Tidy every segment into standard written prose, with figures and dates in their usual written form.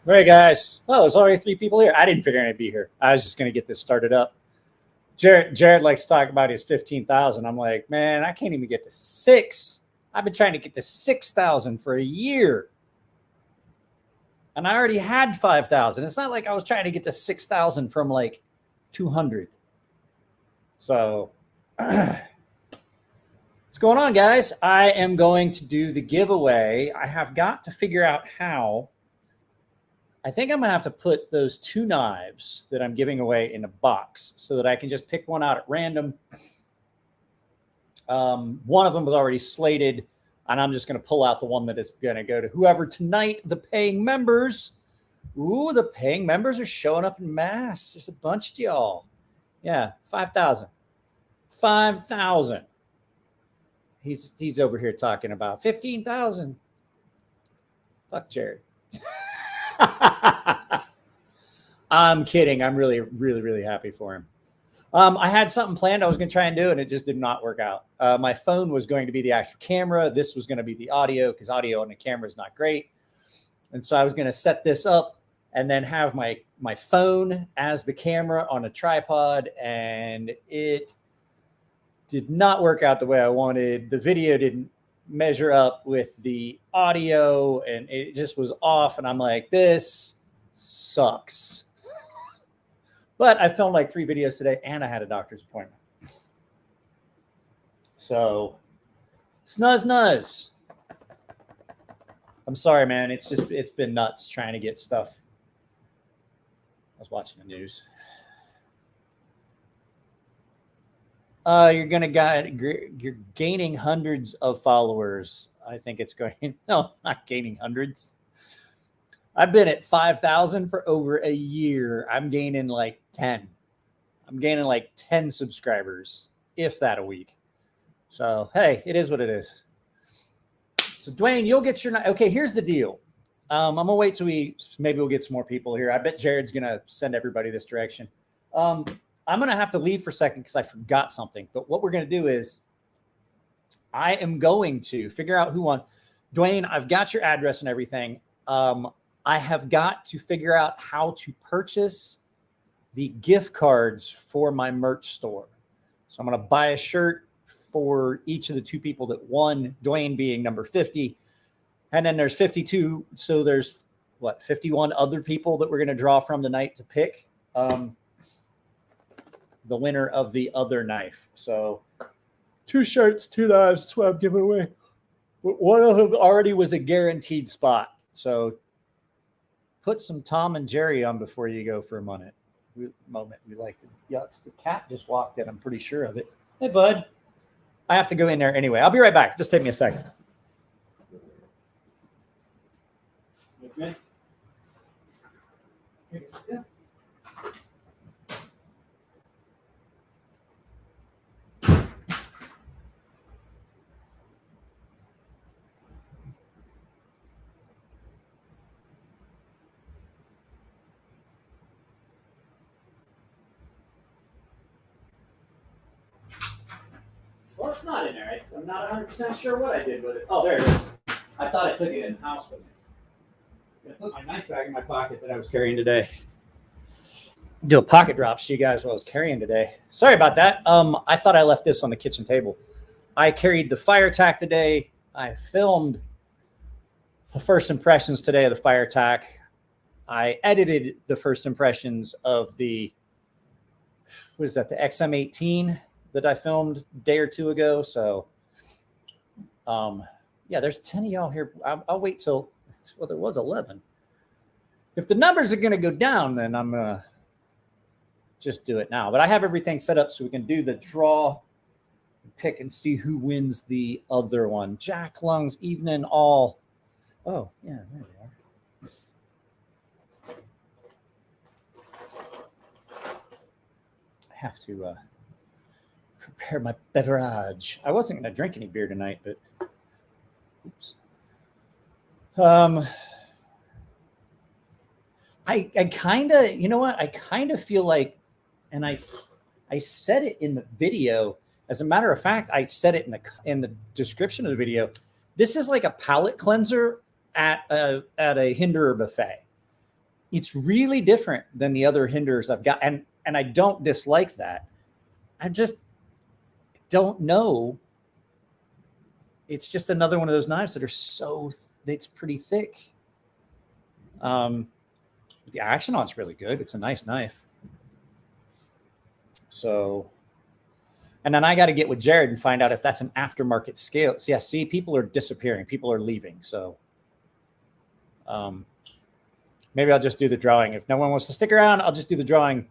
All right, guys. Oh, there's already 3 people here. I didn't figure I'd be here. I was just going to get this started up. Jared likes to talk about his 15,000. I'm like, man, I can't even get to 6. I've been trying to get to 6,000 for a year. And I already had 5,000. It's not like I was trying to get to 6,000 from like 200. So what's going on, guys? I am going to do the giveaway. I have got to figure out how. I think I'm going to have to put those 2 knives that I'm giving away in a box so that I can just pick one out at random. One of them was already slated, and I'm just going to pull out the one that is going to go to whoever tonight, the paying members. Ooh, the paying members are showing up in mass. There's a bunch of y'all. Yeah, 5,000. 5,000. He's over here talking about 15,000. Fuck Jared. I'm kidding. I'm really, really, really happy for him. I had something planned I was going to try and do, and it just did not work out. My phone was going to be the actual camera. This was going to be the audio because audio on the camera is not great. And so I was going to set this up and then have my phone as the camera on a tripod, and it did not work out the way I wanted. The video didn't measure up with the audio, and it just was off. And I'm like, this sucks. But I filmed like 3 videos today, and I had a doctor's appointment. So snuzz. I'm sorry, man. It's been nuts trying to get stuff. I was watching the news. You're gaining hundreds of followers. I think it's going. No, not gaining hundreds. I've been at 5,000 for over a year. I'm gaining like 10. I'm gaining like 10 subscribers, if that, a week. So, hey, it is what it is. So, Dwayne, you'll get your... Okay, here's the deal. I'm going to wait till maybe we'll get some more people here. I bet Jared's going to send everybody this direction. I'm going to have to leave for a second because I forgot something. But what we're going to do is I am going to figure out who won. Dwayne, I've got your address and everything. I have got to figure out how to purchase the gift cards for my merch store. So I'm going to buy a shirt for each of the 2 people that won, Dwayne being number 50. And then there's 52. So there's 51 other people that we're going to draw from tonight to pick the winner of the other knife. So 2 shirts, 2 knives. That's what I'm giving away. But one of them already was a guaranteed spot. So put some Tom and Jerry on before you go for a moment. We like the yucks. The cat just walked in. I'm pretty sure of it. Hey, bud. I have to go in there anyway. I'll be right back. Just take me a second. Okay. Yeah. Well, it's not in there. I'm not 100% sure what I did with it. Oh, there it is. I thought I took it in the house with me. I put my knife bag in my pocket that I was carrying today. Do a pocket drops to you guys while I was carrying today. Sorry about that. I thought I left this on the kitchen table. I carried the fire tack today. I filmed the first impressions today of the fire tack. I edited the first impressions of the, what is that, the XM18 that I filmed a day or 2 ago. So, yeah, there's 10 of y'all here. I'll wait till, well, there was 11. If the numbers are going to go down, then I'm going to just do it now. But I have everything set up so we can do the draw, pick and see who wins the other one. Jack Lungs, evening all. Oh, yeah, there they are. I have to prepare my beverage. I wasn't going to drink any beer tonight, but oops. I kind of, you know what? I kind of feel like, and I said it in the video. As a matter of fact, I said it in the description of the video. This is like a palate cleanser at a Hinderer buffet. It's really different than the other hinders I've got. And I don't dislike that. I just don't know. It's just another one of those knives that are so, it's pretty thick. The action on it's really good. It's a nice knife. So, and then I got to get with Jared and find out if that's an aftermarket scale. So yeah, see, people are disappearing. People are leaving. So maybe I'll just do the drawing. If no one wants to stick around, I'll just do the drawing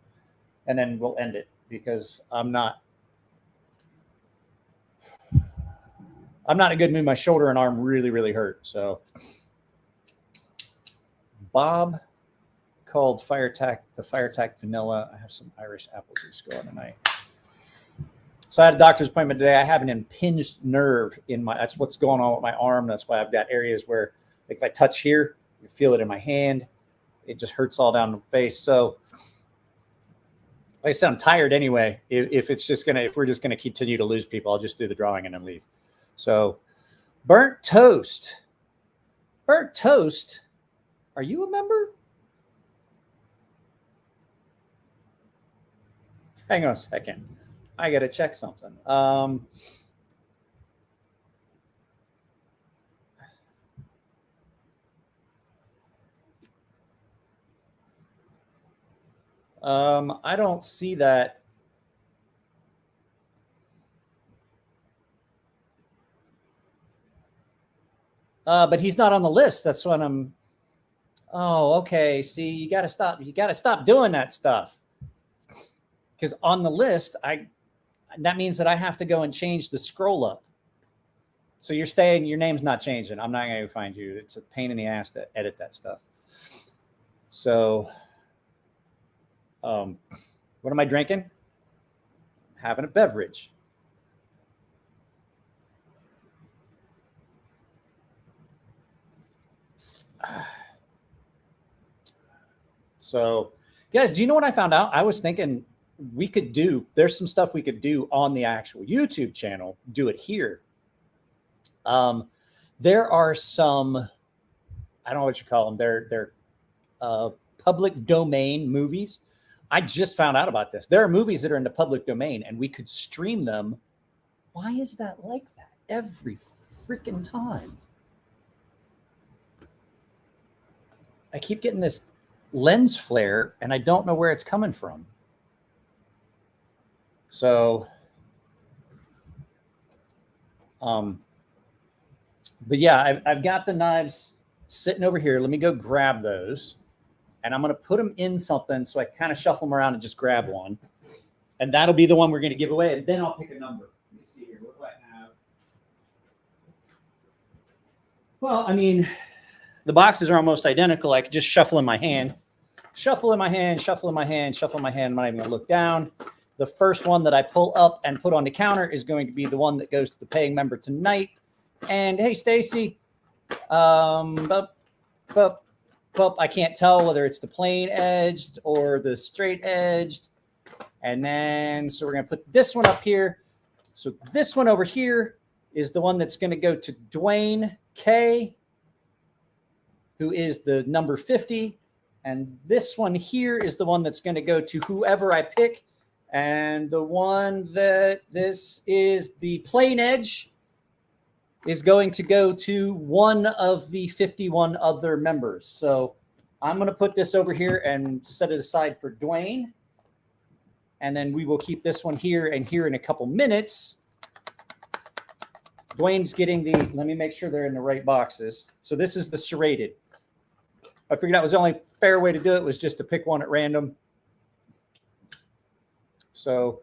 and then we'll end it, because I'm not in a good mood. My shoulder and arm really, really hurt. So Bob called the FireTac Vanilla. I have some Irish apple juice going tonight. So I had a doctor's appointment today. I have an impinged nerve in my, that's what's going on with my arm. That's why I've got areas where, like, if I touch here, you feel it in my hand. It just hurts all down the face. So I sound tired anyway. If we're just gonna continue to lose people, I'll just do the drawing and then leave. So Burnt Toast. Are you a member? Hang on a second. I got to check something. I don't see that. But he's not on the list. That's what I'm. Oh, okay. See, you got to stop. You got to stop doing that stuff. Because on the list, that means that I have to go and change the scroll up. So you're staying, your name's not changing. I'm not going to find you. It's a pain in the ass to edit that stuff. So, what am I drinking? Having a beverage. So, guys, do you know what I found out? I was thinking there's some stuff we could do on the actual YouTube channel, do it here. There are some, I don't know what you call them. They're public domain movies. I just found out about this. There are movies that are in the public domain and we could stream them. Why is that like that every freaking time? I keep getting this lens flare and I don't know where it's coming from. So, but yeah, I've got the knives sitting over here. Let me go grab those and I'm going to put them in something so I kind of shuffle them around and just grab one. And that'll be the one we're going to give away. And then I'll pick a number. Let me see here. What do I have? Well, I mean, the boxes are almost identical. I could just shuffle in my hand, shuffle in my hand, shuffle in my hand, shuffle in my hand. I'm not even going to look down. The first one that I pull up and put on the counter is going to be the one that goes to the paying member tonight. And hey, Stacy, I can't tell whether it's the plain edged or the straight edged. And then, so we're going to put this one up here. So this one over here is the one that's going to go to Dwayne K, who is the number 50. And this one here is the one that's going to go to whoever I pick. And the one that this is the plain edge is going to go to one of the 51 other members. So I'm going to put this over here and set it aside for Dwayne. And then we will keep this one here, and here in a couple minutes, Dwayne's getting let me make sure they're in the right boxes. So this is the serrated. I figured that was the only fair way to do it, was just to pick one at random. So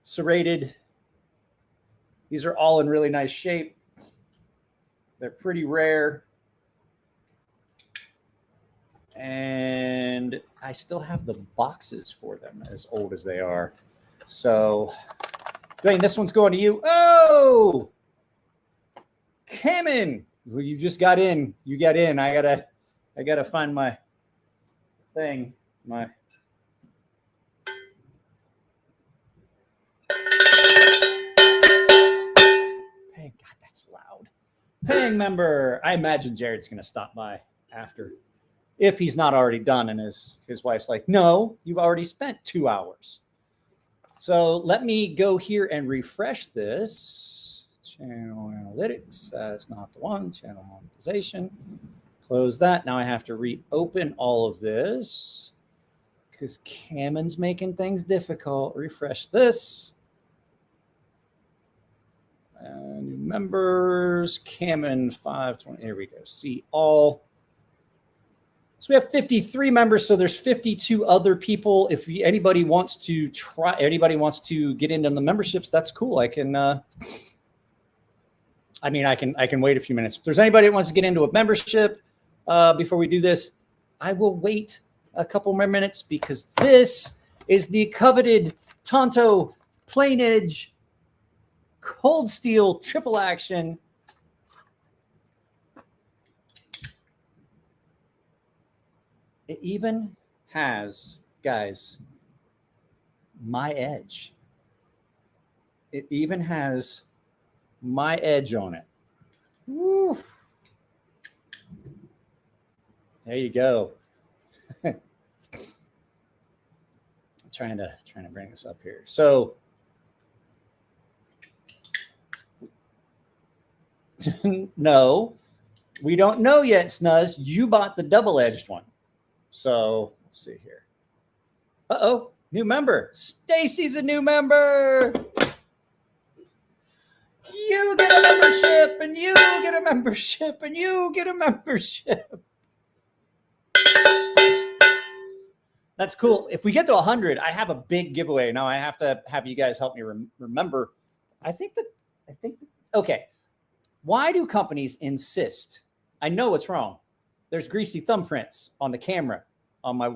serrated, these are all in really nice shape. They're pretty rare. And I still have the boxes for them, as old as they are. So, Dwayne, this one's going to you. Oh, Cameron, well, you just got in. You got in. I gotta find my thing. God, that's loud. Paying member. I imagine Jared's going to stop by after. if he's not already done. And his wife's like, no, you've already spent 2 hours. So let me go here and refresh this. Channel analytics, that's not the one. Channel monetization. Close that. Now I have to reopen all of this because Cammon's making things difficult. Refresh this. New members, Cammon 520. Here we go. See all. So we have 53 members. So there's 52 other people. If anybody wants to get into the memberships, that's cool. I can wait a few minutes. If there's anybody that wants to get into a membership before we do this, I will wait a couple more minutes because this is the coveted Tonto Plain Edge Cold Steel Triple Action. It even has, guys, my edge. It even has my edge on it. Woo. There you go. I'm trying to bring this up here. So no, we don't know yet, Snuzz. You bought the double-edged one. So let's see here. Uh-oh, new member. Stacy's a new member. You get a membership, and you get a membership, and you get a membership. That's cool. If we get to 100, I have a big giveaway. Now I have to have you guys help me remember. Okay. Why do companies insist? I know what's wrong. There's greasy thumbprints on the camera on my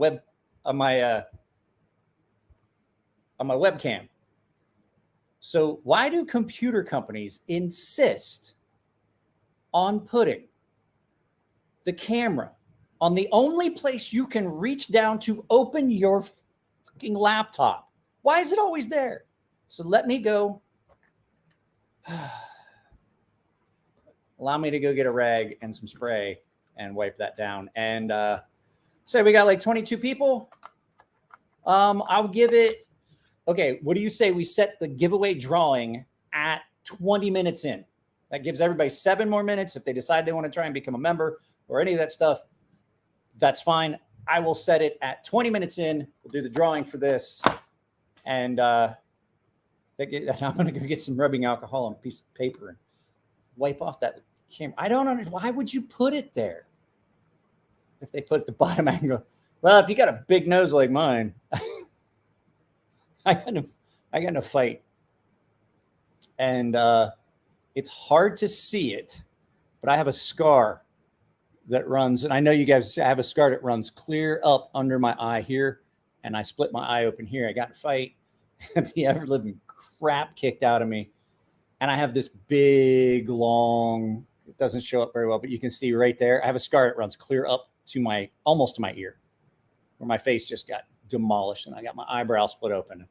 webcam. So why do computer companies insist on putting the camera on the only place you can reach down to open your fucking laptop? Why is it always there? So let me go. Allow me to go get a rag and some spray and wipe that down. And say we got like 22 people. I'll give it. Okay, what do you say we set the giveaway drawing at 20 minutes in? That gives everybody 7 more minutes. If they decide they want to try and become a member or any of that stuff, that's fine. I will set it at 20 minutes in. We'll do the drawing for this. And I'm going to go get some rubbing alcohol and a piece of paper and wipe off that camera. I don't understand. Why would you put it there? If they put it at the bottom, I can go, well, if you got a big nose like mine, I got to fight. And it's hard to see it, but I have a scar that runs, and I know you guys have a scar that runs clear up under my eye here, and I split my eye open here. I got in a fight, and the ever-living crap kicked out of me. And I have this big, long, it doesn't show up very well, but you can see right there, I have a scar that runs clear up to almost to my ear, where my face just got demolished, and I got my eyebrow split open.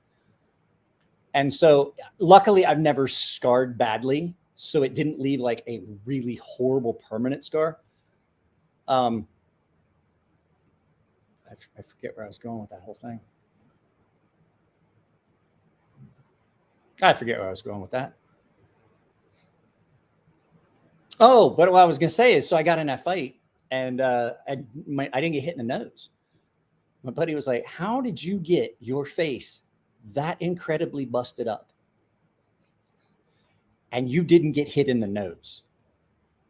And so luckily I've never scarred badly, so it didn't leave like a really horrible permanent scar. I forget where I was going with that whole thing. I forget where I was going with that. Oh, but what I was going to say is, so I got in that fight, and I didn't get hit in the nose. My buddy was like, how did you get your face that incredibly busted up and you didn't get hit in the nose?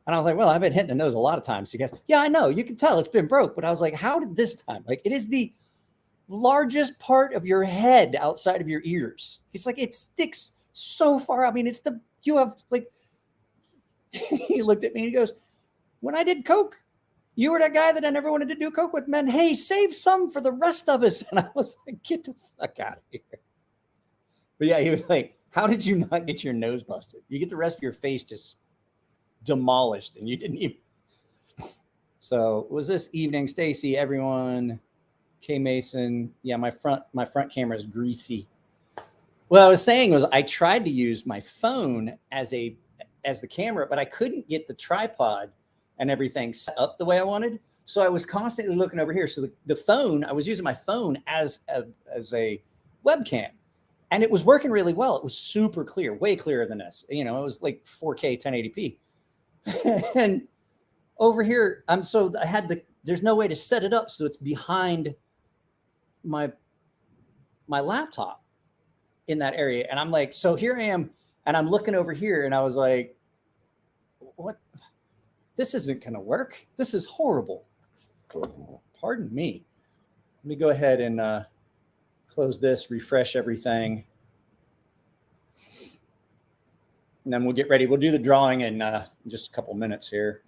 And I was like, well, I've been hit in the nose a lot of times. He goes, yeah, I know. You can tell it's been broke. But I was like, how did this time? Like, it is the largest part of your head outside of your ears. He's like, it sticks so far. I mean, you have like, he looked at me and he goes, when I did coke, you were that guy that I never wanted to do coke with, man. Hey, save some for the rest of us. And I was like, get the fuck out of here. But yeah, he was like, how did you not get your nose busted? You get the rest of your face just demolished and you didn't even. So was this evening, Stacy, everyone, K Mason. Yeah, my front camera is greasy. What I was saying was I tried to use my phone as the camera, but I couldn't get the tripod and everything set up the way I wanted. So I was constantly looking over here. So the phone, I was using my phone as a webcam, and it was working really well. It was super clear, way clearer than this. You know, it was like 4K 1080p. And over here, there's no way to set it up so it's behind my laptop in that area. And I'm like, so here I am, and I'm looking over here, and I was like, what? This isn't going to work. This is horrible. Pardon me. Let me go ahead and close this, refresh everything. And then we'll get ready. We'll do the drawing in just a couple minutes here.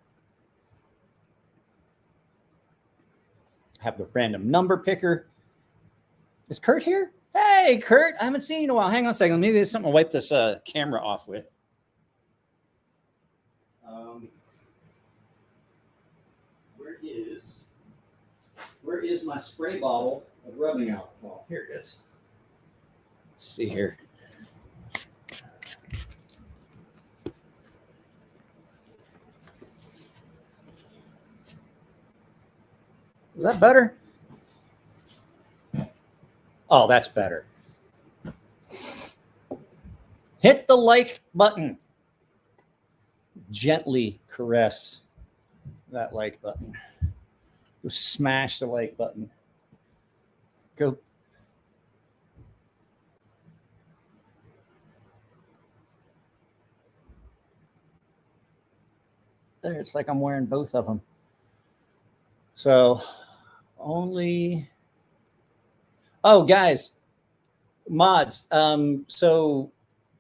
Have the random number picker. Is Kurt here? Hey, Kurt. I haven't seen you in a while. Hang on a second. Maybe there's something to wipe this camera off with. Where is my spray bottle of rubbing alcohol? Here it is. Let's see here. Is that better? Oh, that's better. Hit the like button. Gently caress that like button. Go smash the like button. Go. There, it's like I'm wearing both of them. So only. Oh, guys, mods. So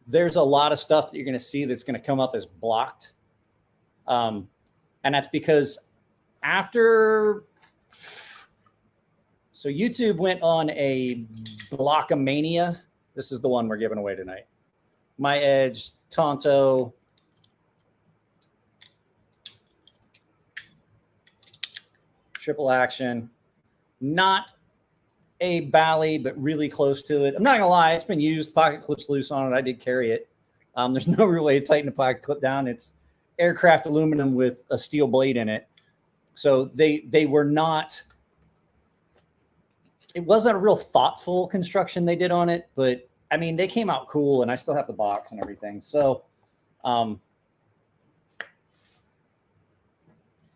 there's a lot of stuff that you're going to see that's going to come up as blocked. And that's because after. So YouTube went on a blockomania. This is the one we're giving away tonight. My Edge, Tonto. Triple Action. Not a Bally, but really close to it. I'm not gonna lie, it's been used. Pocket clip's loose on it. I did carry it. There's no real way to tighten the pocket clip down. It's aircraft aluminum with a steel blade in it. So they were not. It wasn't a real thoughtful construction they did on it, but I mean, they came out cool, and I still have the box and everything. So,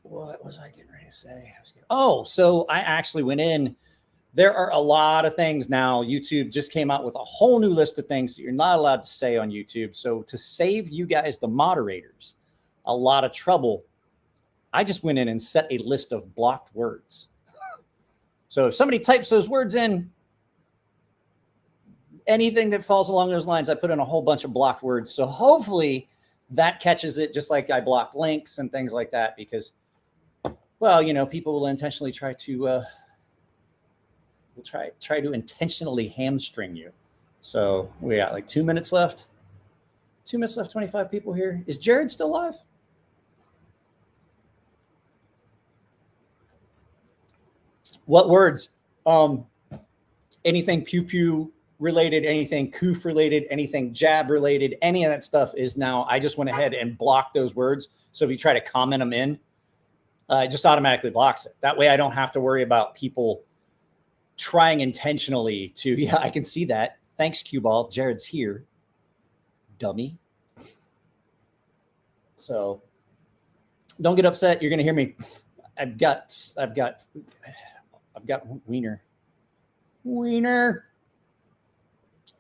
what was I getting ready to say? Oh, so I actually went in. There are a lot of things now. YouTube just came out with a whole new list of things that you're not allowed to say on YouTube. So to save you guys, the moderators, a lot of trouble, I just went in and set a list of blocked words. So if somebody types those words in, anything that falls along those lines, I put in a whole bunch of blocked words. So hopefully that catches it, just like I blocked links and things like that, because, well, you know, people will intentionally try to try to intentionally hamstring you. So we got like 2 minutes left. 2 minutes left, 25 people here. Is Jared still live? What words? Anything pew pew related, anything coof related, anything jab related, any of that stuff is now, I just went ahead and blocked those words. So if you try to comment them in, it just automatically blocks it. That way I don't have to worry about people trying intentionally to, yeah, I can see that. Thanks, Cue Ball. Jared's here. Dummy. So don't get upset. You're going to hear me. I've got wiener.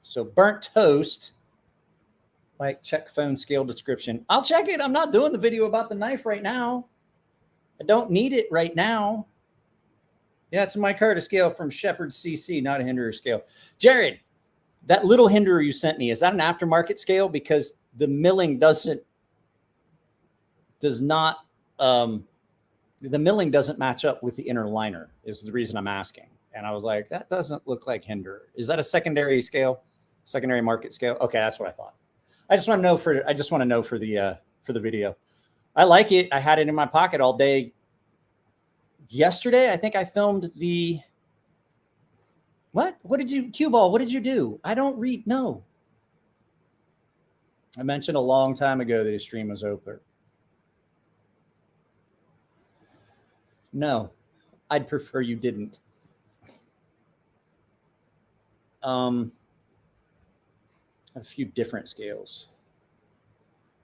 So burnt toast. Like, check phone scale description. I'll check it. I'm not doing the video about the knife right now. I don't need it right now. Yeah, it's a micarta scale from Shepherd CC, not a Hinderer scale. Jared, that little Hinderer you sent me, is that an aftermarket scale? Because the milling does not match up with the inner liner, is the reason I'm asking. And I was like, that doesn't look like Hinderer. Is that a secondary scale? Secondary market scale? Okay, that's what I thought. I just want to know for the video. I like it. I had it in my pocket all day. Yesterday, I think I filmed the, what did you, Cue Ball, what did you do? I don't read, no. I mentioned a long time ago that his stream was open. No, I'd prefer you didn't. A few different scales.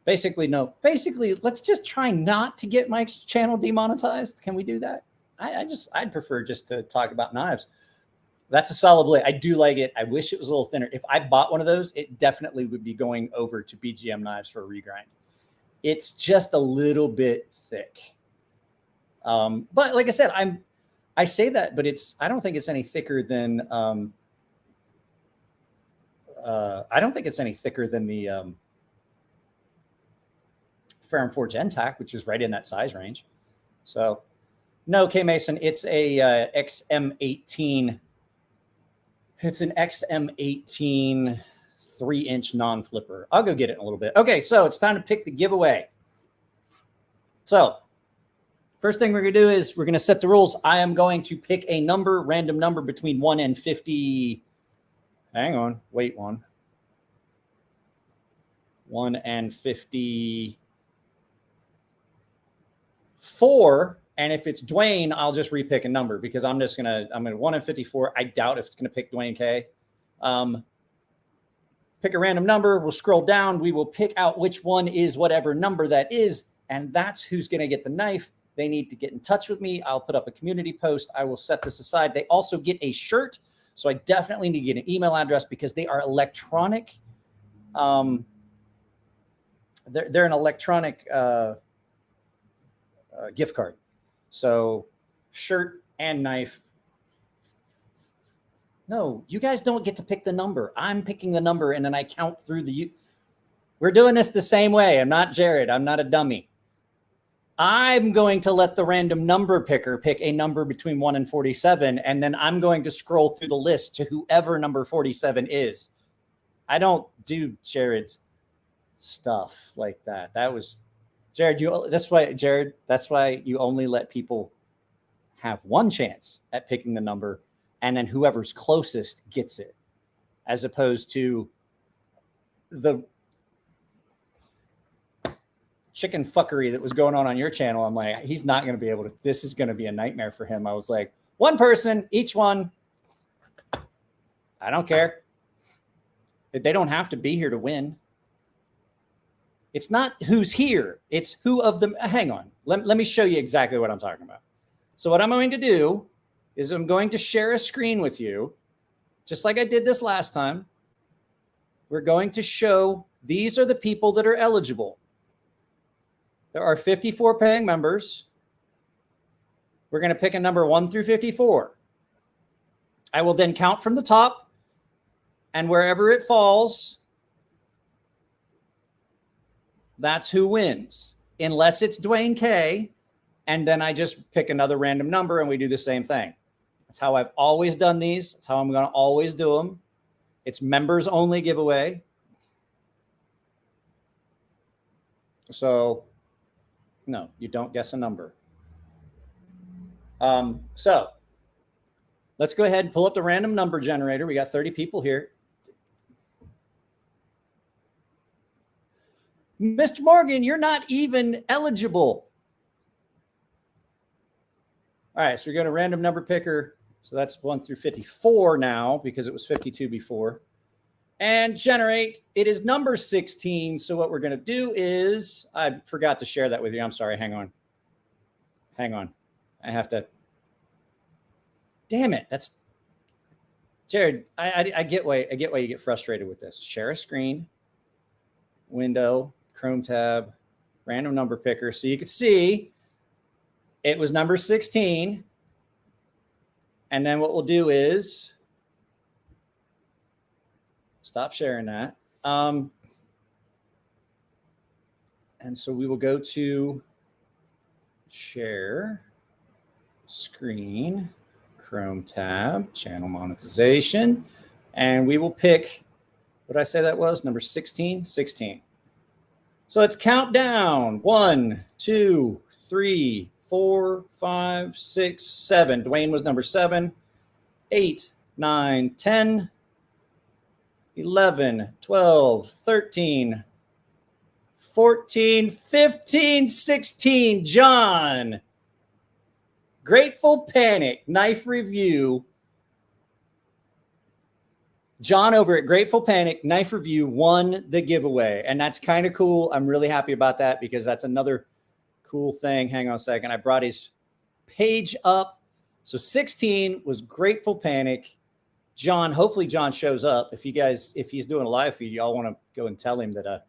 Basically, no. Basically, let's just try not to get Mike's channel demonetized. Can we do that? I'd prefer just to talk about knives. That's a solid blade. I do like it. I wish it was a little thinner. If I bought one of those, it definitely would be going over to BGM knives for a regrind. It's just a little bit thick. But like I said, I say that, but I don't think it's any thicker than I don't think it's any thicker than the Ferrum Forge NTAC, which is right in that size range. So no, K Mason, it's a XM18. It's an XM18 3-inch non-flipper. I'll go get it in a little bit. Okay, so it's time to pick the giveaway. So first thing we're going to do is we're going to set the rules. I am going to pick a number, random number between 1 and 50. Hang on, wait one. 1 and 54. And if it's Dwayne, I'll just repick a number because I'm going to 1 and 54. I doubt if it's going to pick Dwayne K. Pick a random number. We'll scroll down. We will pick out which one is whatever number that is. And that's who's going to get the knife. They need to get in touch with me. I'll put up a community post. I will set this aside. They also get a shirt. So I definitely need to get an email address because they are electronic. They're an electronic gift card. So shirt and knife. No, you guys don't get to pick the number. I'm picking the number and then I count through we're doing this the same way. I'm not Jared. I'm not a dummy. I'm going to let the random number picker pick a number between 1 and 47, and then I'm going to scroll through the list to whoever number 47 is. I don't do Jared's stuff like that. That was Jared. That's why you only let people have one chance at picking the number, and then whoever's closest gets it, as opposed to the chicken fuckery that was going on your channel. I'm like, he's not going to be able to, this is going to be a nightmare for him. I was like, one person, each one. I don't care. They don't have to be here to win. It's not who's here. It's who of them. Hang on. Let me show you exactly what I'm talking about. So what I'm going to do is I'm going to share a screen with you, just like I did this last time. We're going to show these are the people that are eligible. There are 54 paying members. We're going to pick a number 1 through 54. I will then count from the top, and wherever it falls, that's who wins, unless it's Dwayne K. And then I just pick another random number and we do the same thing. That's how I've always done these. That's how I'm going to always do them. It's members only giveaway. So no, you don't guess a number. So let's go ahead and pull up the random number generator. We got 30 people here. Mr. Morgan, you're not even eligible. All right, so we're going to random number picker. So that's 1 through 54 now because it was 52 before. And generate. It is number 16. So what we're going to do is, I forgot to share that with you. I'm sorry. Hang on. I have to. Damn it. That's Jared. I get why you get frustrated with this. Share a screen, window, Chrome tab, random number picker. So you can see it was number 16. And then what we'll do is stop sharing that. And so we will go to share screen, Chrome tab, channel monetization, and we will pick, what did I say that was? Number 16? 16. So let's count down. 1, 2, 3, 4, 5, 6, 7. Dwayne was number 7. 8, 9, 10. 11, 12, 13, 14, 15, 16. John. Grateful Panic knife review. John over at Grateful Panic Knife Review won the giveaway. And that's kind of cool. I'm really happy about that because that's another cool thing. Hang on a second. I brought his page up. So 16 was Grateful Panic. John, hopefully John shows up. If he's doing a live feed, y'all want to go and tell him that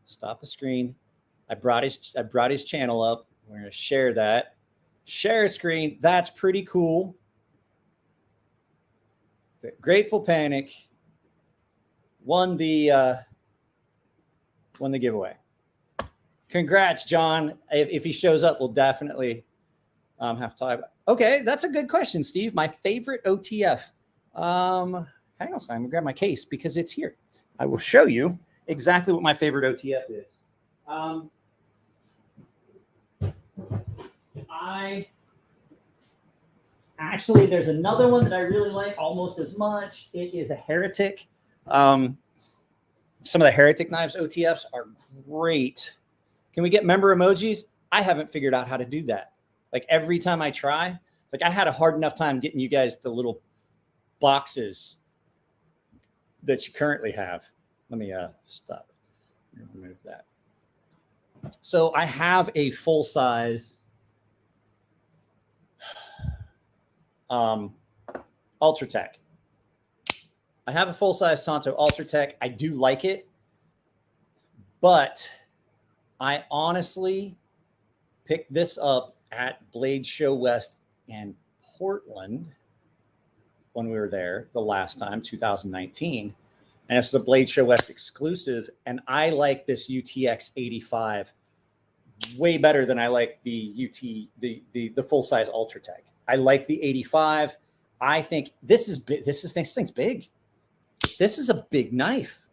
stop the screen. I brought his channel up. We're going to share that. Share a screen. That's pretty cool. The Grateful Panic won the giveaway. Congrats, John. If he shows up, we'll definitely have to talk about. Okay, that's a good question, Steve. My favorite OTF. Hang on a second. I'm gonna grab my case because it's here. I will show you exactly what my favorite OTF is. Actually, there's another one that I really like almost as much. It is a Heretic. Some of the Heretic knives OTFs are great. Can we get member emojis? I haven't figured out how to do that. Like every time I try, like I had a hard enough time getting you guys the little boxes that you currently have. Let me stop. Remove that. So I have a full size Ultratech. I have a full-size Tonto Ultratech. I do like it, but I honestly picked this up at Blade Show West in Portland when we were there the last time, 2019. And it's a Blade Show West exclusive. And I like this UTX 85 way better than I like the the full-size Ultratech. I like the 85. I think this thing's big. This is a big knife.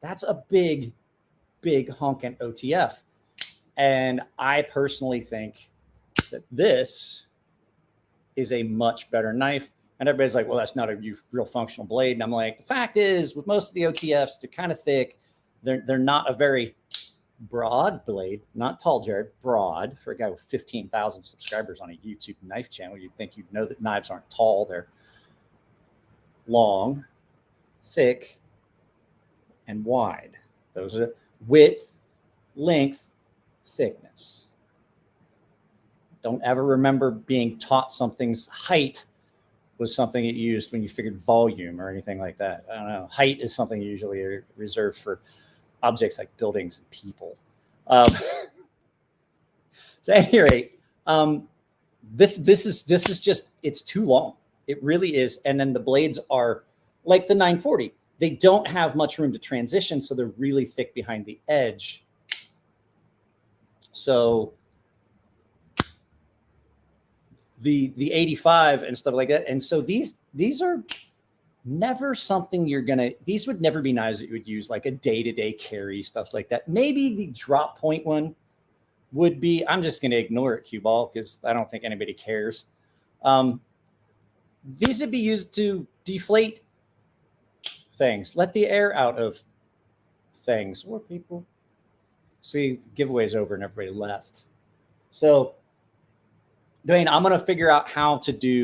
That's a big honking OTF. And I personally think that this is a much better knife. And everybody's like, well, that's not a real functional blade. And I'm like, the fact is, with most of the OTFs, they're kind of thick. They're not a very broad blade, not tall, Jared, broad. For a guy with 15,000 subscribers on a YouTube knife channel, you'd think you'd know that knives aren't tall. They're long, thick, and wide. Those are width, length, thickness. Don't ever remember being taught something's height was something it used when you figured volume or anything like that. I don't know. Height is something usually reserved for objects like buildings and people. So at any rate, this is just, it's too long. It really is. And then the blades are like the 940. They don't have much room to transition, so they're really thick behind the edge. So the 85 and stuff like that. And so these are never something these would never be knives that you would use like a day-to-day carry, stuff like that. Maybe the drop point one would be, I'm just going to ignore it, cue ball, because I don't think anybody cares. These would be used to deflate things, let the air out of things, or people. See, the giveaway's over and everybody left. So Dwayne, I'm going to figure out how to get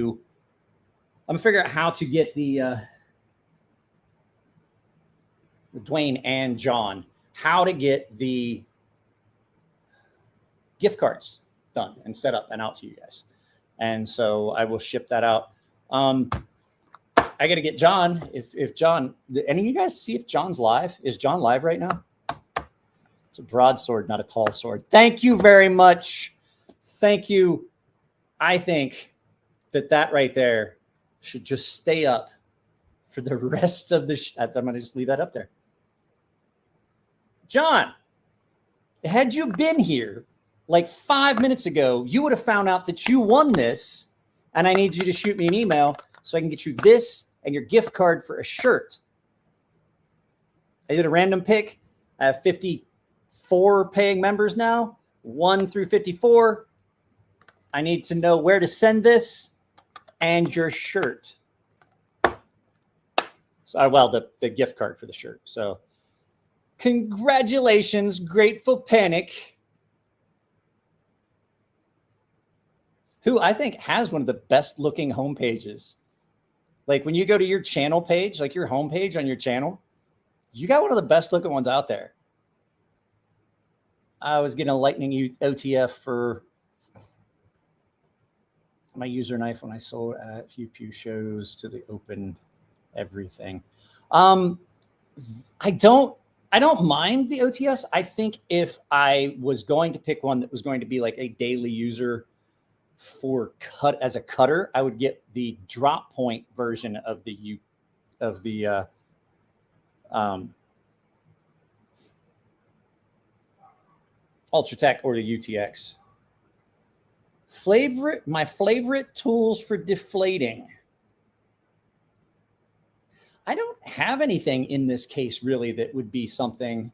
the Dwayne and John, how to get the gift cards done and set up and out to you guys. And so I will ship that out. I got to get John. If John, any of you guys see if John's live? Is John live right now? It's a broadsword, not a tall sword. Thank you very much. Thank you. I think that right there should just stay up for the rest of the I'm going to just leave that up there. John, had you been here like 5 minutes ago, you would have found out that you won this, and I need you to shoot me an email so I can get you this and your gift card for a shirt. I did a random pick. I have 54 paying members now, 1 through 54. I need to know where to send this and your shirt. So, well, the gift card for the shirt. So congratulations, Grateful Panic. who I think has one of the best looking home pages. Like when you go to your channel page, like your home page on your channel, you got one of the best looking ones out there. I was getting a lightning OTF for my user knife when I sold at Pew Pew shows to the open everything. I don't mind the OTFs. I think if I was going to pick one that was going to be like a daily user for as a cutter, I would get the drop point version of the Ultratech or the UTX. My favorite tools for deflating. I don't have anything in this case really that would be something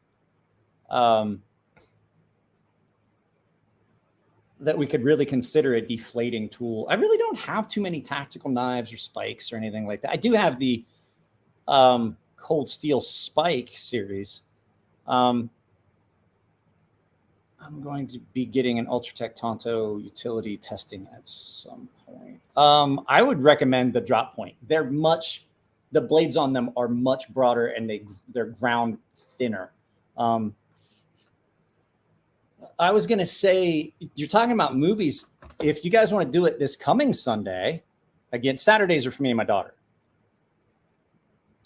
that we could really consider a deflating tool. I really don't have too many tactical knives or spikes or anything like that. I do have the Cold Steel Spike series. I'm going to be getting an Ultratech Tonto utility testing at some point. I would recommend the drop point. The blades on them are much broader and they're ground thinner. I was going to say, you're talking about movies. If you guys want to do it this coming Sunday, again, Saturdays are for me and my daughter.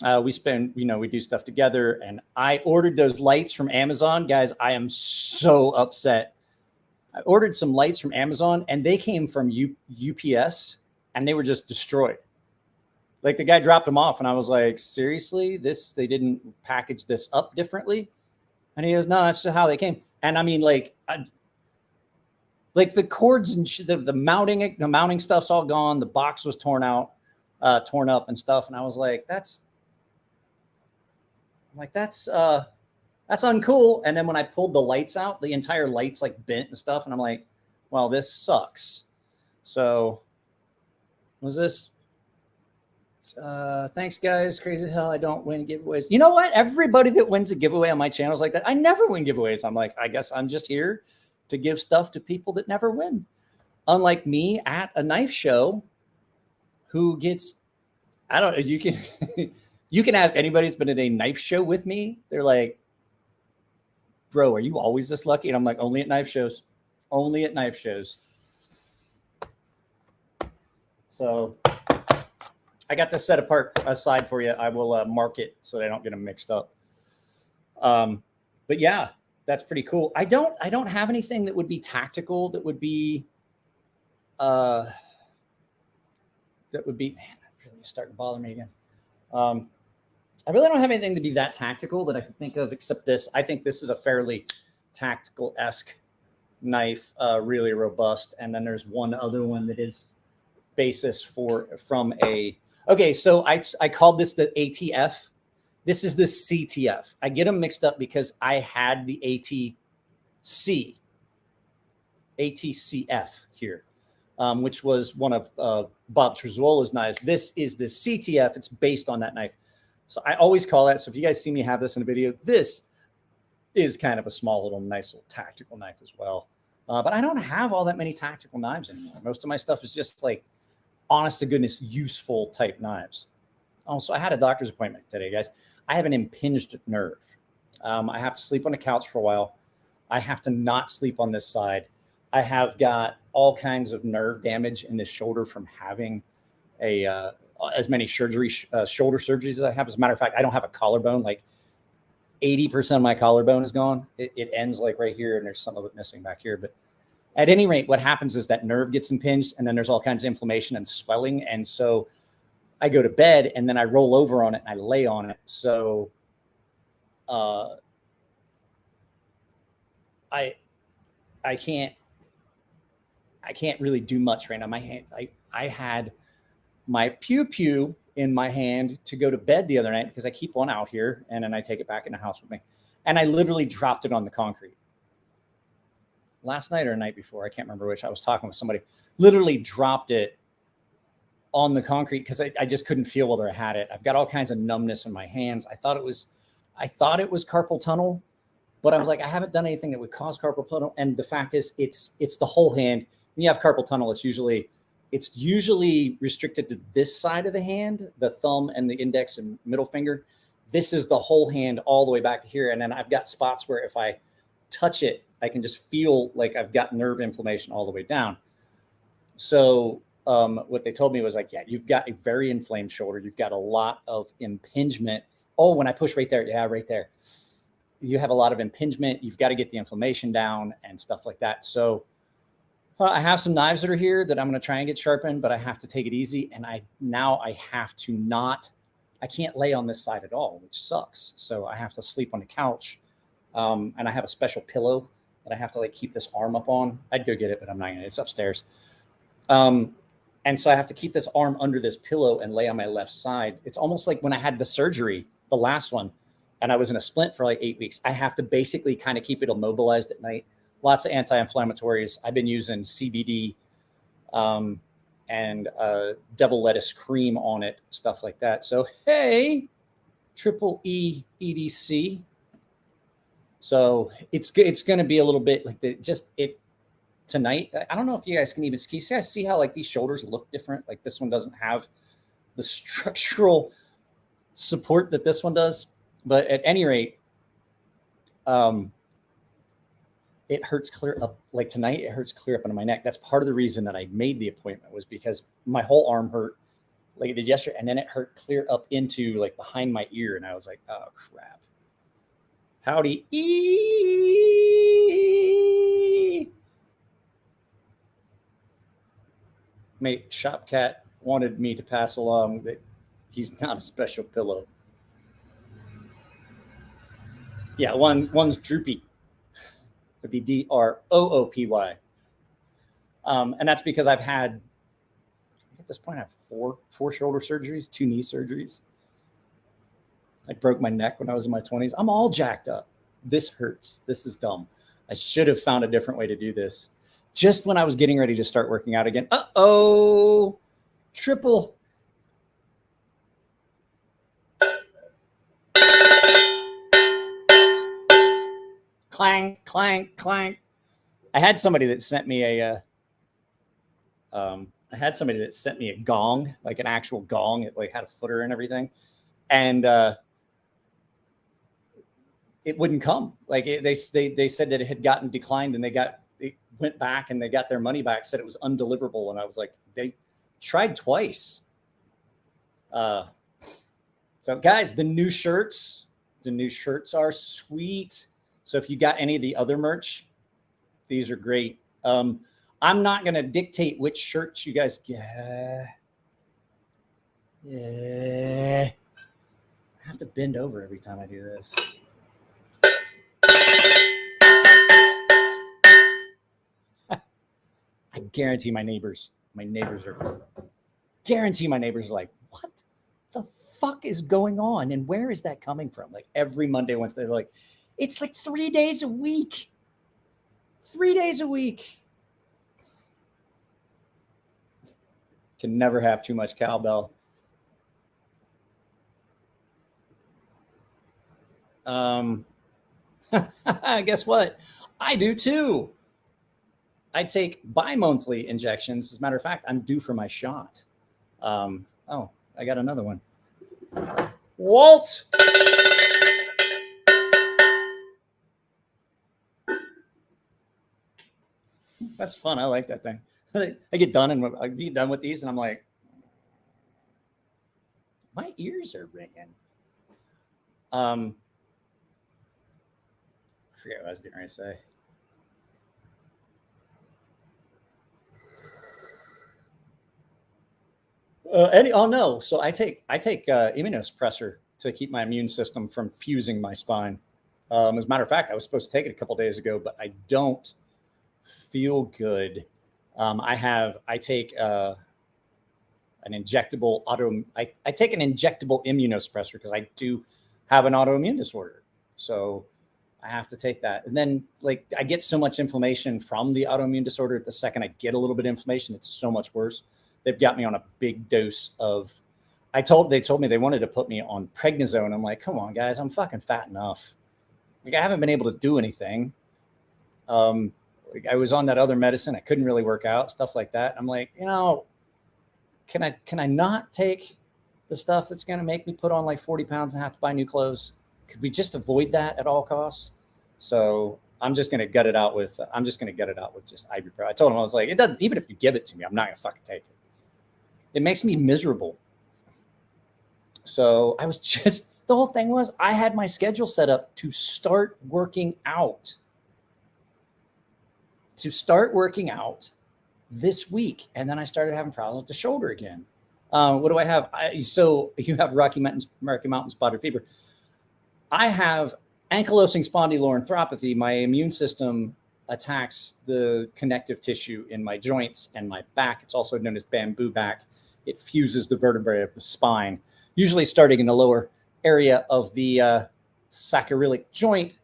We do stuff together, and I ordered those lights from Amazon. Guys, I am so upset. I ordered some lights from Amazon and they came from UPS and they were just destroyed. Like the guy dropped them off and I was like, seriously, they didn't package this up differently? And he goes, no, that's just how they came. And I mean, like the cords and the mounting stuff's all gone. The box was torn up and stuff. And I was like, that's uncool. And then when I pulled the lights out, the entire light's like bent and stuff. And I'm like, well, this sucks. So was this? Thanks, guys. Crazy as hell. I don't win giveaways. You know what? Everybody that wins a giveaway on my channel is like that. I never win giveaways. I'm like, I guess I'm just here to give stuff to people that never win. Unlike me at a knife show, who gets, I don't know, you can you can ask anybody who's been at a knife show with me. They're like, bro, are you always this lucky? And I'm like, only at knife shows. Only at knife shows. So I got this set aside for you. I will mark it so that I don't get them mixed up. But yeah, that's pretty cool. I don't have anything that would be tactical. That would be, man, that's really starting to bother me again. I really don't have anything to be that tactical that I can think of except this. I think this is a fairly tactical-esque knife, really robust. And then there's one other one that is basis from a. Okay, so I called this the ATF. This is the CTF. I get them mixed up because I had the ATCF here, which was one of Bob Trezzuola's knives. This is the CTF. It's based on that knife. So I always call that. So if you guys see me have this in a video, this is kind of a small little nice little tactical knife as well. But I don't have all that many tactical knives anymore. Most of my stuff is just like honest to goodness, useful type knives. Oh, so I had a doctor's appointment today, guys. I have an impinged nerve. I have to sleep on the couch for a while. I have to not sleep on this side. I have got all kinds of nerve damage in this shoulder from having as many shoulder surgeries as I have. As a matter of fact, I don't have a collarbone. Like 80% of my collarbone is gone. It ends like right here, and there's some of it missing back here. But at any rate, what happens is that nerve gets impinged, and then there's all kinds of inflammation and swelling. And so I go to bed, and then I roll over on it, and I lay on it. So I can't really do much right now. My hand, I had my Pew Pew in my hand to go to bed the other night because I keep one out here, and then I take it back in the house with me. And I literally dropped it on the concrete. Last night or the night before, I can't remember which. I was talking with somebody, literally dropped it on the concrete because I just couldn't feel whether I had it. I've got all kinds of numbness in my hands. I thought it was carpal tunnel, but I was like, I haven't done anything that would cause carpal tunnel. And the fact is, it's the whole hand. when you have carpal tunnel, it's usually restricted to this side of the hand, the thumb and the index and middle finger. This is the whole hand all the way back to here. And then I've got spots where if I touch it, I can just feel like I've got nerve inflammation all the way down. So what they told me was like, yeah, you've got a very inflamed shoulder. You've got a lot of impingement. Oh, when I push right there, yeah, right there. You have a lot of impingement. You've got to get the inflammation down and stuff like that. So I have some knives that are here that I'm going to try and get sharpened, but I have to take it easy. And I have to I can't lay on this side at all, which sucks. So I have to sleep on the couch. And I have a special pillow that I have to like keep this arm up on. I'd go get it, but I'm not going to. It's upstairs. And so I have to keep this arm under this pillow and lay on my left side. It's almost like when I had the surgery, the last one, and I was in a splint for like 8 weeks. I have to basically kind of keep it immobilized at night. Lots of anti-inflammatories. I've been using CBD and devil lettuce cream on it, stuff like that. So, hey, triple EDC. So it's going to be a little bit like tonight. I don't know if you guys can you guys see how like these shoulders look different? Like this one doesn't have the structural support that this one does. But at any rate, it hurts clear up. Like tonight, it hurts clear up into my neck. That's part of the reason that I made the appointment, was because my whole arm hurt like it did yesterday. And then it hurt clear up into like behind my ear. And I was like, oh, crap. Howdy. Mate, Shopcat wanted me to pass along that he's not a special pillow. Yeah, one's droopy. It'd be DROOPY. And that's because I've had, at this point, I have four shoulder surgeries, 2 knee surgeries. I broke my neck when I was in my 20s. I'm all jacked up. This hurts. This is dumb. I should have found a different way to do this. Just when I was getting ready to start working out again. Uh-oh. Triple. Clang, clank, clank. I had somebody that sent me a gong, like an actual gong. It like had a footer and everything. And it wouldn't come. Like they said that it had gotten declined, and they went back and they got their money back, said it was undeliverable. And I was like, they tried twice. So guys, the new shirts are sweet. So if you got any of the other merch, these are great. I'm not going to dictate which shirts you guys get. Yeah. I have to bend over every time I do this. I guarantee my neighbors are like, what the fuck is going on? And where is that coming from? Like every Monday, Wednesday, they're like, it's like 3 days a week. 3 days a week. Can never have too much cowbell. Guess what? I do too. I take bi-monthly injections. As a matter of fact, I'm due for my shot. Oh, I got another one. Walt. That's fun. I like that thing. I get done and I get done with these and I'm like, my ears are ringing. I forget what I was getting ready to say. No. So I take immunosuppressor to keep my immune system from fusing my spine. As a matter of fact, I was supposed to take it a couple days ago, but I don't feel good. I take an injectable I take an injectable immunosuppressor because I do have an autoimmune disorder. So I have to take that. And then like I get so much inflammation from the autoimmune disorder. The second I get a little bit of inflammation, it's so much worse. They've got me on a big dose of, they told me they wanted to put me on prednisone. I'm like, come on guys, I'm fucking fat enough. Like I haven't been able to do anything. I was on that other medicine. I couldn't really work out, stuff like that. I'm like, can I not take the stuff that's going to make me put on like 40 pounds and have to buy new clothes? Could we just avoid that at all costs? So I'm just going to gut it out with just ibuprofen. I told him, I was like, it doesn't, even if you give it to me, I'm not going to fucking take it. It makes me miserable. So I was the whole thing was I had my schedule set up to start working out this week. And then I started having problems with the shoulder again. What do I have? So you have Rocky Mountain spotted fever. I have ankylosing spondyloarthropathy. My immune system attacks the connective tissue in my joints and my back. It's also known as bamboo back. It fuses the vertebrae of the spine, usually starting in the lower area of the sacroiliac joint.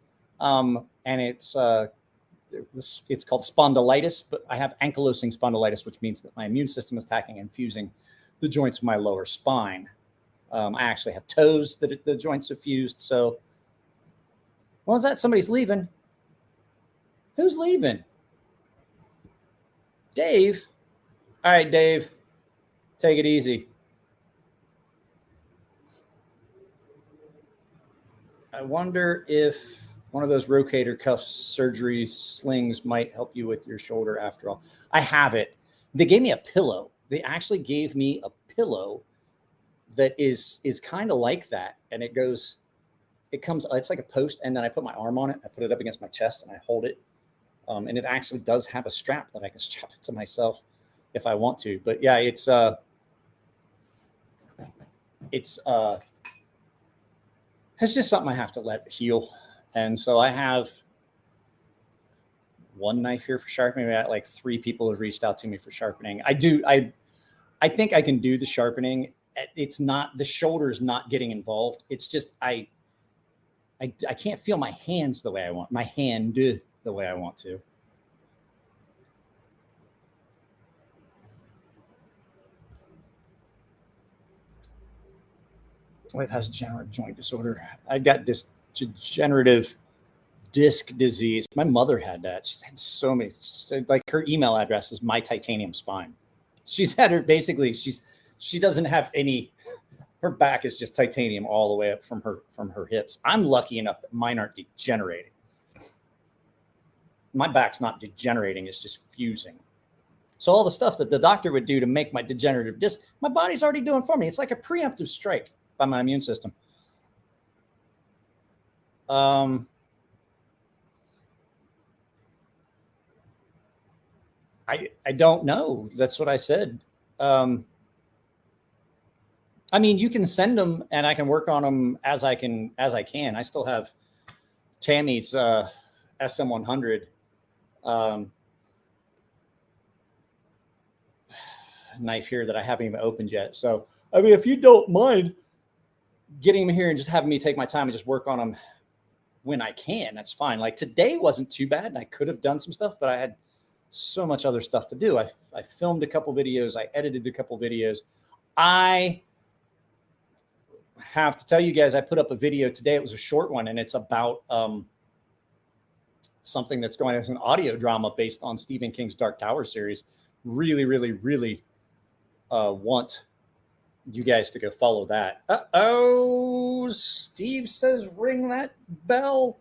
And it's called spondylitis, but I have ankylosing spondylitis, which means that my immune system is attacking and fusing the joints of my lower spine. I actually have toes that the joints are fused. So, what was that? Somebody's leaving. Who's leaving? Dave. All right, Dave. Take it easy. I wonder if one of those rotator cuff surgery slings might help you with your shoulder after all. I have it. They gave me a pillow. They actually gave me a pillow that is kind of like that. And it's like a post. And then I put my arm on it. I put it up against my chest and I hold it. And it actually does have a strap that I can strap it to myself if I want to. But yeah, it's just something I have to let heal. And so I have one knife here for sharpening. Like 3 people have reached out to me for sharpening. I think I can do the sharpening. It's not, the shoulder's not getting involved. It's just, I can't feel my hands the way I want, the way I want to. Wife has degenerative joint disorder. I've got this degenerative disc disease. My mother had that. She's had so many, like her email address is my titanium spine. She's had her, basically, she doesn't have any, her back is just titanium all the way up from her hips. I'm lucky enough that mine aren't degenerating. My back's not degenerating, it's just fusing. So all the stuff that the doctor would do to make my degenerative disc, my body's already doing for me. It's like a preemptive strike by my immune system. I don't know. That's what I said. I mean, you can send them and I can work on them as I can. I still have Tammy's SM100 knife here that I haven't even opened yet. So, I mean, if you don't mind getting them here and just having me take my time and just work on them when I can, that's fine. Like today wasn't too bad and I could have done some stuff, but I had so much other stuff to do. I filmed a couple videos. I edited a couple videos. I have to tell you guys, I put up a video today. It was a short one and it's about something that's going as an audio drama based on Stephen King's Dark Tower series. Really, really, really want you guys to go follow that. Uh-oh, Steve says ring that bell.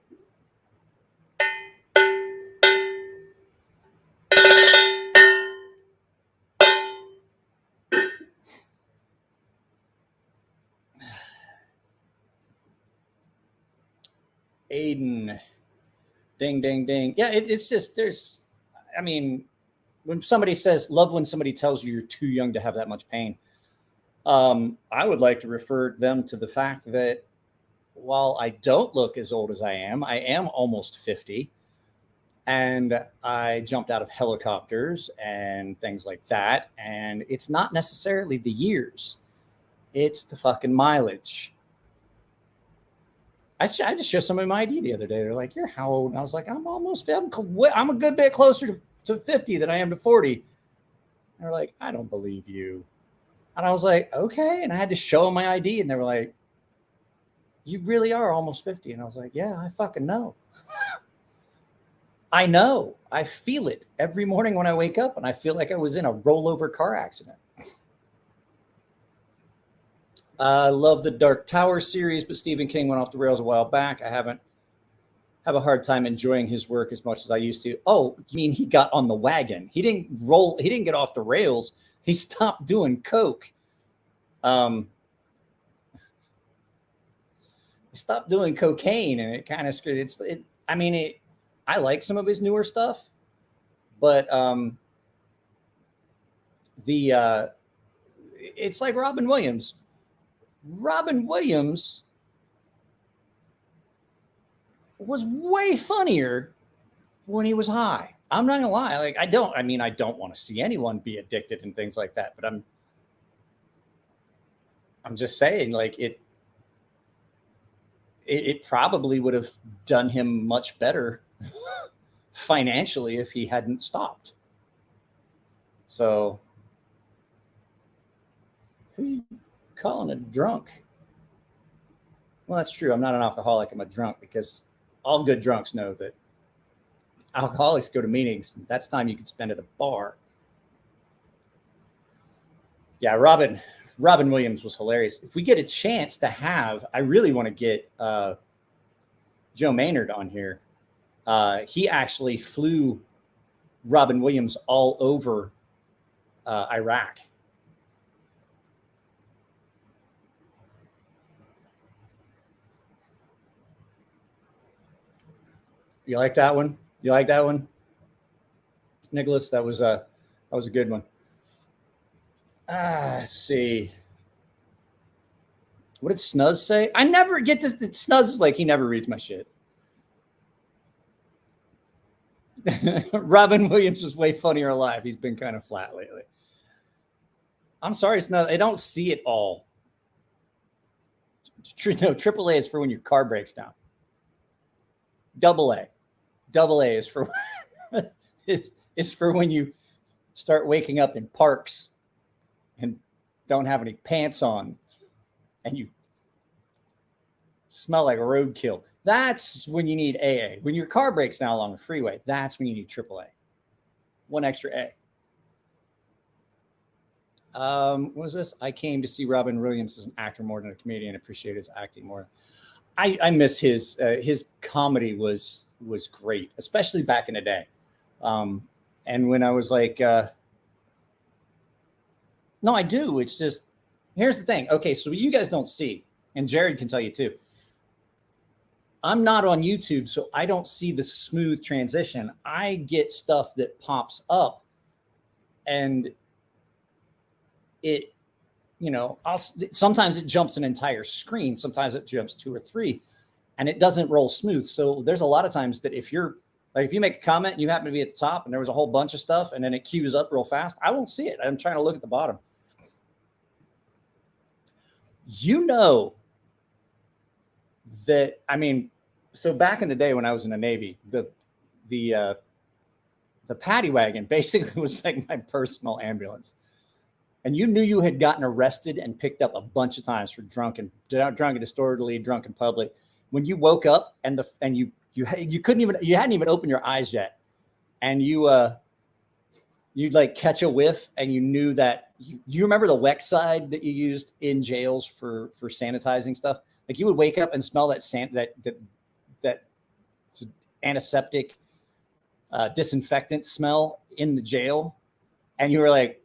Aiden, ding, ding, ding. Yeah, it's just, I mean, when somebody says, love when somebody tells you you're too young to have that much pain. I would like to refer them to the fact that while I don't look as old as I am almost 50. And I jumped out of helicopters and things like that. And it's not necessarily the years. It's the fucking mileage. I just showed somebody my ID the other day. They're like, you're how old? And I was like, I'm a good bit closer to 50 than I am to 40. And they're like, I don't believe you. And I was like, okay. And I had to show them my ID. And they were like, you really are almost 50. And I was like, yeah, I fucking know. I know. I feel it every morning when I wake up, and I feel like I was in a rollover car accident. I love the Dark Tower series, but Stephen King went off the rails a while back. I have a hard time enjoying his work as much as I used to. Oh, you mean he got on the wagon? He didn't roll. He didn't get off the rails. He stopped doing coke. He stopped doing cocaine, and it kind of screwed. I mean, I like some of his newer stuff, but it's like Robin Williams. Robin Williams was way funnier when he was high. I'm not gonna lie. Like I don't want to see anyone be addicted and things like that, but I'm just saying, like it probably would have done him much better financially if he hadn't stopped. So who are you calling a drunk? Well, that's true. I'm not an alcoholic. I'm a drunk, because all good drunks know that alcoholics go to meetings. That's time you could spend at a bar. Yeah, Robin Williams was hilarious. If we get a chance to have, I really want to get Joe Maynard on here. He actually flew Robin Williams all over Iraq. You like that one? You like that one, Nicholas? That was a good one. Let's see. What did Snuzz say? I never get to. Snuzz is like, he never reads my shit. Robin Williams was way funnier alive. He's been kind of flat lately. I'm sorry, Snuzz. I don't see it all. No, AAA is for when your car breaks down. Double A is for is for when you start waking up in parks and don't have any pants on, and you smell like roadkill. That's when you need AA. When your car breaks down along the freeway, that's when you need AAA. One extra A. What was this? I came to see Robin Williams as an actor more than a comedian. Appreciate his acting more. I miss his comedy was great, especially back in the day. And when I was like, no, I do. It's just, here's the thing. Okay, so you guys don't see, and Jared can tell you too. I'm not on YouTube, so I don't see the smooth transition. I get stuff that pops up, and it, sometimes it jumps an entire screen. Sometimes it jumps 2 or 3, and it doesn't roll smooth. So there's a lot of times that if you make a comment and you happen to be at the top and there was a whole bunch of stuff and then it queues up real fast, I won't see it. I'm trying to look at the bottom. That, so back in the day when I was in the Navy, the paddy wagon basically was like my personal ambulance. And you knew you had gotten arrested and picked up a bunch of times for drunk and disorderly, drunk in public. When you woke up and you hadn't even opened your eyes yet, and you'd like catch a whiff, and you knew that you remember the Wex side that you used in jails for sanitizing stuff. Like you would wake up and smell that antiseptic disinfectant smell in the jail, and you were like,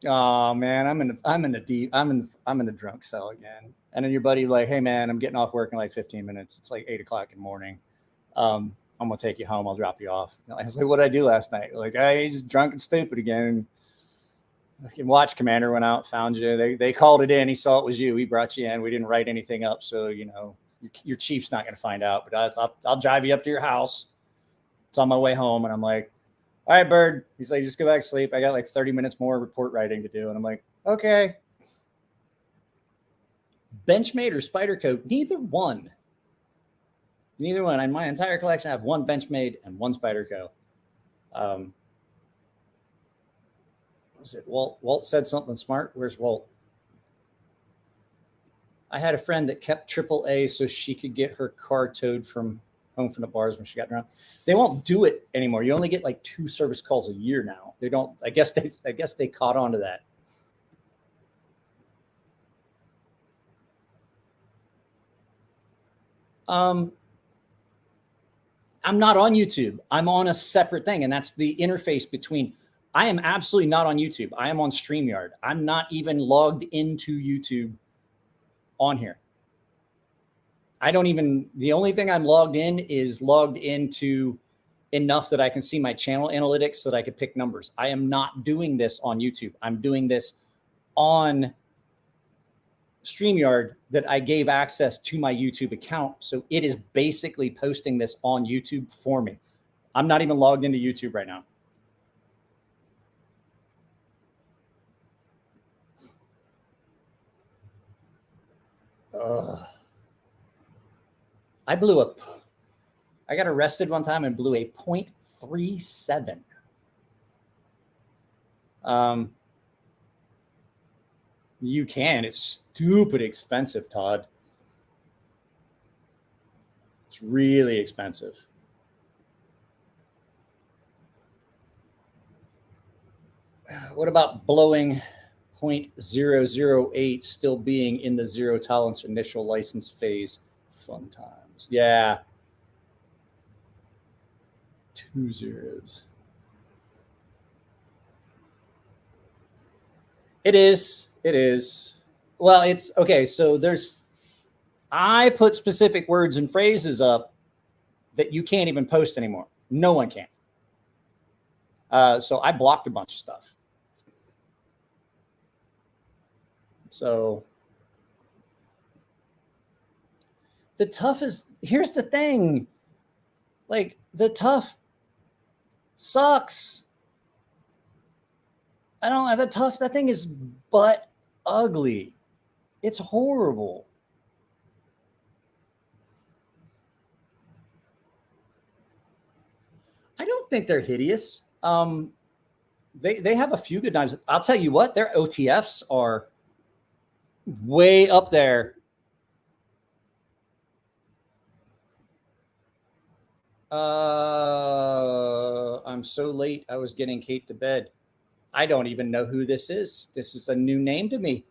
oh man, I'm in the drunk cell again. And then your buddy like, hey man, I'm getting off work in like 15 minutes. It's like 8 o'clock in the morning. I'm gonna take you home. I'll drop you off. I was like, what did I do last night? Like, I just drunk and stupid again. Watch Commander went out, found you. They called it in. He saw it was you. He brought you in. We didn't write anything up, so your chief's not gonna find out. But I'll drive you up to your house. It's on my way home, and I'm like, all right, Bird. He's like, just go back to sleep. I got like 30 minutes more report writing to do. And I'm like, okay. Benchmade or Spyderco? Neither one. In my entire collection, I have one Benchmade and one Spyderco. Was it Walt? Walt said something smart. Where's Walt? I had a friend that kept AAA so she could get her car towed from home from the bars when she got drunk. They won't do it anymore. You only get like 2 service calls a year now. They don't. I guess they caught on to that. I'm not on YouTube. I'm on a separate thing, and that's the interface between. I am absolutely not on YouTube. I am on StreamYard. I'm not even logged into YouTube on here. I don't even, the only thing I'm logged in is logged into enough that I can see my channel analytics so that I can pick numbers. I am not doing this on YouTube. I'm doing this on StreamYard that I gave access to my YouTube account. So it is basically posting this on YouTube for me. I'm not even logged into YouTube right now. I got arrested one time and blew a 0.37. You can. It's stupid expensive, Todd. It's really expensive. What about blowing 0.008 still being in the zero tolerance initial license phase? Fun times. Yeah. 2 zeros. It is. It is. Well, it's okay. So I put specific words and phrases up that you can't even post anymore. No one can. So I blocked a bunch of stuff. So the tough is, here's the thing. Like, the tough sucks. I don't know. The tough, that thing is butt ugly. It's horrible. I don't think they're hideous. They have a few good knives. I'll tell you what, their OTFs are way up there. I'm so late. I was getting Kate to bed. I don't even know who this is. This is a new name to me.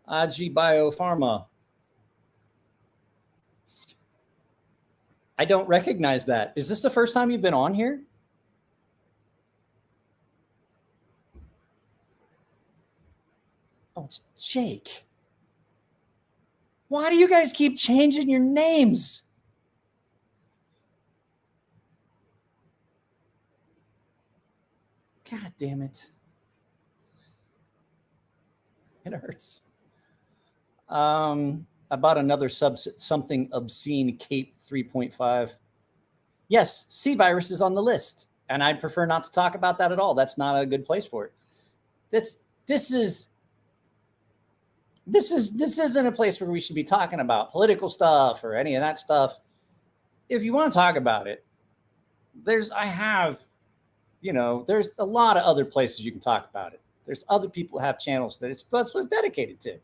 Aji Biopharma. I don't recognize that. Is this the first time you've been on here? Oh, it's Jake. Why do you guys keep changing your names? God damn it. It hurts. I bought another something obscene Cape 3.5. Yes, C virus is on the list, and I'd prefer not to talk about that at all. That's not a good place for it. This isn't a place where we should be talking about political stuff or any of that stuff. If you want to talk about it, there's a lot of other places you can talk about it. There's other people who have channels that's what's dedicated to.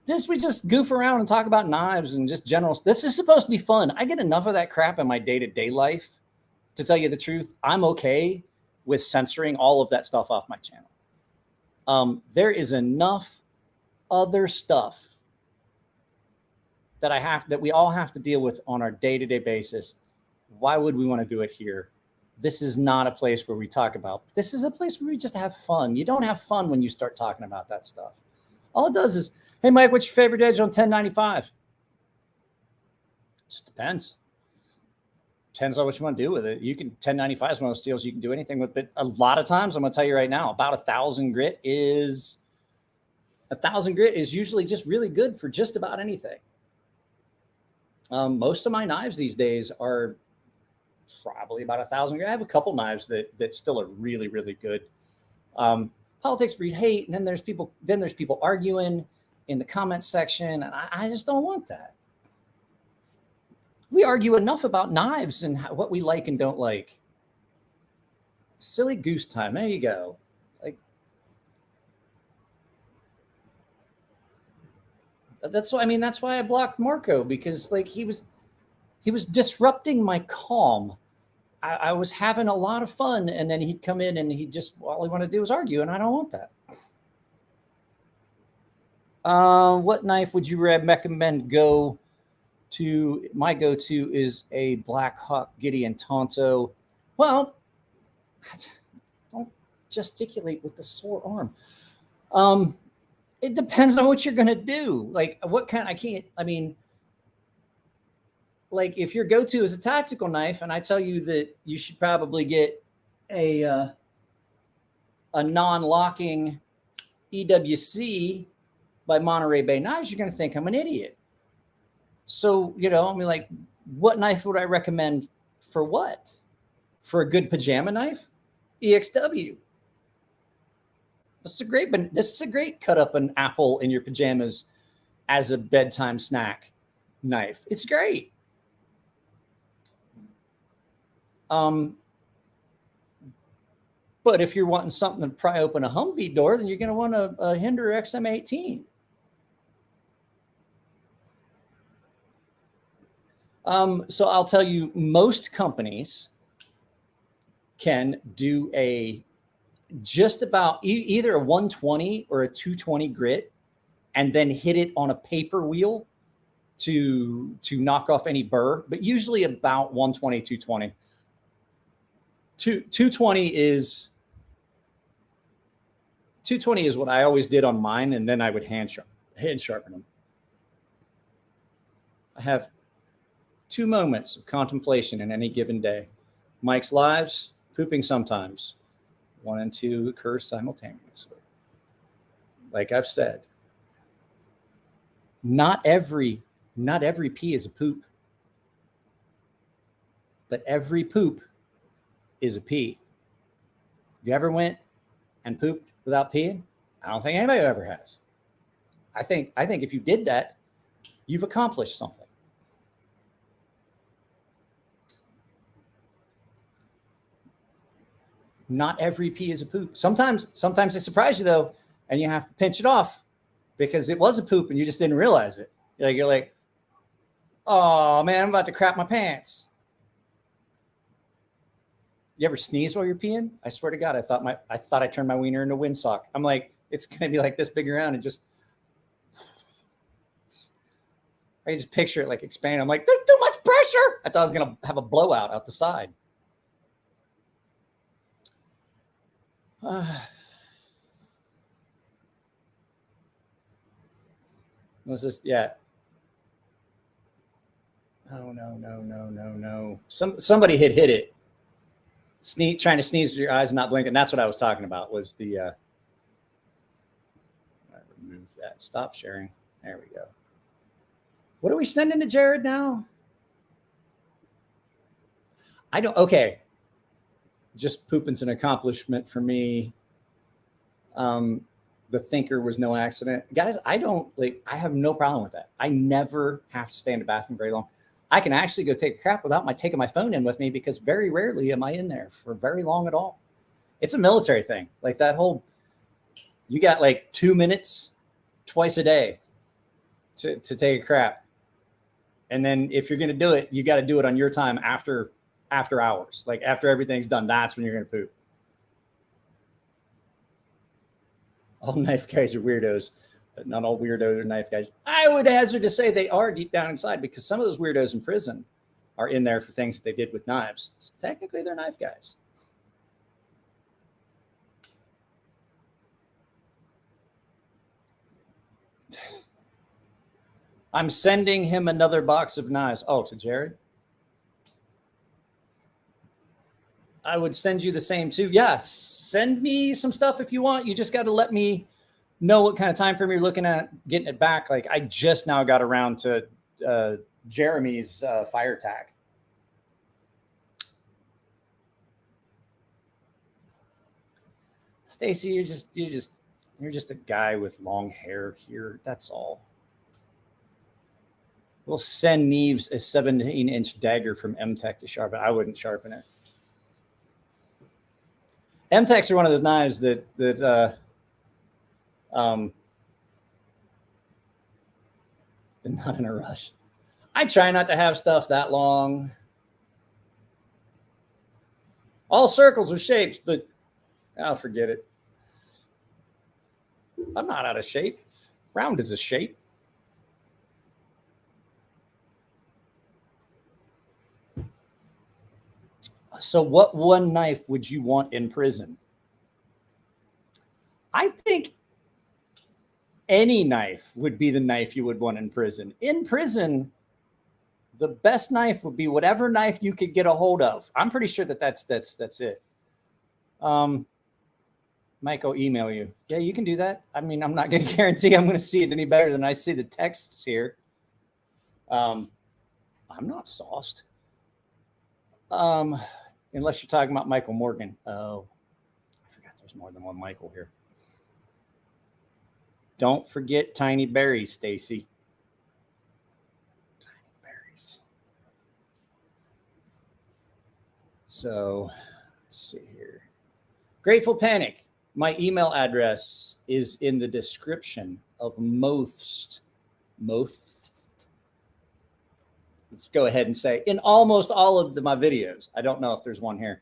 This, we just goof around and talk about knives and just general. This is supposed to be fun. I get enough of that crap in my day-to-day life. To tell you the truth, I'm okay with censoring all of that stuff off my channel. There is enough other stuff that we all have to deal with on our day-to-day basis. Why would we want to do it here? This is not a place where we talk about. This is a place where we just have fun. You don't have fun when you start talking about that stuff. All it does is, hey, Mike, what's your favorite edge on 1095? Just depends. Depends on what you want to do with it. 1095 is one of those steels you can do anything with, but a lot of times, I'm going to tell you right now, about 1,000 grit is usually just really good for just about anything. Most of my knives these days are probably about 1,000 grit. I have a couple knives that still are really, really good. Politics breed hate, and then there's people arguing in the comments section, and I just don't want that. We argue enough about knives and what we like and don't like. Silly goose time. There you go. Like, that's why I blocked Marco, because like he was He was disrupting my calm. I was having a lot of fun, and then he'd come in and he just, all he wanted to do was argue, and I don't want that. What knife would you recommend go to? My go-to is a Black Hawk Gideon Tonto. Well, don't gesticulate with the sore arm. It depends on what you're going to do. Like what kind, like if your go-to is a tactical knife, and I tell you that you should probably get a non-locking EWC by Monterey Bay Knives, you're going to think I'm an idiot. So, like, what knife would I recommend for what? For a good pajama knife? EXW. This is a great cut up an apple in your pajamas as a bedtime snack knife. It's great. But if you're wanting something to pry open a Humvee door, then you're going to want a Hinder XM18. So I'll tell you, most companies can do just about either a 120 or a 220 grit, and then hit it on a paper wheel to knock off any burr, but usually about 120, 220. 220 is what I always did on mine, and then I would hand sharpen them. I have 2 moments of contemplation in any given day. Mike's lives, pooping sometimes. 1 and 2 occur simultaneously. Like I've said, not every pee is a poop, but every poop is a pee. Have you ever went and pooped without peeing? I don't think anybody ever has. I think if you did that, you've accomplished something. Not every pee is a poop. Sometimes they surprise you though, and you have to pinch it off because it was a poop and you just didn't realize it. You're like, oh man, I'm about to crap my pants. You ever sneeze while you're peeing? I swear to God, I thought I turned my wiener into a windsock. I'm like, it's gonna be like this big around and just. I just picture it like expanding. I'm like, there's too much pressure. I thought I was gonna have a blowout out the side. Was this? Yeah. Oh no. Somebody hit it. Trying to sneeze with your eyes and not blinking. That's what I was talking about. Was the I remove that. Stop sharing. There we go. What are we sending to Jared now? Okay. Just pooping's an accomplishment for me. The thinker was no accident. Guys, I have no problem with that. I never have to stay in the bathroom very long. I can actually go take a crap without taking my phone in with me because very rarely am I in there for very long at all. It's a military thing. Like that whole, you got like 2 minutes twice a day to take a crap. And then if you're going to do it, you got to do it on your time after hours. Like after everything's done, that's when you're going to poop. All knife guys are weirdos, but not all weirdos are knife guys. I would hazard to say they are deep down inside because some of those weirdos in prison are in there for things they did with knives. So technically, they're knife guys. I'm sending him another box of knives. Oh, to Jared? I would send you the same too. Yeah, send me some stuff if you want. You just got to let me know what kind of time frame you're looking at getting it back. Like I just now got around to Jeremy's fire tag. Stacy, you're just a guy with long hair here. That's all. We'll send Neves a 17-inch dagger from M-Tech to sharpen. I wouldn't sharpen it. M-Techs are one of those knives that not in a rush. I try not to have stuff that long. All circles are shapes, but I'll forget it. I'm not out of shape. Round is a shape. So what one knife would you want in prison? I think any knife would be the knife you would want in prison. In prison, the best knife would be whatever knife you could get a hold of. I'm pretty sure that's it. Mike, I'll email you. Yeah, you can do that. I mean, I'm not going to guarantee I'm going to see it any better than I see the texts here. I'm not sauced. Unless you're talking about Michael Morgan. Oh, I forgot there's more than one Michael here. Don't forget Tiny Berries, Stacy. Tiny Berries. So let's see here. Grateful Panic. My email address is in the description of most. Let's go ahead and say in almost all of my videos. I don't know if there's one here.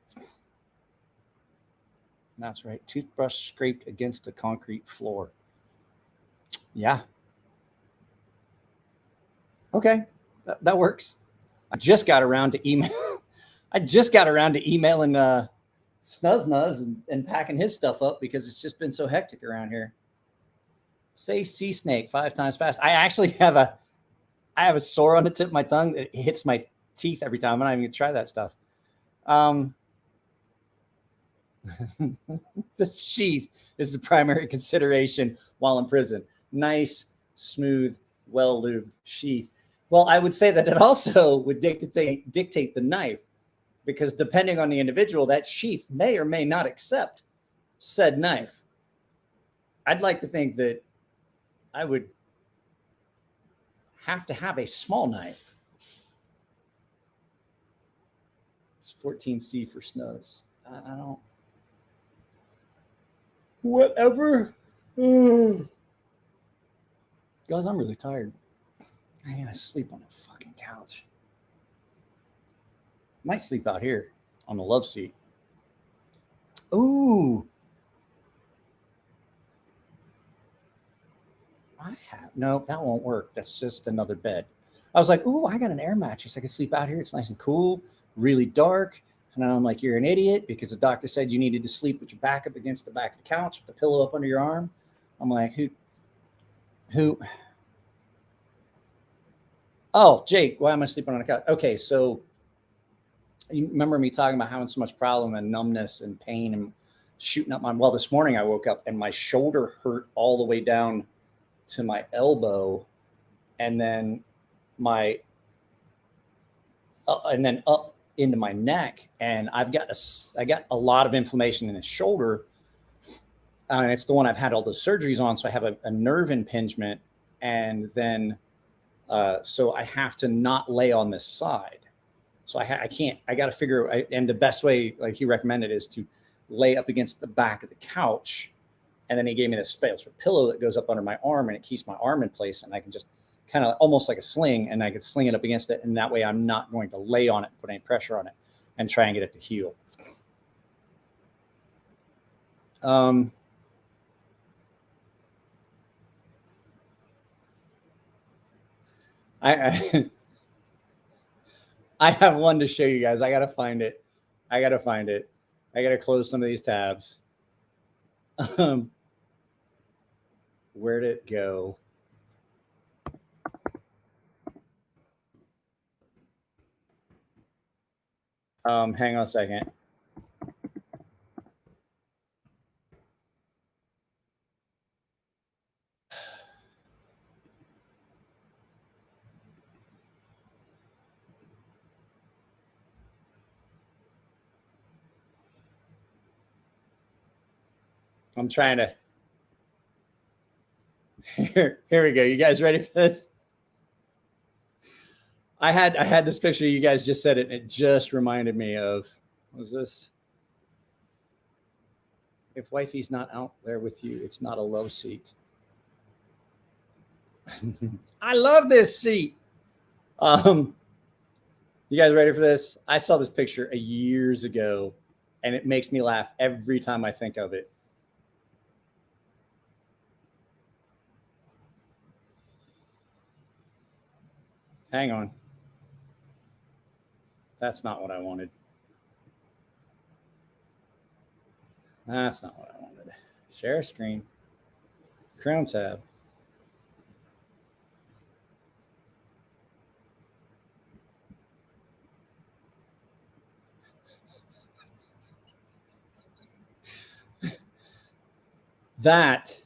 That's right. Toothbrush scraped against a concrete floor. Yeah. Okay. That works. I just got around to email. I just got around to emailing Snuz and packing his stuff up because it's just been so hectic around here. Say sea snake 5 times fast. I actually have a sore on the tip of my tongue that hits my teeth every time. I'm not even gonna try that stuff. The sheath is the primary consideration while in prison. Nice, smooth, well-lubed sheath. Well, I would say that it also would dictate the knife, because depending on the individual, that sheath may or may not accept said knife. I'd like to think that I would have to have a small knife. It's 14C for Snuz. I don't. Whatever. Guys, I'm really tired. I gotta sleep on the fucking couch. Might sleep out here on the love seat. Ooh. No, that won't work. That's just another bed. I was like, ooh, I got an air mattress. I can sleep out here. It's nice and cool, really dark. And I'm like, you're an idiot because the doctor said you needed to sleep with your back up against the back of the couch, with the pillow up under your arm. I'm like, who? Oh, Jake, why am I sleeping on the couch? Okay, so you remember me talking about having so much problem and numbness and pain and shooting up my, well, this morning I woke up and my shoulder hurt all the way down to my elbow, and then and then up into my neck. And I got a lot of inflammation in the shoulder. And it's the one I've had all those surgeries on. So I have a nerve impingement. And then, so I have to not lay on this side. So I can't, I got to figure, and the best way, like he recommended, is to lay up against the back of the couch. And then he gave me this special pillow that goes up under my arm and it keeps my arm in place. And I can just kind of almost like a sling, and I could sling it up against it. And that way I'm not going to lay on it, put any pressure on it, and try and get it to heal. I have one to show you guys. I got to find it. I got to close some of these tabs. Where'd it go? Hang on a second. I'm trying to. Here we go. You guys ready for this? I had this picture. You guys just said it. And it just reminded me of, what was this? If wifey's not out there with you, it's not a love seat. I love this seat. You guys ready for this? I saw this picture years ago, and it makes me laugh every time I think of it. Hang on. That's not what I wanted. That's not what I wanted. Share screen. Chrome tab. That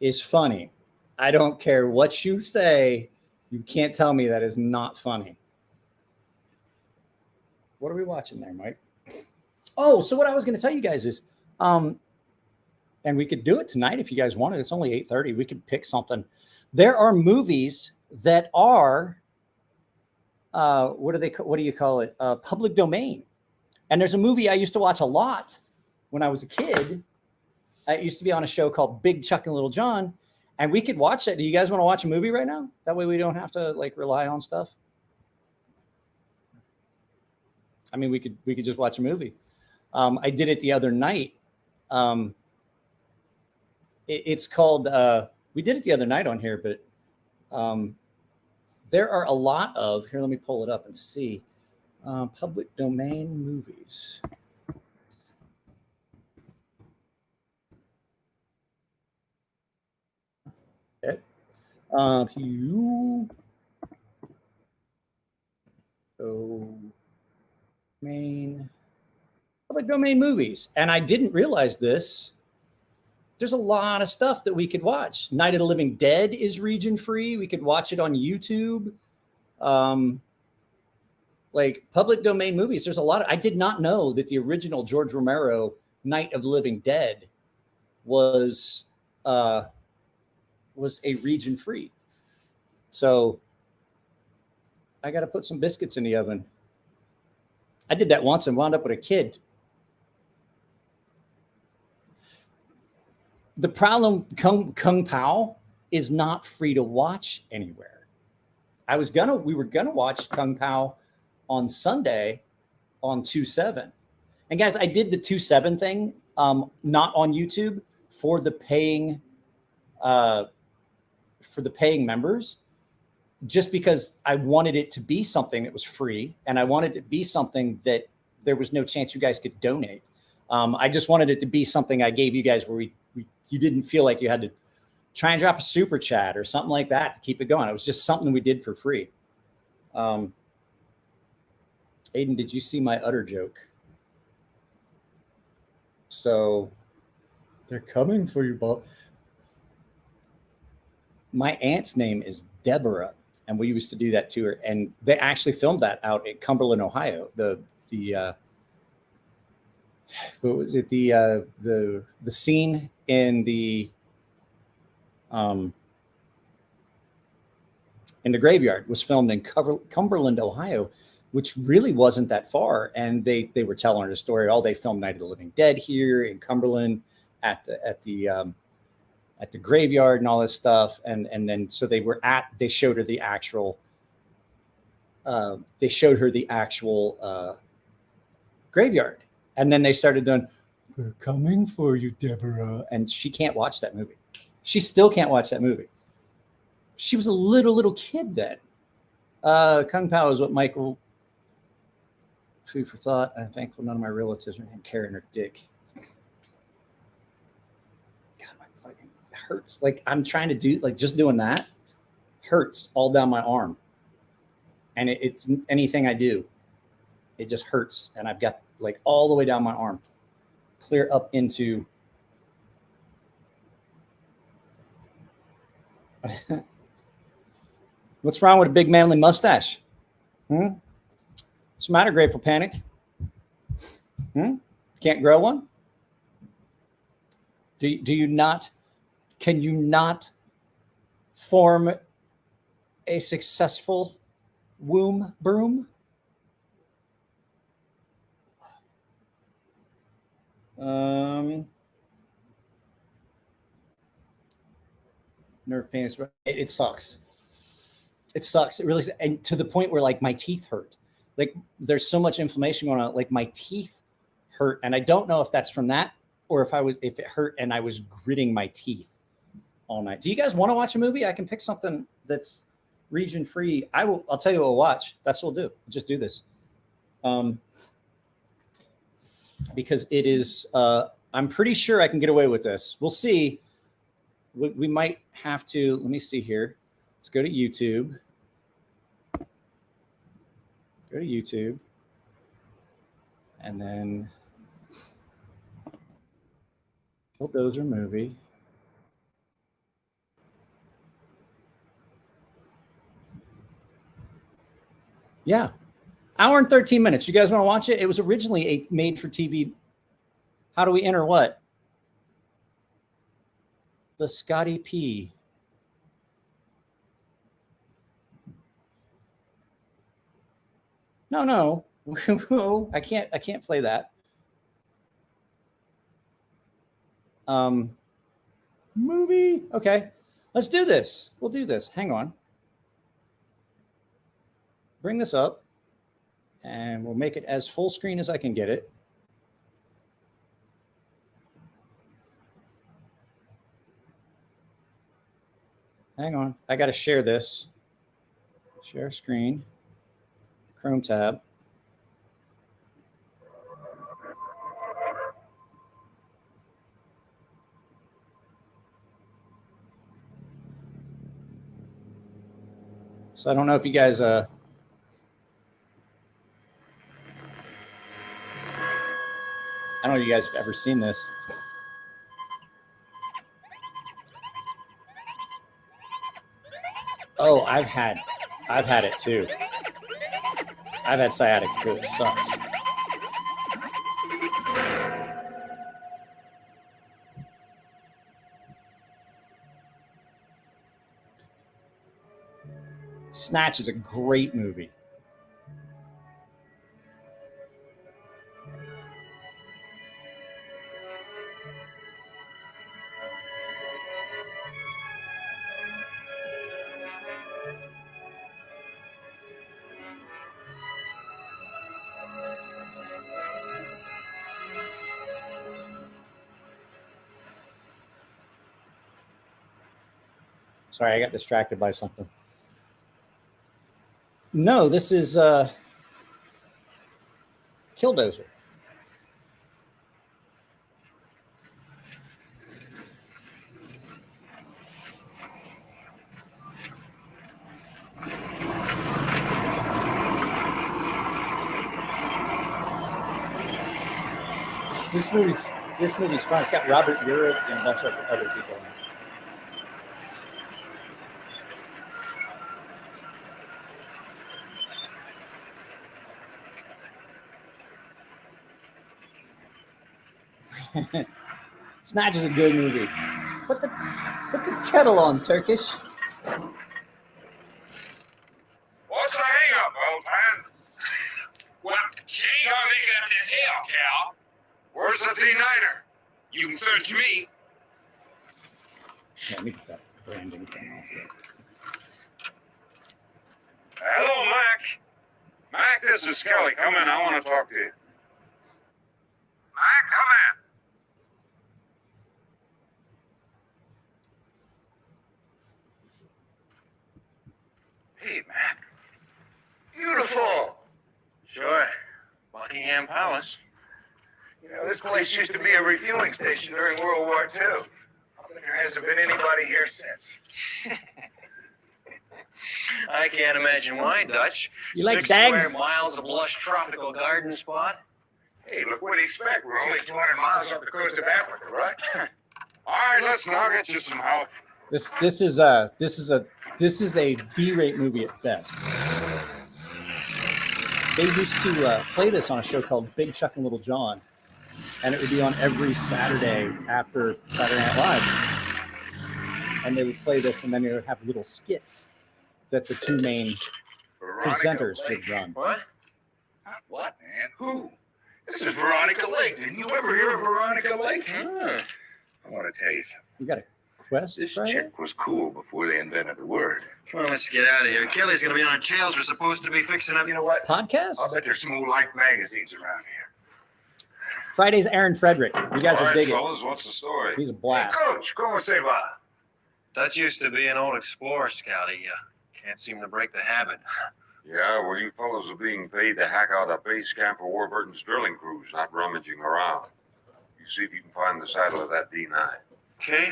is funny. I don't care what you say. You can't tell me that is not funny. What are we watching there, Mike? Oh, so what I was going to tell you guys is, and we could do it tonight if you guys wanted. It's only 8:30. We could pick something. There are movies that are, what do you call it? Public domain. And there's a movie I used to watch a lot when I was a kid. It used to be on a show called Big Chuck and Little John, and we could watch it. Do you guys want to watch a movie right now? That way we don't have to like rely on stuff. I mean, we could just watch a movie. I did it the other night. It's called. We did it the other night on here, but there are a lot of here. Let me pull it up and see public domain movies. Okay. Public domain movies, and I didn't realize this. There's a lot of stuff that we could watch. Night of the Living Dead is region free. We could watch it on YouTube. Like public domain movies, there's a lot of. I did not know that the original George Romero Night of the Living Dead was a region free. So I got to put some biscuits in the oven. I did that once and wound up with a kid. The problem, Kung Pao is not free to watch anywhere. We were gonna watch Kung Pao on Sunday on 2/7. And guys, I did the 2/7 thing, not on YouTube for the paying members, just because I wanted it to be something that was free, and I wanted it to be something that there was no chance you guys could donate. I just wanted it to be something I gave you guys where you didn't feel like you had to try and drop a super chat or something like that to keep it going. It was just something we did for free. Aiden, did you see my utter joke? So they're coming for you, Bob. My aunt's name is Deborah, and we used to do that to her. And they actually filmed that out at Cumberland, Ohio. What was it? The scene in the graveyard was filmed in Cumberland, Ohio, which really wasn't that far. And they were telling her the story. Oh, they filmed Night of the Living Dead here in Cumberland at the graveyard and all this stuff. And then so they showed her the actual graveyard. And then they started doing, "We're coming for you, Deborah." And she can't watch that movie. She still can't watch that movie. She was a little kid then. Kung Pao is what Michael, food for thought. I'm thankful none of my relatives are named Karen or Dick. God, my fucking hurts. Like I'm trying to do, like just doing that hurts all down my arm. And it's anything I do, it just hurts. And I've got like all the way down my arm, clear up into. What's wrong with a big manly mustache? What's the matter, Grateful Panic? Can't grow one? Do you not? Can you not form a successful womb broom? Nerve pain is, it sucks. It sucks. It really, and to the point where like my teeth hurt. Like there's so much inflammation going on. Like my teeth hurt, and I don't know if that's from that or if it hurt and I was gritting my teeth all night. Do you guys want to watch a movie? I can pick something that's region free. I'll tell you what we'll watch. That's what we'll do. We'll just do this. Because it is, I'm pretty sure I can get away with this. We'll see. We might have to, let me see here. Let's go to YouTube. Go to YouTube. And then Killdozer movie. Yeah. Hour and 13 minutes. You guys want to watch it? It was originally a made-for-TV. How do we enter what? The Scotty P. No. I can't play that. Movie. Okay. Let's do this. We'll do this. Hang on. Bring this up. And we'll make it as full screen as I can get it. Hang on. I got to share this. Share screen. Chrome tab. So I don't know if you guys I don't know if you guys have ever seen this. Oh, I've had it too. I've had sciatica too. It sucks. Snatch is a great movie. Sorry, I got distracted by something. No, this is Killdozer. This movie's fun. It's got Robert Urich and a bunch of other people in it. Snatch is a good movie. Put the kettle on, Turkish. What's the hang up, old man? Well, she ain't gonna make it up this hill, Cal. Where's the T9er? You can search me. Yeah, let me get that branding thing off here. Hello, Mac. Mac, this is Skelly. Come in. I want to talk to you. Mac, come in. Hey, Mac. Beautiful. Sure. Buckingham Palace. You know, this place used to be a refueling station during World War II. There hasn't been anybody here since. I can't imagine why, Dutch. You like 6 dags? square miles of lush tropical garden spot. Hey, look what do you expect? We're only 200 miles off the coast of Africa, right? All right, let's now get you some help. This is a B-rate movie at best. They used to play this on a show called Big Chuck and Little John, and it would be on every Saturday after Saturday Night Live. And they would play this, and then they would have little skits that the two main presenters would run. What? What, man? Who? This is Veronica Lake. Didn't you ever hear of Veronica Lake? I want to tell you something. We got a Quest This Friday? chick was cool before they invented the word. Come on, let's get out of here. Kelly's gonna be on our tails. We're supposed to be fixing up. You know what? I'll Podcast? bet there's some old Life magazines around here. Friday's Aaron Frederick. You guys will dig it. fellas, what's the story? He's a Hey, blast. Coach, como se va? Dutch used to be an old explorer scout. He can't seem to break the habit. Yeah, well, you fellas are being paid to hack out a base camp for Warburton's drilling crews, not rummaging around. You see if you can find the saddle of that D9.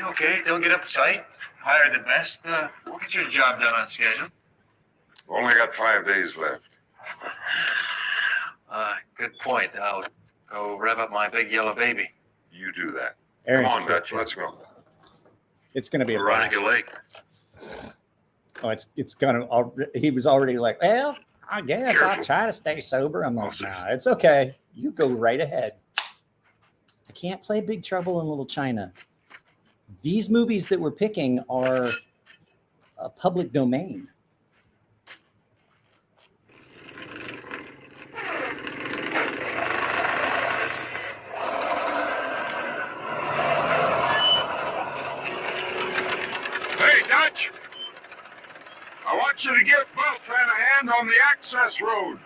Okay. Don't get uptight. Hire the best. We'll get your job done on schedule. Only got 5 days left. Good point. I'll go rev up my big yellow baby. You do that. Aaron's Come on, trip, Dutch, yeah. let's go. It's going to be a Veronica blast. Lake. Oh, it's gonna. He was already like, well, I guess I'll try to stay sober. I'm like, nah, it's okay. You go right ahead. I can't play Big Trouble in Little China. These movies that we're picking are a public domain. Hey, Dutch! I want you to give Beltran a hand on the access road.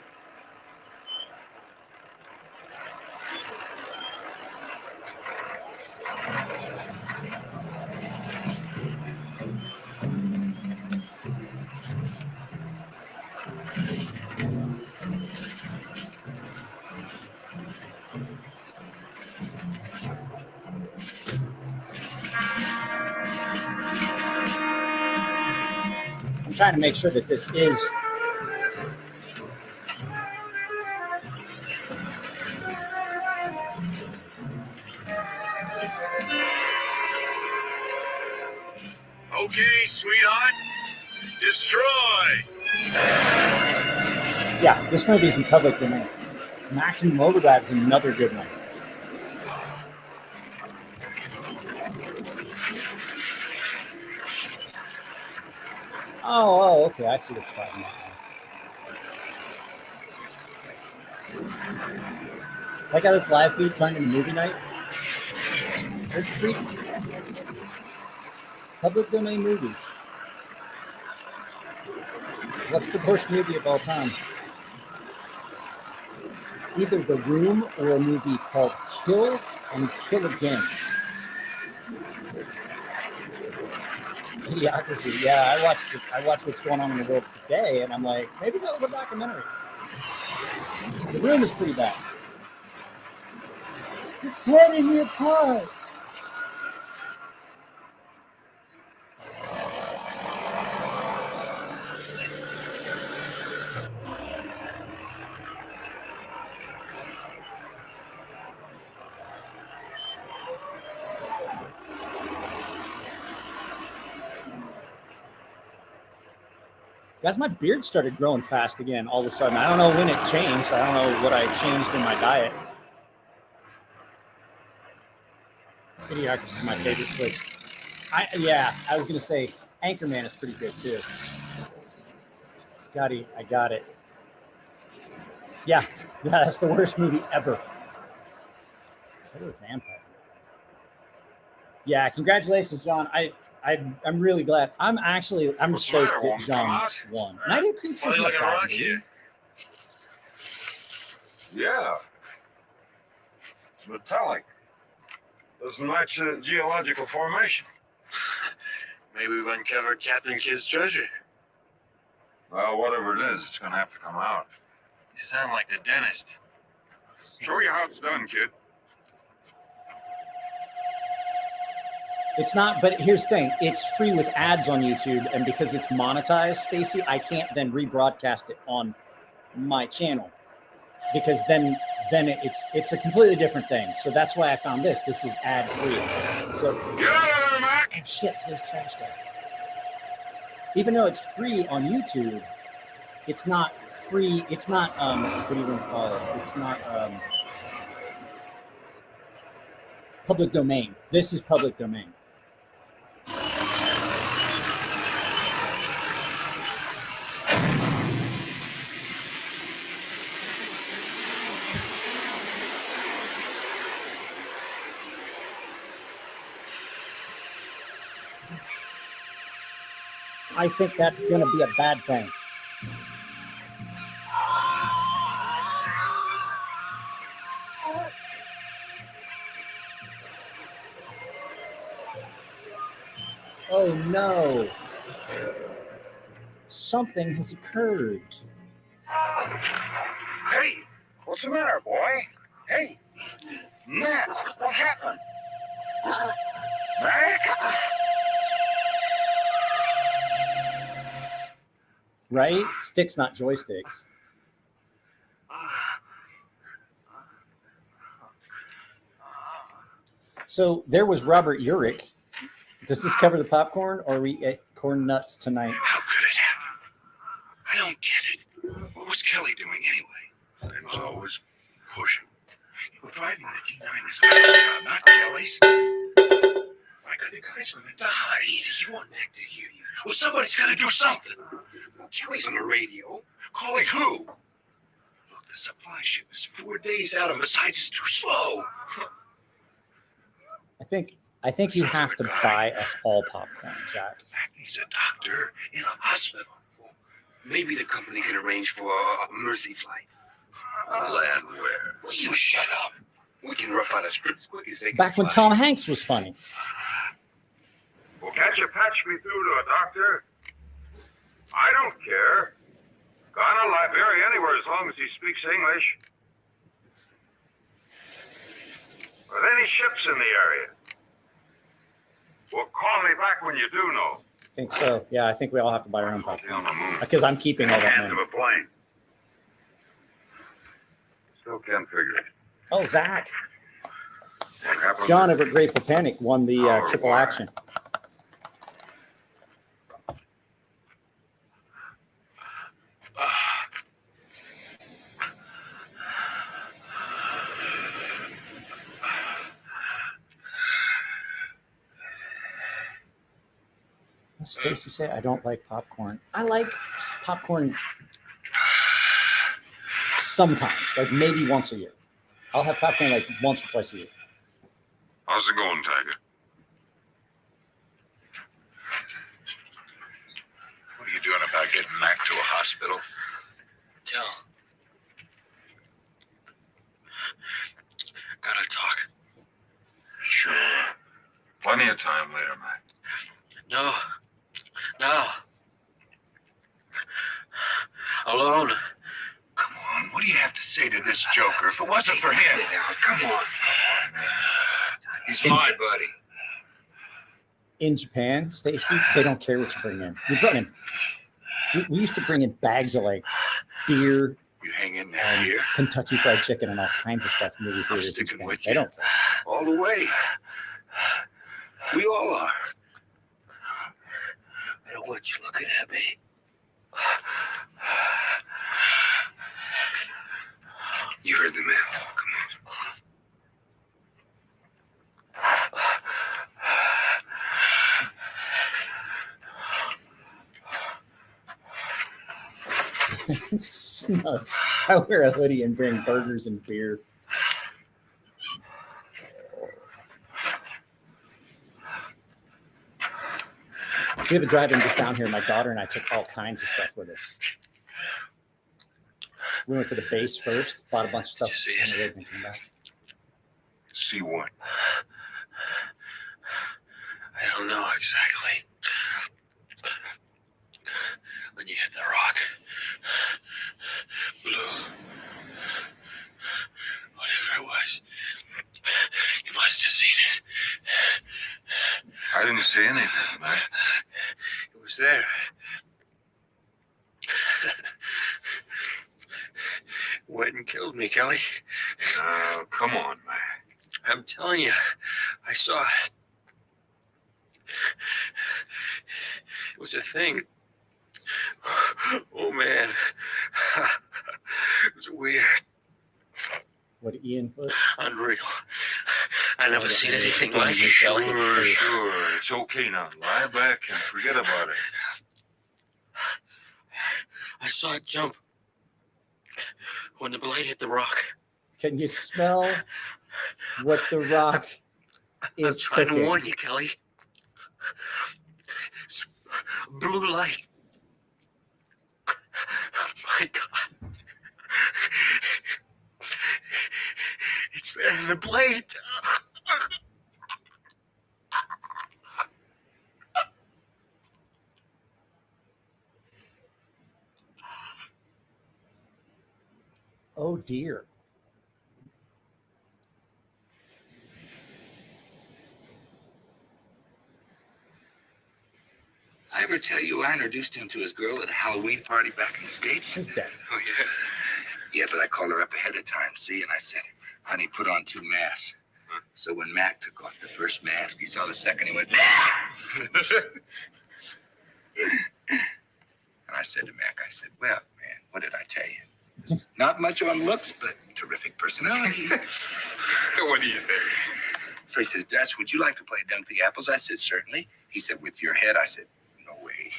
I'm trying to make sure that this is. Okay, sweetheart. Destroy. Yeah, this movie's in public domain. Maximum Overdrive is another good one. Oh, okay. I see what you're talking about now. Like how this live feed turned into movie night. There's free public domain movies. What's the worst movie of all time? Either The Room or a movie called Kill and Kill Again. Idiocracy. Yeah, I watched what's going on in the world today, and I'm like, maybe that was a documentary. The Room is pretty bad. You're tearing me apart. Guys, my beard started growing fast again all of a sudden. I don't know when it changed. I don't know what I changed in my diet. Idiocracy is my favorite place. I was going to say Anchorman is pretty good too. Scotty, I got it. Yeah, that's the worst movie ever. Killer Vampire. Yeah, congratulations, John. I'm really glad. I'm What's stoked the matter, that John Tomas? won. Night of Creeps Funny isn't a looking bad rock movie. here. Yeah. It's metallic. Doesn't match the geological formation. Maybe we've uncovered Captain Kidd's treasure. Well, whatever it is, it's gonna have to come out. You sound like the dentist. Show you how it's done, kid. It's not, but here's the thing. It's free with ads on YouTube, and because it's monetized, Stacy, I can't then rebroadcast it on my channel because then it's a completely different thing. So that's why I found this. This is ad free. So Get out of there, Mac! oh shit, today's trash day. Even though it's free on YouTube, it's not free. It's not what do you want to call it? It's not public domain. This is public domain. I think that's going to be a bad thing. Oh no. Something has occurred. Hey, what's the matter, boy? Hey, Matt, what happened? Mac? Right? Sticks, not joysticks. So there was Robert Urich. Does this cover the popcorn, or are we at corn nuts tonight? How could it happen? I don't get it. What was Kelly doing anyway? Same as always, pushing. You're driving the D9 is my job, not Kelly's. My God, the guy's gonna die. He won't act to hear you. Well, somebody's gotta do something. Well, Kelly's on the radio. Calling who? Look, the supply ship is 4 days out, and besides, it's too slow. I think you have to buy us all popcorn, Zach. He's a doctor in a hospital. Well, maybe the company can arrange for a mercy flight. Land where? Will you shut up? We can rough out a script as quick as they can. Back when fly. Tom Hanks was funny. Well, can't you patch me through to a doctor? I don't care. Gone to Liberia anywhere as long as he speaks English. Are there any ships in the area? Well, call me back when you do know. I think so. Yeah, I think we all have to buy our own On popcorn. the moon. Because I'm keeping all that Hands of money. a plane. Still can't figure it. Oh, Zach. What happened? John over at Grateful Panic won the Oh, triple why? action. Stacy say I don't like popcorn. I like popcorn sometimes, like maybe once a year. I'll have popcorn like once or twice a year. How's it going, Tiger? What are you doing about getting Mac to a hospital? Tell. Gotta talk. Sure. Plenty of time later, Mac. No. No. Alone. Come on, what do you have to say to this joker? If it wasn't for him. Now, come on. He's my buddy. In Japan, Stacy, they don't care what you bring in. We bring in. We used to bring in bags of like beer You hang in there and here. Kentucky Fried Chicken and all kinds of stuff in movie theaters in sticking Japan. with They you. don't care. All the way. We all are. I don't want you looking at me. You heard the man. Come It's nuts. I wear a hoodie and bring burgers and beer. We have a drive-in just down here. My daughter and I took all kinds of stuff with us. We went to the base first, bought a bunch of stuff, and we came back. See what? I don't know exactly. When you hit the rock, blue, whatever it was, you must have seen it. I didn't see anything, Mac. It was there. Went and killed me, Kelly. Now, come on, Mac. I'm telling you, I saw it. It was a thing. Oh, man. It was weird. What did Ian put? Unreal. I never seen anything like it, Sure, Kelly. sure. It's okay now. Lie back and forget about it. I saw it jump when the blade hit the rock. Can you smell what the rock I'm is trying cooking? to warn you, Kelly. Blue light. My God. It's there in the blade. Oh dear. I ever tell you I introduced him to his girl at a Halloween party back in the States? He's dead. Oh, yeah. Yeah, but I called her up ahead of time, see? And I said, honey, put on 2 masks. Huh? So when Mac took off the first mask, he saw the second, he went, ah! And I said to Mac, I said, well, man, what did I tell you? Not much on looks, but terrific personality. So what do you say? So he says, Dutch, would you like to play Dunk the Apples? I said, certainly. He said, with your head? I said, no way.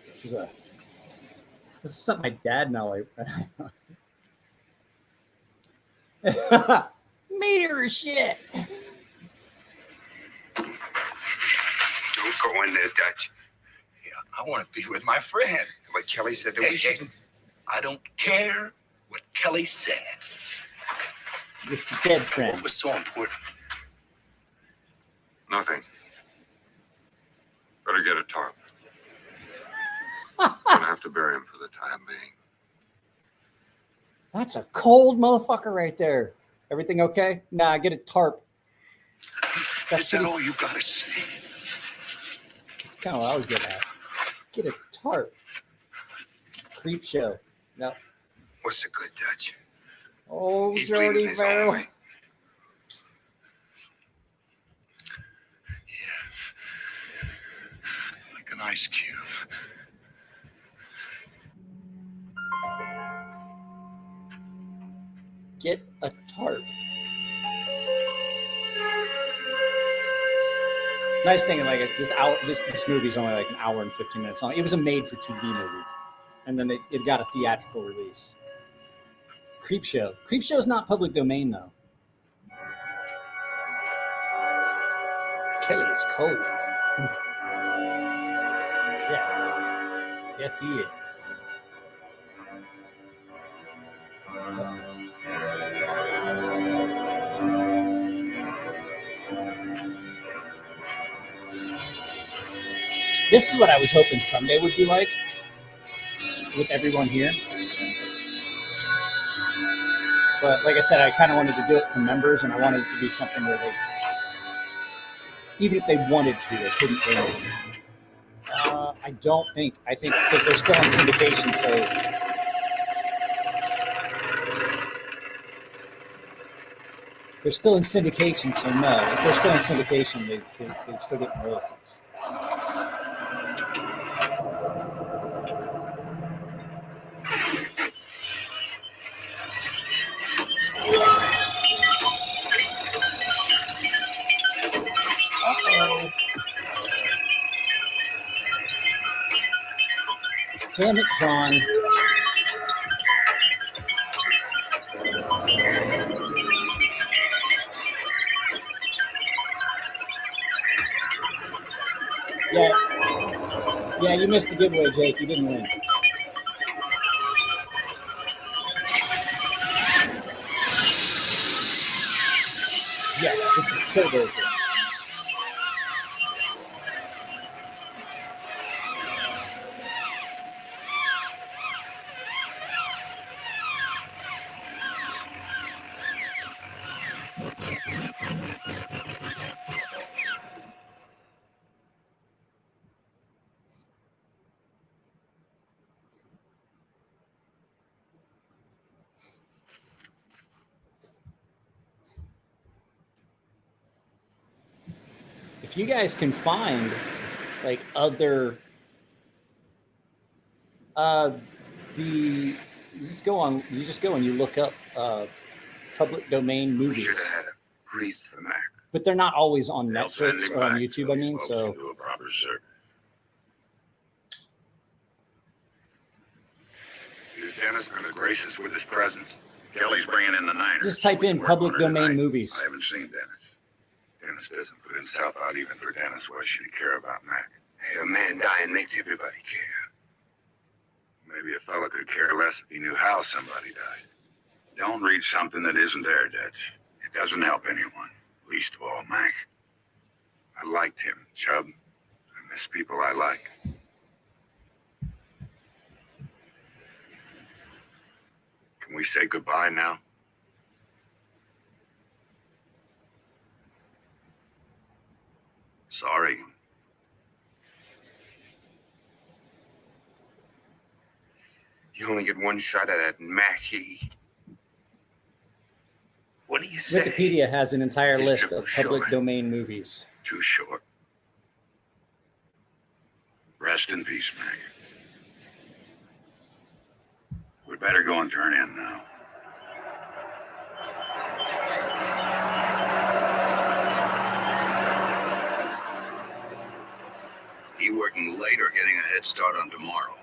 This is something my dad and I like. Meteor shit. Don't go in there, Dutch. Yeah, I want to be with my friend. What Kelly said to me. Hey, I don't care what Kelly said. With the dead What friend. was so important? Nothing. Better get a tarp. Gonna have to bury him for the time being. That's a cold motherfucker right there. Everything okay? Nah, get a tarp. Is that all you gotta say? That's kind of what I was getting at. Get a tarp. Creep show. No. What's the good, Dutch? Oh, He's Jody bleeding his own Barrel. way. Yeah. Like an ice cube. Get a tarp. Nice thing, like this movie's only like an hour and 15 minutes long. It was a made-for-TV movie, and then it got a theatrical release. Creepshow. Creepshow's not public domain though. Kelly is cold. Yes. Yes, he is. This is what I was hoping Sunday would be like with everyone here. But like I said, I kind of wanted to do it for members, and I wanted it to be something where they, even if they wanted to, they couldn't do it. I don't think. I think because they're still in syndication, so they're still in syndication. So no, if they're still in syndication, they're still getting royalties. Uh-oh. Damn it, John. Yeah, you missed the giveaway, Jake. You didn't win. Yes, this is Killdozer. If you guys can find like other you just go and you look up public domain We movies, should have had a priest for Mac. but they're not always on They'll Netflix send him or on back YouTube. till I he mean, smokes so into a proper circuit. Is Dennis going to grace us with his presence? Kelly's bringing in the Niners. just type We in can work public on her domain tonight. movies. I haven't seen Dennis. Dennis doesn't put himself out even for Dennis. Why should he care about Mac? Hey, a man dying makes everybody care. Maybe a fella could care less if he knew how somebody died. Don't read something that isn't there, Dutch. It doesn't help anyone, least of all Mac. I liked him, Chubb. I miss people I like. Can we say goodbye now? Sorry. You only get one shot at that Mackie. What do you say? Wikipedia has an entire It's list triple of public short. domain movies. Too short. Rest in peace, Mac. We'd better go and turn in now. You working late or getting a head start on tomorrow?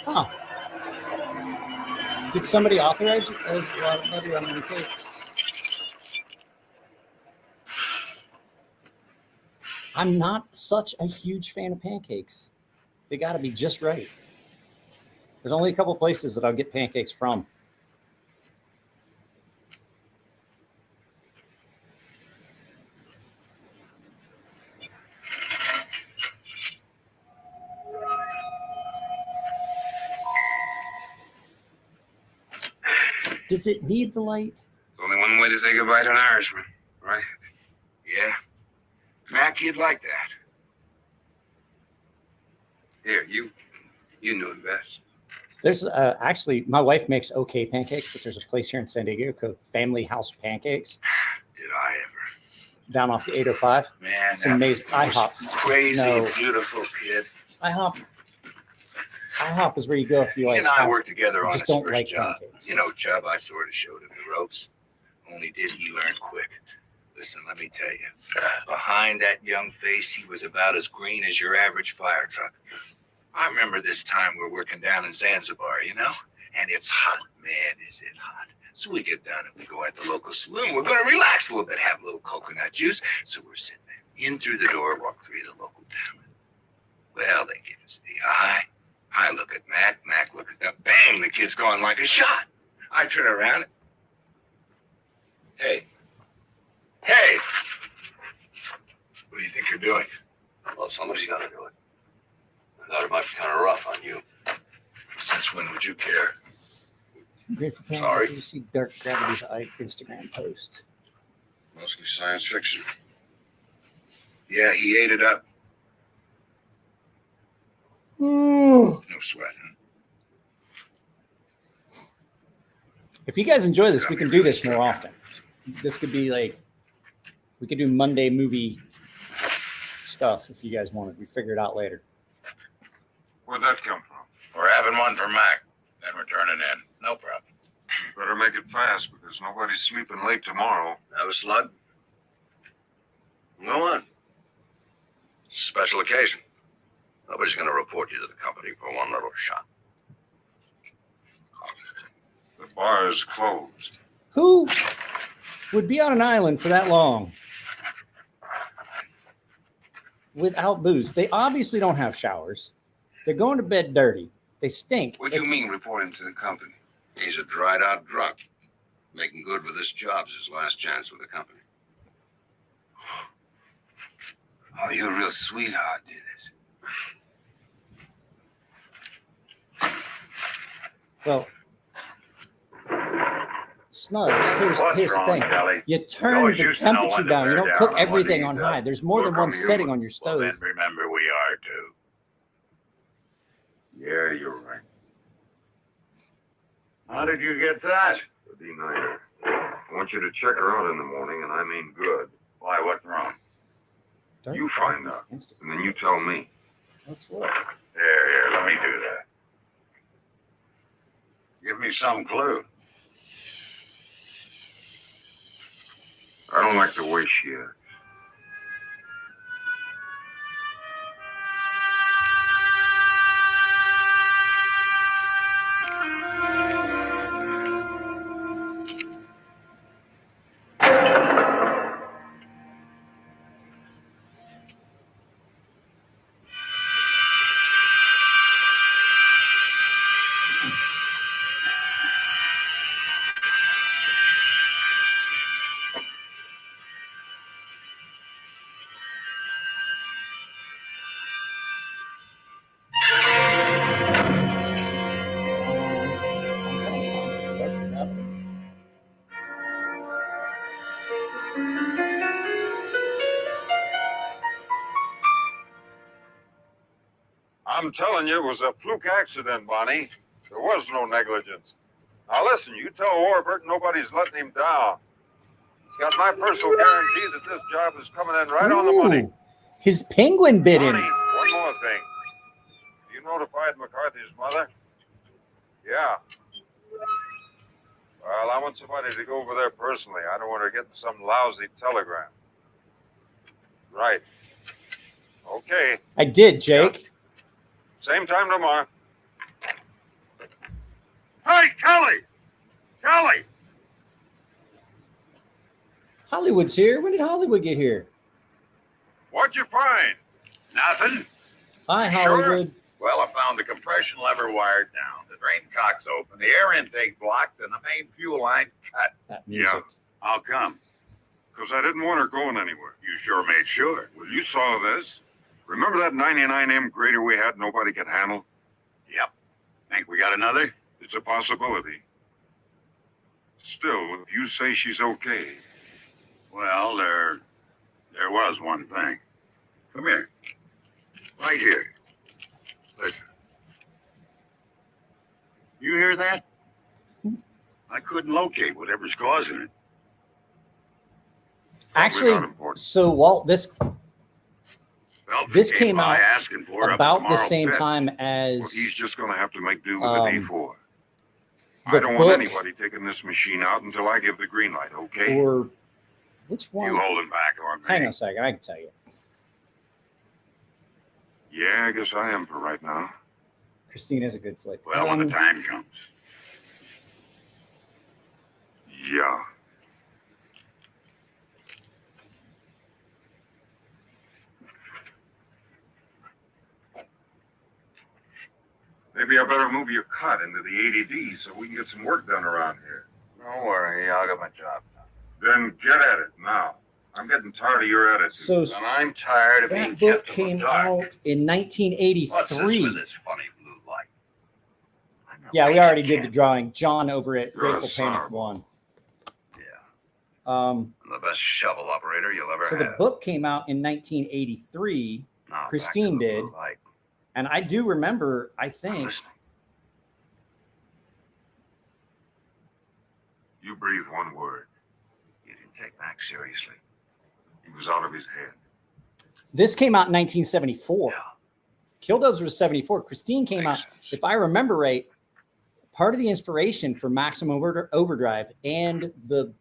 Huh. Did somebody authorize a lot of butter on them cakes? I'm not such a huge fan of pancakes. They got to be just right. There's only a couple places that I'll get pancakes from. Does it need the light? There's only one way to say goodbye to an Irishman, right? Yeah. Mac, you'd like that. Here, you knew it best. There's actually, my wife makes okay pancakes, but there's a place here in San Diego called Family House Pancakes Did I ever? down off the 805. Man, It's amazing. IHOP. Crazy, No. beautiful kid. IHOP is where you go if you He like. and I worked together on just his don't first like job. pancakes. You know, Chubb, I sort of showed him the ropes. Only did he learn quick. Listen, let me tell you. Behind that young face, he was about as green as your average fire truck. I remember this time we're working down in Zanzibar, you know? And it's hot, man, is it hot. So we get down and we go at the local saloon. We're going to relax a little bit, have a little coconut juice. So we're sitting there. In through the door, walk through the local town. Well, they give us the eye. I look at Mac. Mac look at them. Bang, the kid's going like a shot. I turn around. Hey. Hey! What do you think you're doing? Well, somebody's got to do it. I thought it might be kind of rough on you. Since when would you care? Great for pancakes. Sorry. Did you see Dark Gravity's Instagram post? Mostly science fiction. Yeah, he ate it up. No sweat, huh? If you guys enjoy this, we can do this more often. This could be like, we could do Monday movie stuff if you guys want it. We figure it out later. Where'd that come from? We're having one for Mac. Then we're turning in. No problem. You better make it fast because nobody's sleeping late tomorrow. Have a slug? Go on. It's a special occasion. Nobody's going to report you to the company for one little shot. The bar is closed. Who would be on an island for that long without booze? They obviously don't have showers. They're going to bed dirty. They stink. What do you mean reporting to the company? He's a dried out drunk. Making good with his job's his last chance with the company. Oh, you're a real sweetheart, Dennis. Well, Snuzz, here's the wrong, thing. Kelly? You You turn always the used to know temperature when to down. You bear don't down cook and when to everything ease on up. high. There's more than We're one from setting you. on your Well, stove. then remember we are too. Yeah, you're right. How did you get that? The D9er. I want you to check her out in the morning, and I mean good. Why, what's wrong? Dark You find Gravity's out, Instagram and then you post. tell me. Let's look. Here, let me do that. Give me some clue. I don't like the way she acts. I'm trying to find it. Dark Gravity. I'm telling you, it was a fluke accident, Bonnie. There was no negligence. Now listen, you tell Warburton nobody's letting him down. He's got my personal guarantee that this job is coming in right on the money. Ooh, his penguin bit him. Bonnie, one more thing. You notified McCarthy's mother? Yeah. Well, I want somebody to go over there personally. I don't want her getting some lousy telegram. Right. Okay. I did, Jake. Same time tomorrow. Hey, Kelly! Kelly! Hollywood's here. When did Hollywood get here? What'd you find? Nothing. Hi, Sure. Hollywood. Well, I found the compression lever wired down, the drain cock's open, the air intake blocked, and the main fuel line cut. That music. How come? Because I didn't want her going anywhere. You sure made sure. Well, you saw this. Remember that 99M grader we had nobody could handle? Yep. Think we got another? It's a possibility. Still, if you say she's okay. Well, there was one thing. Come here. Right here. Listen. You hear that? I couldn't locate whatever's causing it. Actually, not important. so Walt, this Well, came by out asking for it up about the tomorrow same pit. time Well, as he's just going to have to make do with Um, the D4. the I don't want book- anybody taking this machine out until I give the green light, okay? or which one? You holding back on me? Hang on a second, I can tell you. Yeah, I guess I am for right now. Christina's a good flick. Well, when the time comes. Yeah. Maybe I better move your cut into the ADD so we can get some work done around here. Don't worry, I'll get my job done. Then get at it now. I'm getting tired of your attitude. So And I'm tired of being that book kept in came the dark. out in What's this 1983. with this funny blue light? I'm a Yeah, we lazy already did the kid. drawing. John over at You're Grateful sorry. Panic 1. Yeah, Um, I'm the best shovel operator you'll ever so have. the book came out in 1983, Now, back Christine to the did. blue light. and I do remember, I I'm think, listening. You breathe one word. You didn't take Mac seriously. He was out of his head. this came out in 1974. Yeah, Killdozer was 74. Christine came makes out, sense. if I remember right, part of the inspiration for Maximum Overdrive and the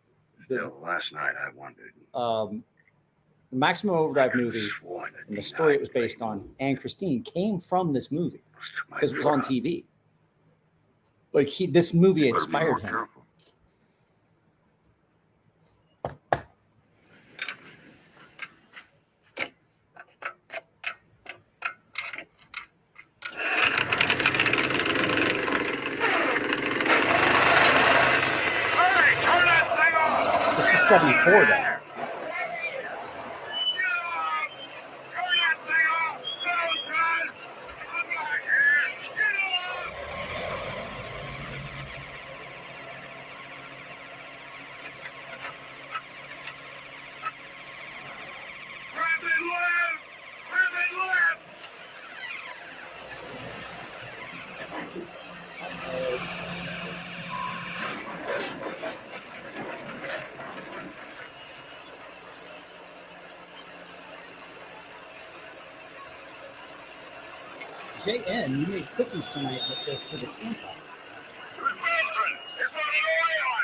Still, last night I wondered. Maximum Overdrive I could've movie sworn that and the D9 story it was based played on and Christine came from this movie most of my because it was on drama. TV. Like this movie You better be inspired more him. careful. Hey, turn that thing off! This is 74 though. Turn that thing off! No, son! I'm not here! Get off! Ribbon left! Ribbon left! JN, you made cookies tonight, but they're for the camp out. Who's Wilson? It's on the oil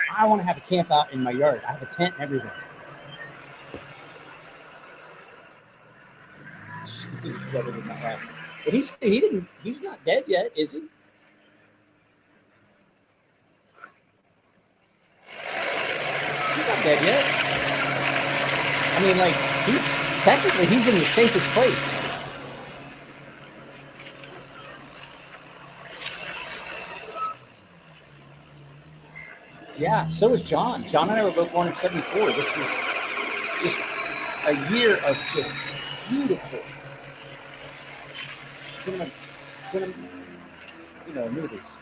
line! I want to have a camp out in my yard. I have a tent and everything. Brother would not last. But he's not dead yet, is he? He's not dead yet. I mean, like, he's in the safest place. Yeah, so was John. John and I were both born in 74. This was just a year of just beautiful cinema, movies.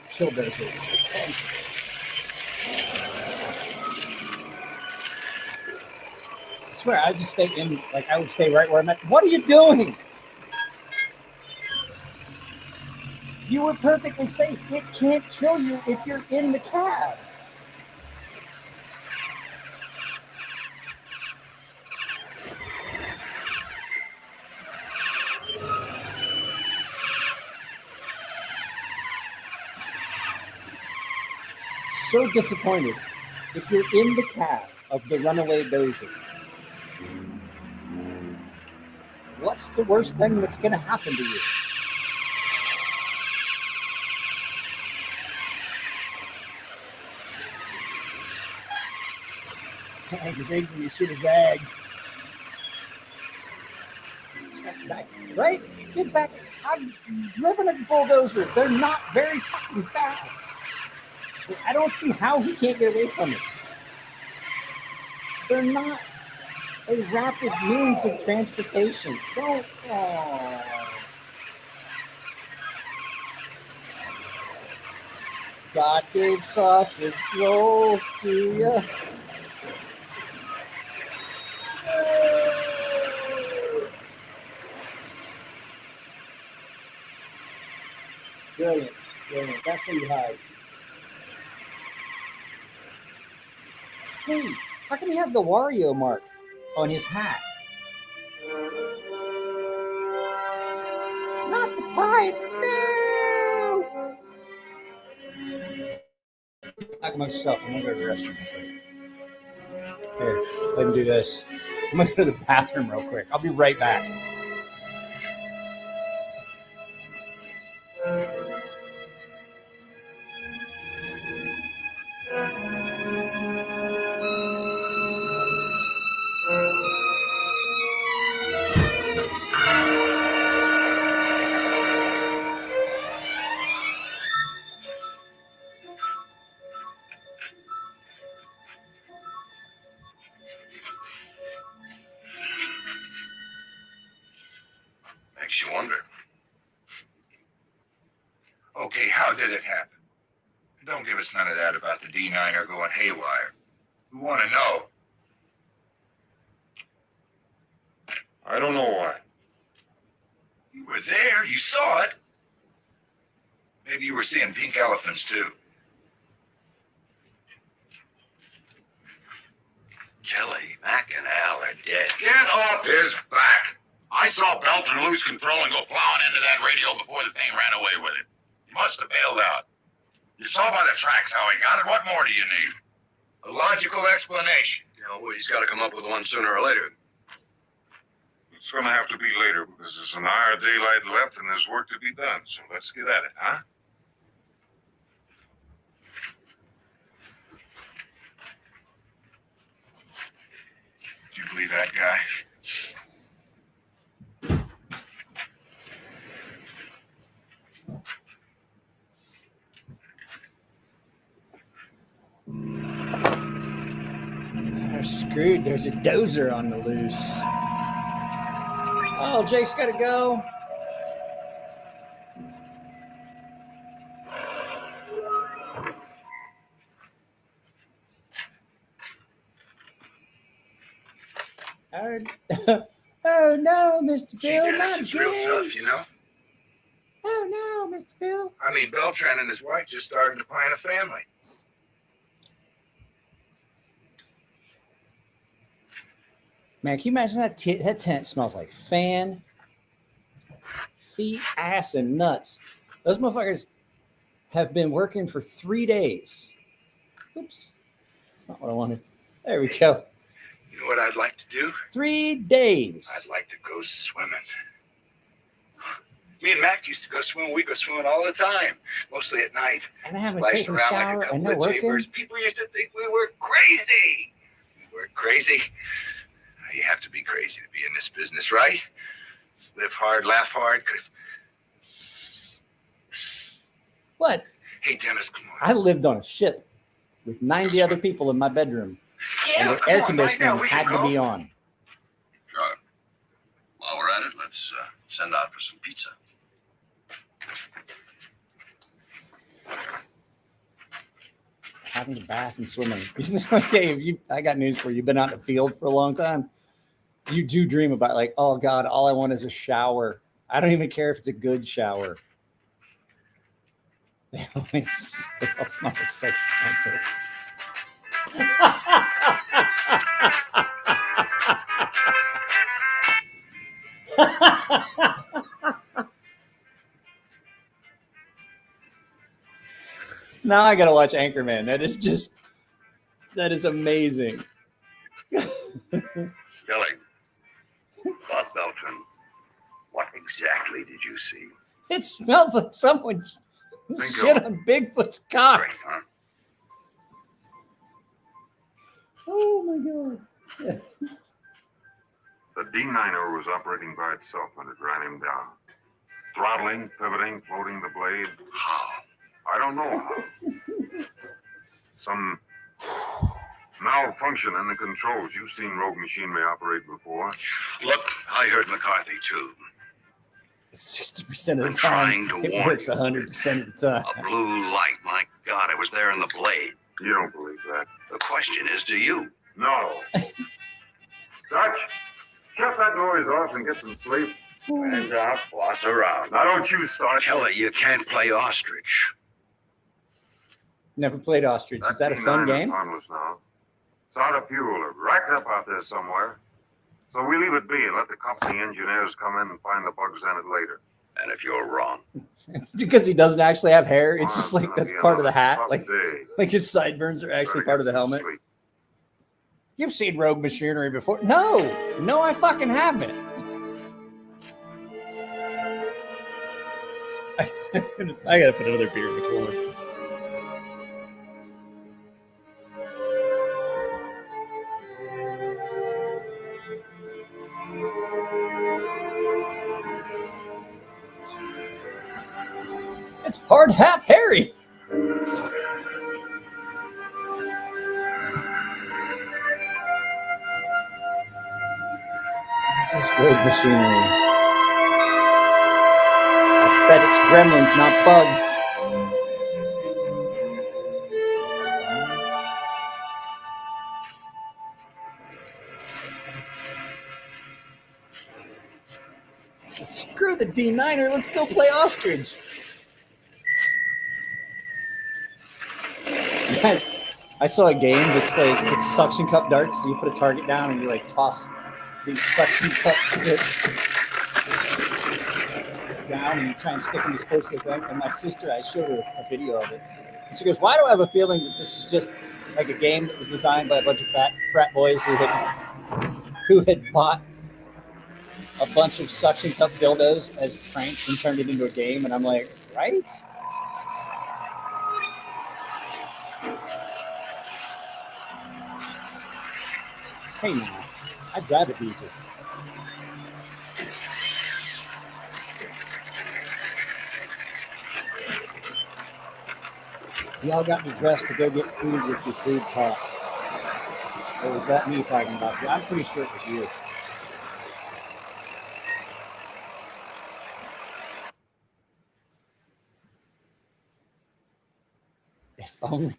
Killdozer is okay. I swear, I just stay in, like, I would stay right where I'm at. What are you doing? You were perfectly safe. It can't kill you if you're in the cab. So disappointed if you're in the cab of the runaway dozer. What's the worst thing that's going to happen to you? I zigged when you should have zagged. Right? Get back. I've driven a bulldozer. They're not very fucking fast. I don't see how he can't get away from it. They're not a rapid means of transportation. Don't. Oh. God gave sausage rolls to you. Brilliant. Brilliant. That's where you hide. Hey, how come he has the Wario mark on his hat? Not the pipe. No! Back myself. I'm going to go to the restroom real quick. Here, let me do this. I'm going to go to the bathroom real quick. I'll be right back. Makes you wonder. Okay, how did it happen? Don't give us none of that about the D9er going haywire. We want to know. I don't know why. You were there. You saw it. Maybe you were seeing pink elephants, too. Kelly, Mac, and Al are dead. Get off his back. I saw Belton lose control and go plowing into that radio before the thing ran away with it. He must have bailed out. You saw by the tracks how he got it. What more do you need? A logical explanation. Well, he's got to come up with one sooner or later. It's going to have to be later because there's an hour of daylight left and there's work to be done. So let's get at it, huh? Do you believe that guy? They're screwed. There's a dozer on the loose. Oh, Jake's got to go. Oh no, Mr. Bill, not It's real again. tough, you know? Oh no, Mr. Bill. I mean, Beltran and his wife just started to plan a family. Man, can you imagine that? That tent smells like fan, feet, ass, and nuts. Those motherfuckers have been working for 3 days. Oops. That's not what I wanted. There we go. You know what I'd like to do? 3 days. I'd like to go swimming. Me and Mac used to go swimming. We go swimming all the time, mostly at night. And I haven't Splashing taken a around shower like a and couple no of working. tapers. People used to think we were crazy. We were crazy. You have to be crazy to be in this business, right? Live hard, laugh hard, because... What? Hey, Dennis, come on. I lived on a ship with 90 other people in my bedroom, and the air conditioning had to be on. Sure. While we're at it, let's send out for some pizza. Having a bath and swimming. Okay, I got news for you. You've been out in the field for a long time. You do dream about like, oh God, all I want is a shower. I don't even care if it's a good shower. They all smell like sex. Now I gotta watch Anchorman. That is amazing. Kelly, Bob Beltran, what exactly did you see? It smells like someone shit on Bigfoot's cock. Great, huh? Oh my God. Yeah. The D9er was operating by itself when it ran him down. Throttling, pivoting, floating the blade. How? I don't know how. Some malfunction in the controls. You've seen rogue machinery operate before. Look, I heard McCarthy too. 60% of the I'm trying time, to it warn works you. 100% of the time. A blue light, my God, it was there in the blade. You don't believe that? The question is, do you? No. Dutch, shut that noise off and get some sleep. And boss around. Now don't you start. Kelly, you can't play ostrich. Never played ostrich. Is that a fun D9 is game? harmless now. It's out of fuel or racked up out there somewhere. So we leave it be and let the company engineers come in and find the bugs in it later. And if you're wrong, It's because he doesn't actually have hair. It's Oh, just it's like gonna that's be part of the another hat. tough Like day. his sideburns are actually Better part of the get some helmet. sleep. You've seen Rogue Machinery before? No, I fucking haven't. I gotta put another beer in the cooler. It's Hard Hat Harry. This is Rogue Machinery. I bet it's gremlins, not bugs. Screw the D9er, let's go play ostrich. Guys, I saw a game that's like, it's suction cup darts, so you put a target down and you like toss these suction cup sticks down and you try and stick them as close to the thing. And my sister, I showed her a video of it. And she goes, why do I have a feeling that this is just like a game that was designed by a bunch of frat boys who had bought a bunch of suction cup dildos as pranks and turned it into a game? And I'm like, right? Hey now, I drive a diesel. Y'all got me dressed to go get food with your food talk. Or was that me talking about you? I'm pretty sure it was you. If only.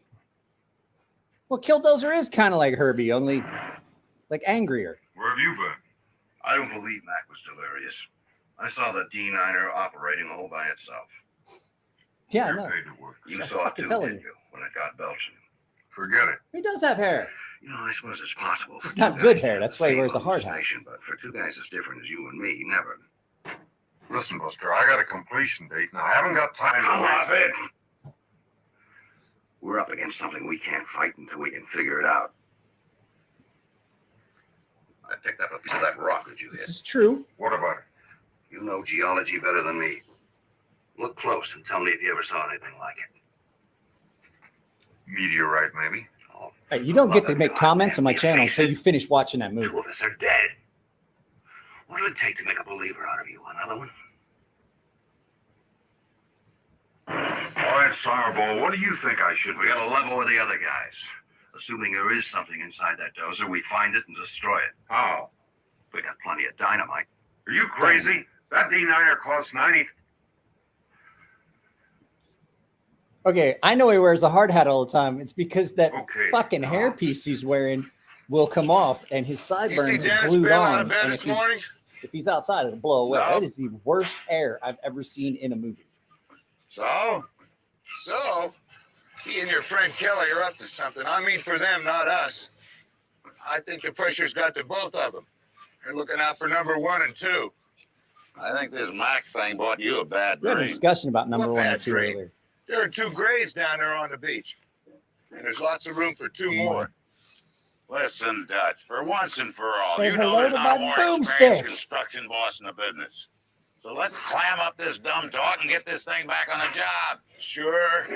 Well, Killdozer is kind of like Herbie, only like angrier. Where have you been? I don't believe Mac was delirious. I saw the D9er operating all by itself. Yeah, You're no. paid to work. You I'm saw it fucking too, telling didn't you. you, when it got belching? Forget it. He does have hair. You know, I suppose it's possible. It's for not two good guys to hair, have that's the why he same wears a hard hat. hallucination, But for two guys as different as you and me, never. Listen, Buster, I got a completion date and I haven't got time Come to off waste it! We're up against something we can't fight until we can figure it out. I picked up a piece of that rock that you This hit. is true. What about it? You know geology better than me. Look close and tell me if you ever saw anything like it. Meteorite, maybe. Oh, Hey, you don't get to mother make God, comments on my man, channel face until it. you finish watching that movie. 2 of us are dead. What'll it take to make a believer out of you? Another one? All right, Fireball, what do you think I should We do? gotta level with the other guys. Assuming there is something inside that dozer, we find it and destroy it. How? We got plenty of dynamite. Are you crazy? That D9er costs 90. Okay, I know he wears a hard hat all the time. It's because that Okay, fucking no. hairpiece he's wearing will come off and his You see sideburns are Dennis glued bail out on. of bed And this morning? if he's outside, it'll blow away. No. That is the worst hair I've ever seen in a movie. So, he and your friend Kelly are up to something. I mean for them, not us. I think the pressure's got to both of them. They're looking out for number 1 and 2. I think this Mac thing bought you a bad We had a dream. discussion about number What 1 and bad 2 dream? earlier. There are 2 graves down there on the beach. And there's lots of room for 2 more. Listen, Dutch, for once and for all, Say you know hello there's to not a my more boomstick. experienced construction boss in the business. So let's clam up this dumb talk and get this thing back on the job. Sure.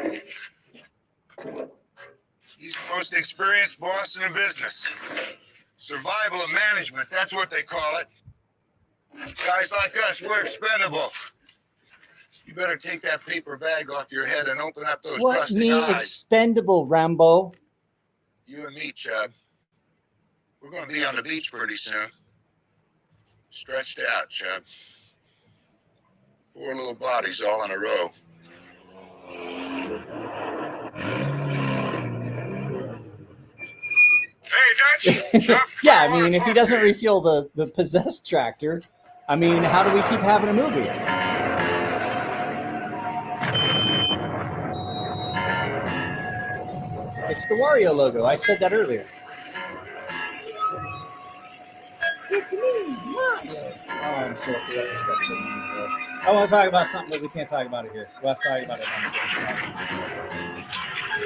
He's the most experienced boss in the business. Survival of management, that's what they call it. Guys like us, we're expendable. You better take that paper bag off your head and open up those What trusting me eyes. expendable, Rambo? You and me, Chub. We're going to be on the beach pretty soon. Stretched out, Chub. 4 little bodies all in a row. Hey, Dutch! Chuck, Yeah, I wanna mean, if he talk doesn't to you. refuel the possessed tractor, I mean, how do we keep having a movie? It's the Wario logo. I said that earlier. It's me, Mario. Oh, I'm so upset with stuff. I want to talk about something, but we can't talk about it here. We'll have to talk about it on a different platform.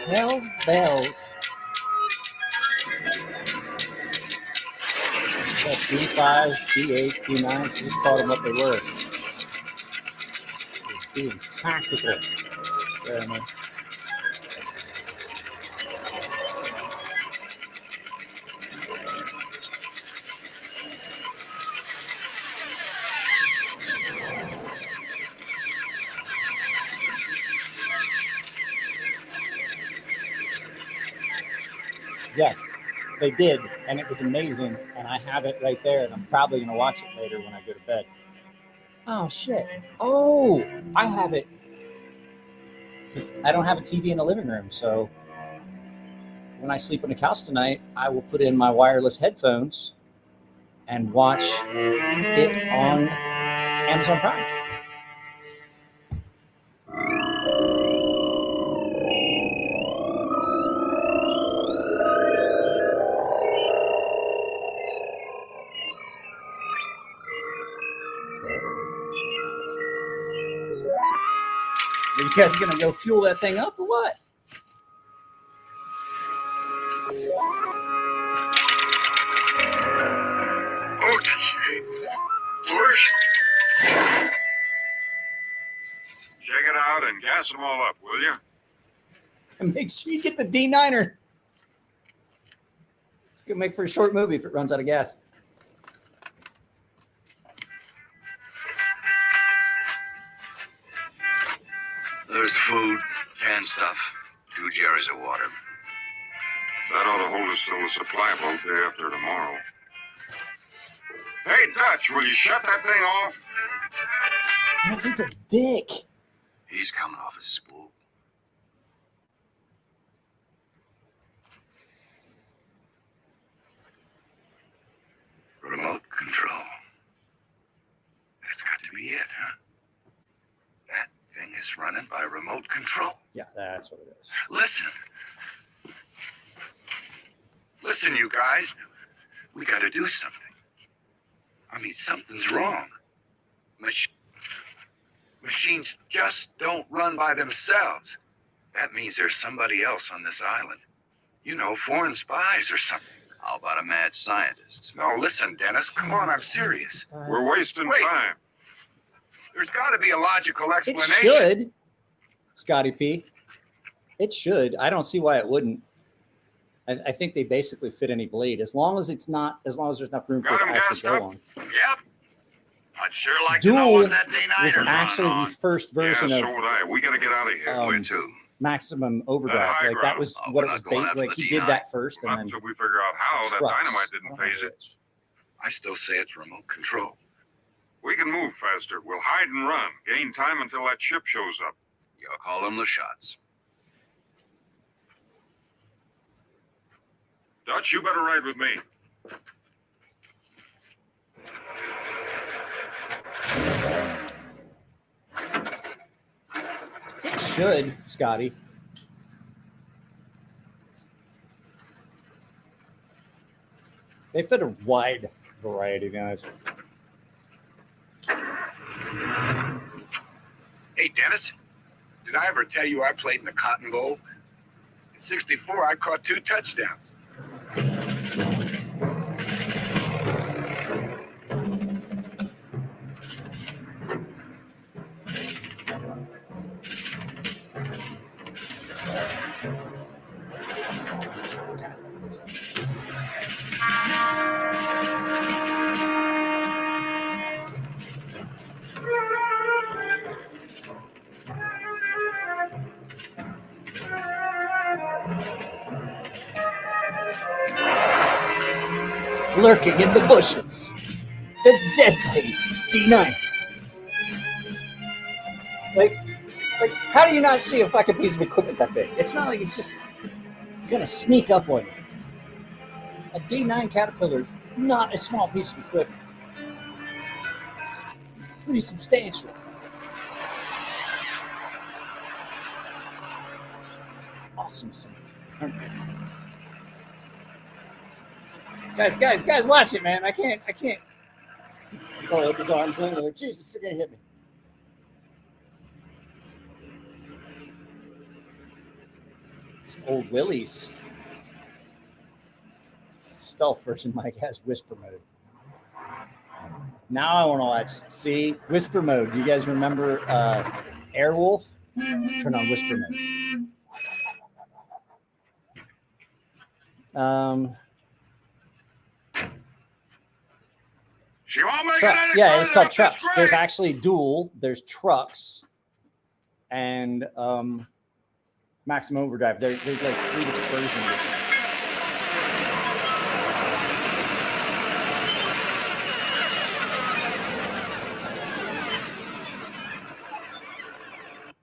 Hell's bells. Got D5s, D8s, D9s. We just called them what they were. Being tactical. Sorry, man. Yes, they did, and it was amazing, and I have it right there, and I'm probably going to watch it later when I go to bed. Oh, shit. Oh, I have it. I don't have a TV in the living room, so when I sleep on the couch tonight, I will put in my wireless headphones and watch it on Amazon Prime. Are you guys going to go fuel that thing up or what? Check it out and gas them all up, will you? And make sure you get the D9er. It's going to make for a short movie if it runs out of gas. There's food, canned stuff, 2 jerry's of water. That ought to hold us till the supply boat day after tomorrow. Hey, Dutch, will you shut that thing off? That dude's a dick. He's coming off his spool. Remote control. That's got to be it, huh? That thing running by remote control. Yeah, that's what it is. Listen. Listen, you guys. We got to do something. I mean, something's wrong. Machines just don't run by themselves. That means there's somebody else on this island. You know, foreign spies or something. How about a mad scientist? No, listen, Dennis. Come on, I'm serious. We're wasting Wait. time. There's got to be a logical It explanation. should, Scotty P. It should. I don't see why it wouldn't. I think they basically fit any blade as long as there's enough room for it Got to him actually gassed go up? on. Yep. I'd sure like to know Dual what that D9 was run actually on. the first version yeah, of so would I. We got to get out of here. Where to? Maximum Overdrive. high Like that ground. was Oh, what we're it was not going based. after Like the he did D9. that first, and Not then until we figure out how that trucks. dynamite I didn't don't know phase it. which. I still say it's remote control. We can move faster. We'll hide and run. Gain time until that ship shows up. You're calling the shots. Dutch, you better ride with me. It should, Scotty. They fit a wide variety, guys. Hey, Dennis, did I ever tell you I played in the Cotton Bowl? In '64, I caught 2 touchdowns. Lurking in the bushes, the deadly D9. Like, how do you not see a fucking piece of equipment that big? It's not like it's just gonna sneak up on you. A D9 Caterpillar is not a small piece of equipment. It's pretty substantial. Awesome son. Guys, watch it, man. I can't. He's all with his arms in. Like, Jesus, they're gonna hit me. Some old Willies. Stealth version, Mike, has whisper mode. Now I want to watch. See, whisper mode. Do you guys remember Airwolf? Turn on whisper mode. She won't make Trucks. it Yeah, it was called That's Trucks. great. There's actually dual. There's Trucks and Maximum Overdrive. There's like 3 different versions.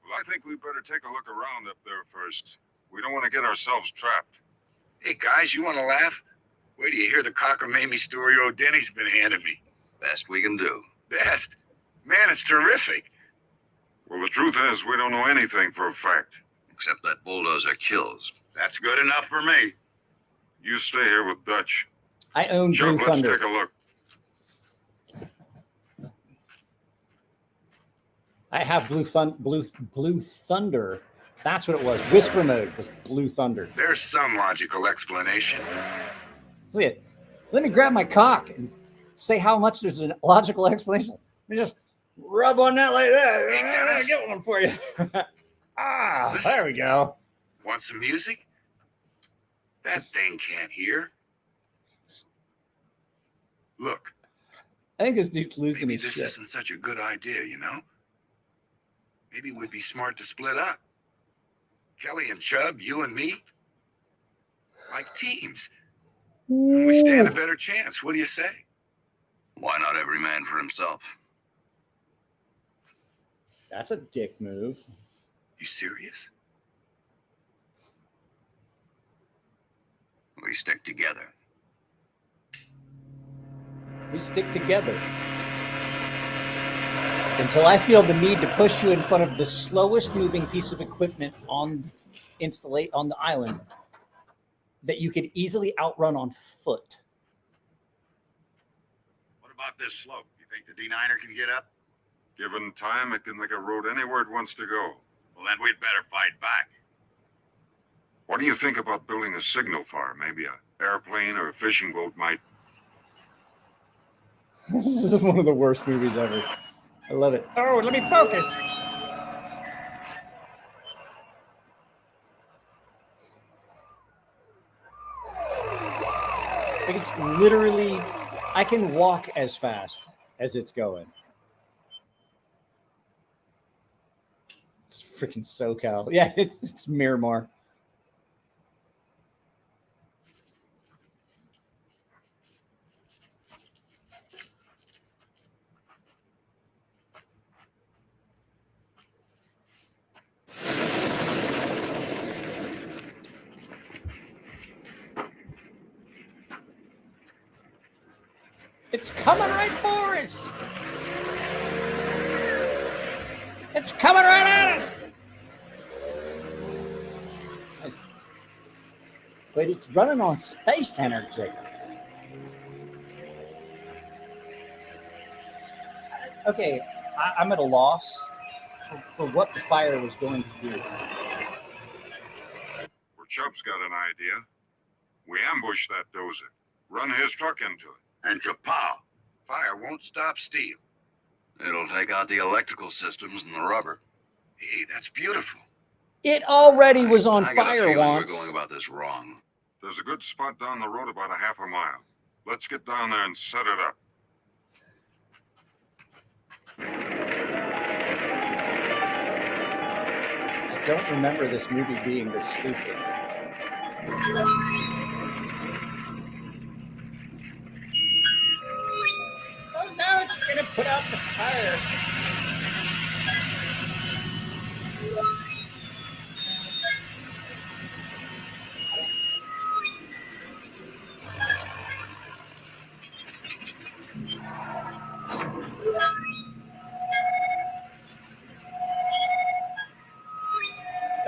Well, I think we better take a look around up there first. We don't want to get ourselves trapped. Hey, guys, you want to laugh? Wait till you hear the cockamamie story old Denny's been handing me. Best we can do. Best. Man, it's terrific. Well, the truth is, we don't know anything for a fact. Except that bulldozer kills. That's good enough for me. You stay here with Dutch. I own Chuck, Blue let's Thunder. take a look. I have Blue Thunder. That's what it was. Whisper mode was Blue Thunder. There's some logical explanation. Look at it. Let me grab my cock and say how much there's a logical explanation. Let me just rub on that like that. I'll get one for you. There we go. Want some music? That thing can't hear. Look, I think this dude's losing maybe his this shit. isn't such a good idea, you know? Maybe we'd be smart to split up. Kelly and Chubb, you and me. Like teams. We stand a better chance. What do you say? Why not every man for himself? That's a dick move. You serious? We stick together. We stick together. until I feel the need to push you in front of the slowest moving piece of equipment on on the island that you could easily outrun on foot. What about this slope? You think the D9er can get up? Given time, it can make a road anywhere it wants to go. Well, then we'd better fight back. What do you think about building a signal fire? Maybe an airplane or a fishing boat might... This is one of the worst movies ever. I love it. Oh, let me focus. Like it's literally, I can walk as fast as it's going. It's freaking SoCal. Yeah, it's Miramar. It's coming right for us. It's coming right at us. But it's running on space energy. Okay, I'm at a loss for what the fire was going to do. Well, Chubb's got an idea. We ambush that dozer. Run his truck into it. And kapow! Fire won't stop steel. It'll take out the electrical systems and the rubber. Hey, that's beautiful. It already was on I got a fire feeling once. We're going about this wrong. There's a good spot down the road about a half a mile. Let's get down there and set it up. I don't remember this movie being this stupid. Oh no, it's gonna put out the fire.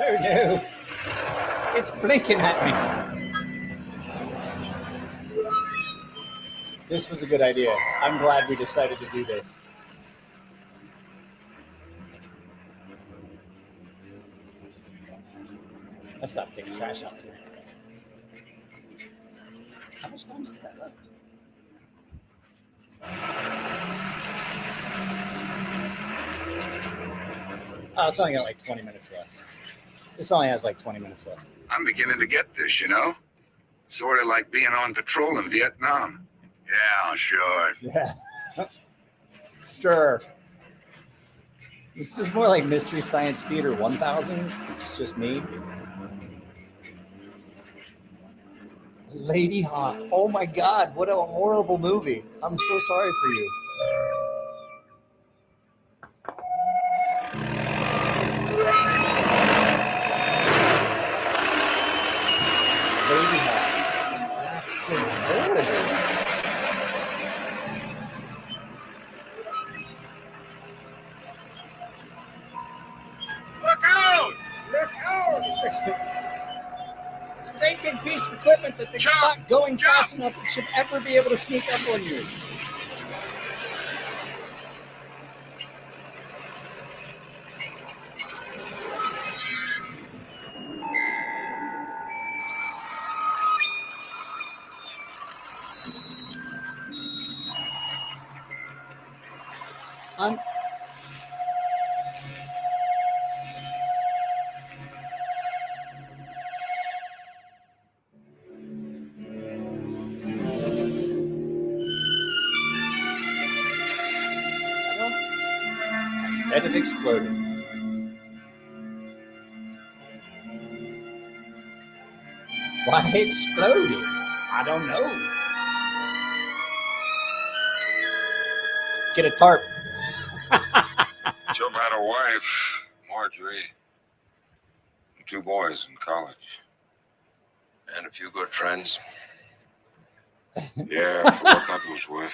Oh no, it's blinking at me. This was a good idea. I'm glad we decided to do this. Let's not take trash out here. How much time has got left? Oh, it's only got like 20 minutes left. This only has like 20 minutes left. I'm beginning to get this, you know? Sort of like being on patrol in Vietnam. Yeah, sure. Yeah. Sure. This is more like Mystery Science Theater 1000. It's just me. Lady Hawk. Oh my God. What a horrible movie. I'm so sorry for you. Lady Hawk. That's just horrible. Look out! Look out! It's a great big piece of equipment that they're not going fast enough that should ever be able to sneak up on you. And it exploded. Why it exploded? I don't know. Get a tarp. Chubb had a wife, Marjorie, and 2 boys in college. And a few good friends. Yeah, for what that was worth.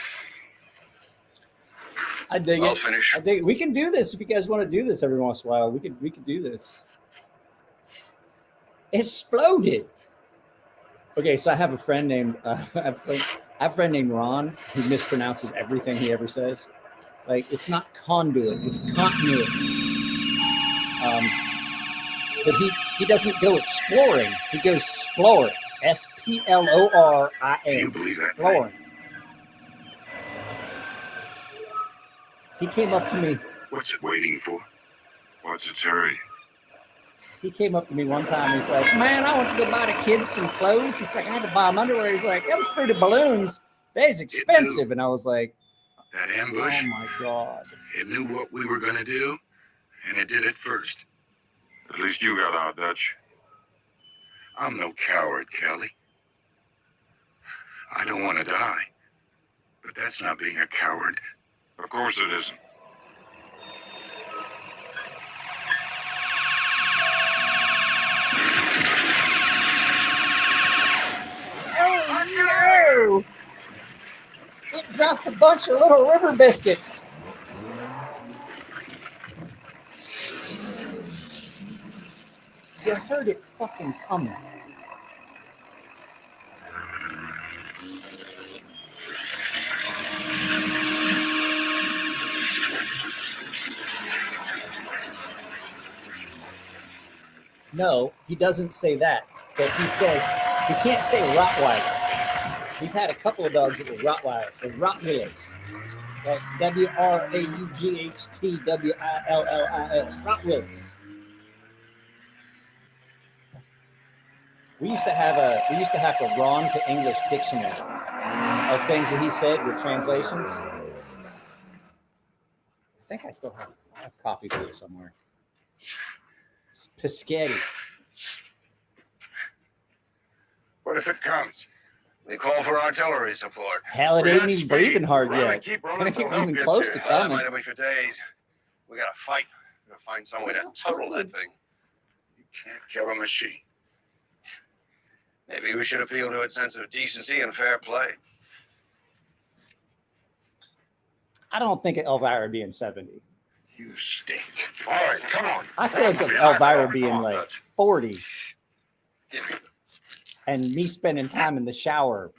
I dig I'll it. finish. I think we can do this if you guys want to do this every once in a while. We could do this. Exploded. Okay, so I have a friend named I have a friend named Ron who mispronounces everything he ever says. Like it's not conduit, it's continuity. But he doesn't go exploring. He goes sploring. Splorin. Can you believe that thing? Sploring. He came up to me. What's it waiting for? What's its hurry? He came up to me one time. He's like, "Man, I want to go buy the kids some clothes." He's like, "I had to buy them underwear." He's like, "Them fruited balloons, they's expensive." And I was like, That "Oh ambush, my god!" it knew what we were going to do, and it did it first. At least you got out, Dutch. I'm no coward, Kelly. I don't want to die. But that's not being a coward. Of course it isn't. Oh no! It dropped a bunch of little river biscuits. You heard it fucking coming. No, he doesn't say that, but he says he can't say Rottweiler. He's had a couple of dogs that were Rottweilers, or Rottwillis, like WRAUGHTWILLIS, Rottwillis. We used to have to Ron to English dictionary of things that he said with translations. I think I still have copies of it somewhere. Piscetti. What if it comes? They call for artillery support. Hell, it We're ain't not even breathing hard Run yet. and keep It running ain't till help even gets close here. to coming. Might be for days. We gotta fight. We gotta find some way to total that thing. You can't kill a machine. Maybe we should appeal to its sense of decency and fair play. I don't think of Elvira being 70. You stink. All right, come on. I think of Elvira being like 40 Give me. and me spending time in the shower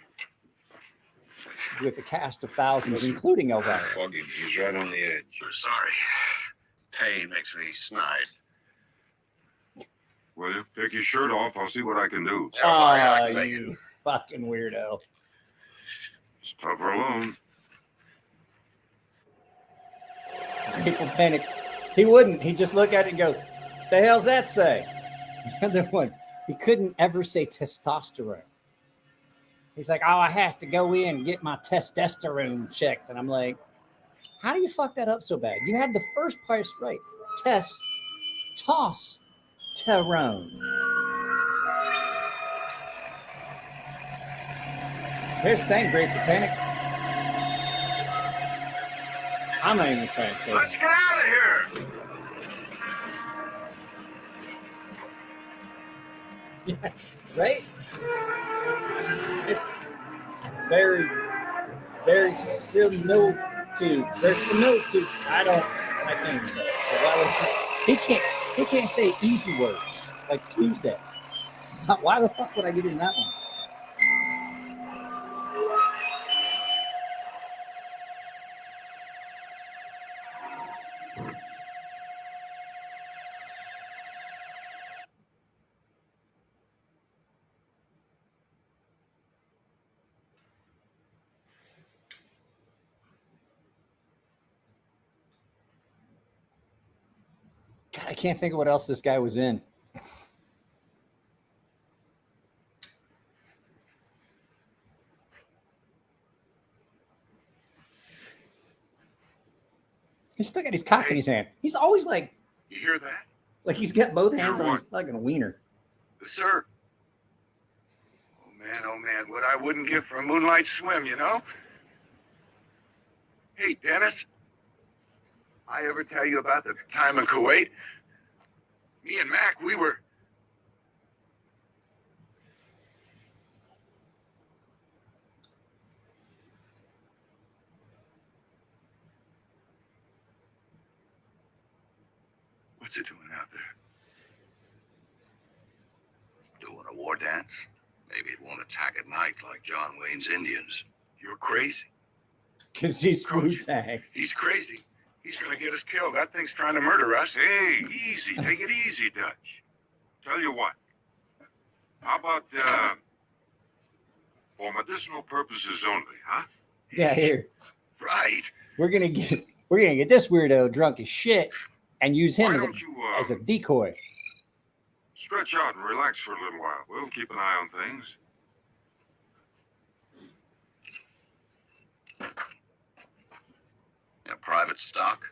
with a cast of thousands, including Elvira. Foggy, he's right on the edge. I'm sorry. Pain makes me snide. Well, take your shirt off. I'll see what I can do. Oh, you fucking weirdo. It's tougher alone. Grateful Panic. He wouldn't. He'd just look at it and go, "The hell's that say?" The other one, he couldn't ever say testosterone. He's like, "Oh, I have to go in and get my testosterone checked." And I'm like, how do you fuck that up so bad? You had the first part right. Testosterone. Here's the thing, Grateful Panic. I'm not even trying to say Let's that. get out of here. Yeah, right? It's very, very similitude. There's similitude. I can't even say it. So why would he can't say easy words like Tuesday. Why the fuck would I get in that one? God, I can't think of what else this guy was in. He's still got his cock in his hand. He's always like You hear that? he's got both hands Hear on his fucking wiener. Sir. Oh man, what I wouldn't give for a moonlight swim, you know? Hey, Dennis. I ever tell you about the time in Kuwait? Me and Mac, we were... What's it doing out there? Doing a war dance? Maybe it won't attack at night like John Wayne's Indians. You're crazy. Because he's Coach. Wu-Tang. He's crazy. He's gonna get us killed. That thing's trying to murder us. Hey, easy. Take it easy, Dutch. Tell you what. How about, for medicinal purposes only, huh? Yeah, here. Right. We're gonna get this weirdo drunk as shit and use him Why as don't you, a decoy. stretch out and relax for a little while? We'll keep an eye on things. Private stock?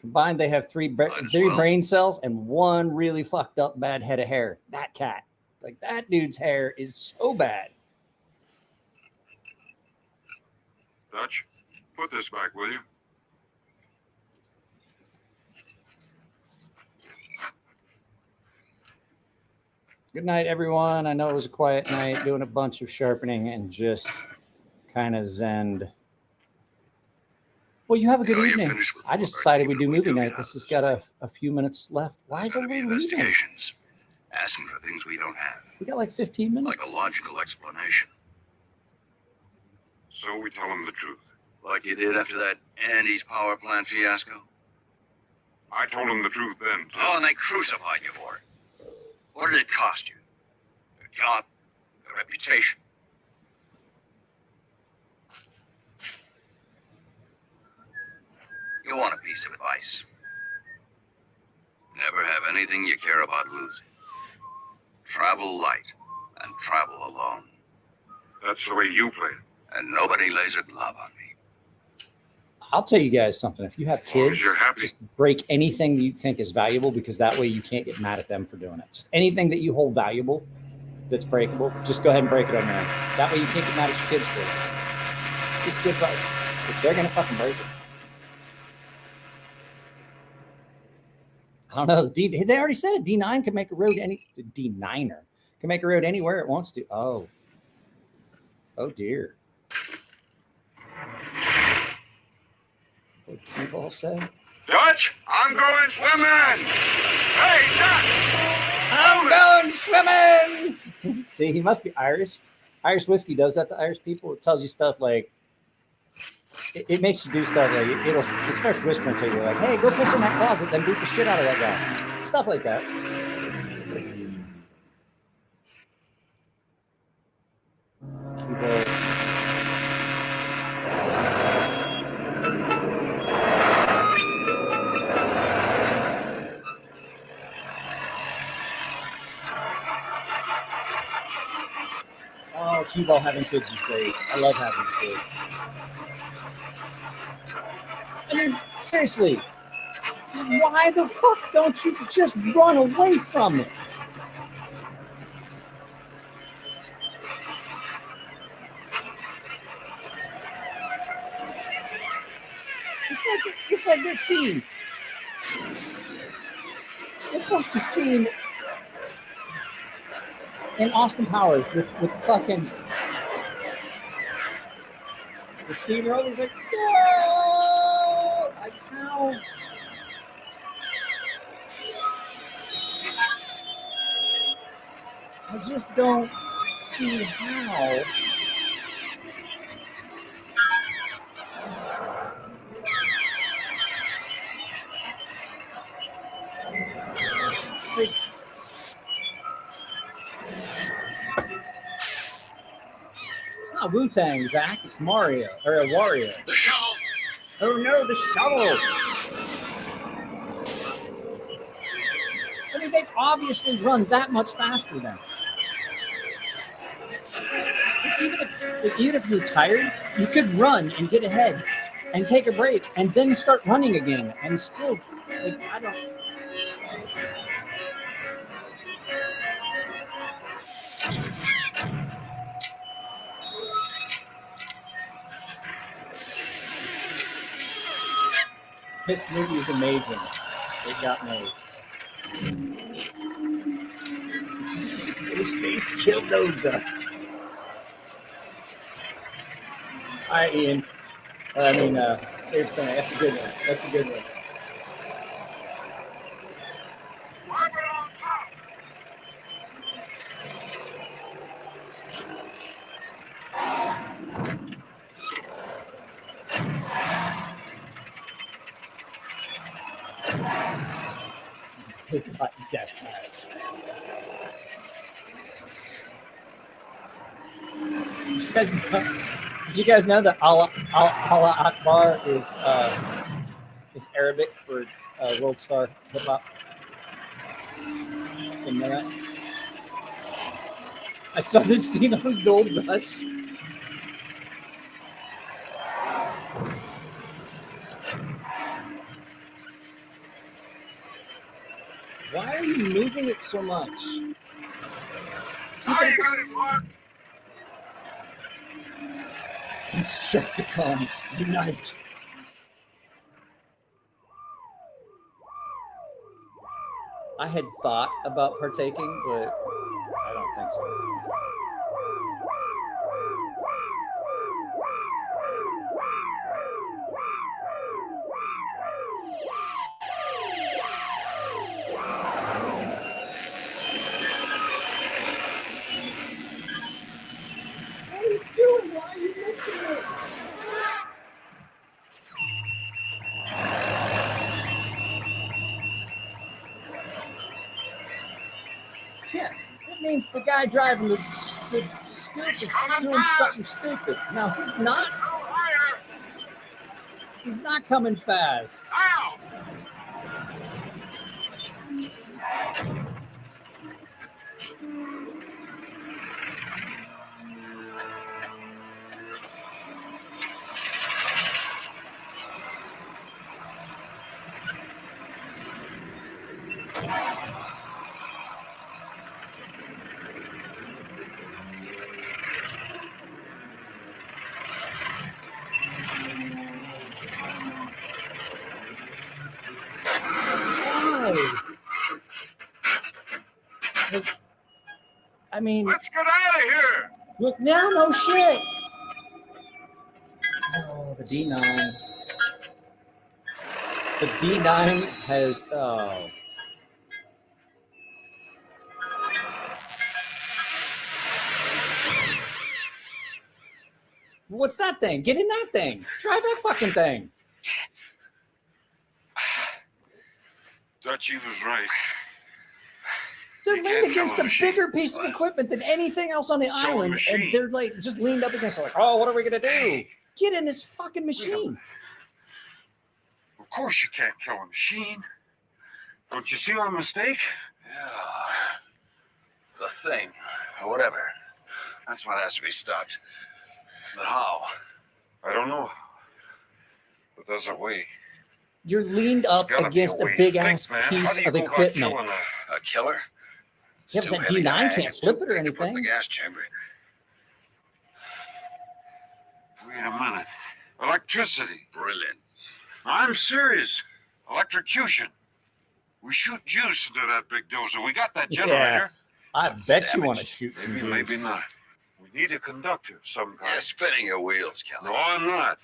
Combined, they have three well. brain cells and one really fucked up bad head of hair. That cat, like that dude's hair is so bad. Dutch, put this back, will you? Good night, everyone. I know it was a quiet night, doing a bunch of sharpening and just kind of zened. Well, you have a good You evening. finished with I just work, decided we even do if movie do night. get This out has of got this a few minutes left. Why is Gonna be everybody leaving? investigations. Asking for things we don't have. We got like 15 minutes. Like a logical explanation. So we tell them the truth. Like you did after that Andy's power plant fiasco. I told them the truth then, too. Oh, and they crucified you for it. What did it cost you? Your job? Your reputation? You want a piece of advice. Never have anything you care about losing. Travel light and travel alone. That's the way you play it. And nobody lays a glove on me. I'll tell you guys something. If you have As long as kids, you're happy. just break anything you think is valuable, because that way you can't get mad at them for doing it. Just anything that you hold valuable that's breakable, just go ahead and break it on your own. That way you can't get mad at your kids for it. It's just good advice, because they're going to fucking break it. I don't know. They already said it. D9 can make a road the D9er can make a road anywhere it wants to. Oh dear. What did Q-Ball say? Dutch, I'm going swimming. Hey, Dutch. I'm going swimming. See, he must be Irish. Irish whiskey does that to Irish people. It tells you stuff like, it makes you do stuff like, it starts whispering to you like, hey, go piss in that closet, then beat the shit out of that guy. Stuff like that. Q-Ball. Oh, Q-Ball having kids is great. I love having a kid. I mean, seriously, why the fuck don't you just run away from it? It's like that scene. It's like the scene in Austin Powers with the fucking the steamroller. He's like, no! Like how? I just don't see how. Like, it's not Wu-Tang, Zach. It's Mario or Wario. The shovel! Oh no, the shovel! I mean, they've obviously run that much faster than. Even if you're tired, you could run and get ahead and take a break and then start running again and still, like, I don't. This movie is amazing. It got made. Ghostface Killdozer. All right, Ian. Dave Bennett. That's a good one. That's a good one. Wipe it on top. Robot deathmatch. Did you guys know that Allah Akbar is Arabic for World Star Hip Hop? Didn't know that? I saw this scene on Gold Rush. Why are you moving it so much? Keep it Constructicons, unite. I had thought about partaking, but I don't think so. What are you doing? Why are you lifting it? Yeah, that means the guy driving the scoop is doing something stupid. No, he's not. He's not coming fast. Ow! Why? Like, I mean, Let's get out of here! look now, no shit. Oh, the D9. The D9 has, oh. What's that thing? Get in that thing. Drive that fucking thing. Dutchie was right. They're You leaned can't against kill a a machine. bigger piece of equipment than anything else on the island, and machine. they're like just leaned up against it, like, oh, what are we gonna do? Get in this fucking machine. Of course you can't kill a machine. Don't you see our mistake? Yeah. The thing, or whatever. That's what has to be stopped. But how? I don't know. But there's a way. You're leaned up Gotta be against a way. big Think, ass man. How piece do you of go about equipment. killing A killer? Yeah, It's but too that heavy to D9 hang. can't It's flip too it or big to put in anything. the gas chamber. Wait a minute. Electricity. Brilliant. I'm serious. Electrocution. We shoot juice into that big dozer. We got that generator. I That's bet you damage. want to shoot some Maybe, juice. maybe not. We need a conductor of some kind. You're spinning your wheels, Kelly. No, I'm not.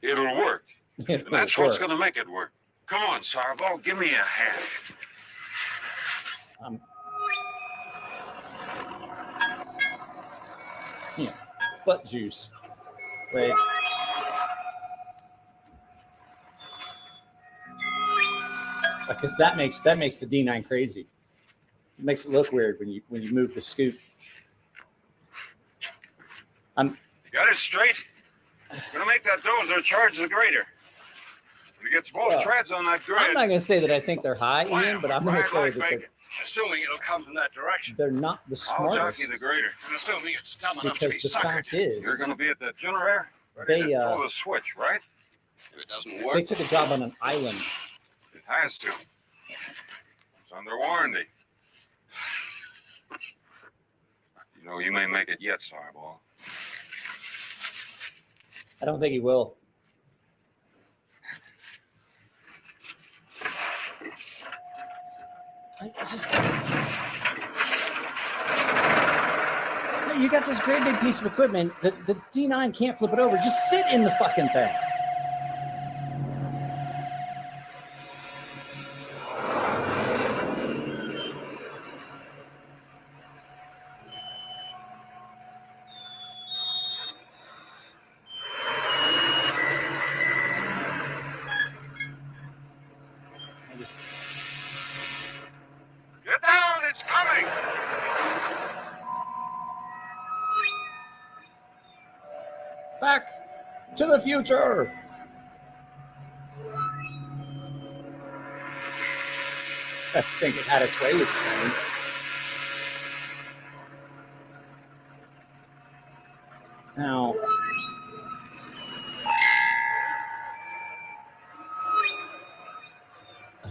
It'll work. It'll And that's what's work. going to make it work. Come on, Sarbo, give me a hand. Yeah, butt juice. Wait. Because that makes the D9 crazy. It makes it look weird when you move the scoop. You got it straight? Gonna make that dozer charge the grader. If it gets both Well, treads on that grid. I'm not going to say that I think they're high, Ian, but I'm going to say that they're, Assuming it'll come from that direction. they're not the I'll smartest. jockey the grader. And assuming it's dumb enough to Because be the suckered. fact is, You're gonna be at that generator. They, Ready to throw the switch, right? If it doesn't work, they took a job on an island. It has to. It's under warranty. You know, you may make it yet, Sarball. I don't think he will. It's just, you got this great big piece of equipment. The D9 can't flip it over. Just sit in the fucking thing. Get down, it's coming! Back to the future. I think it had its way with the train. Now,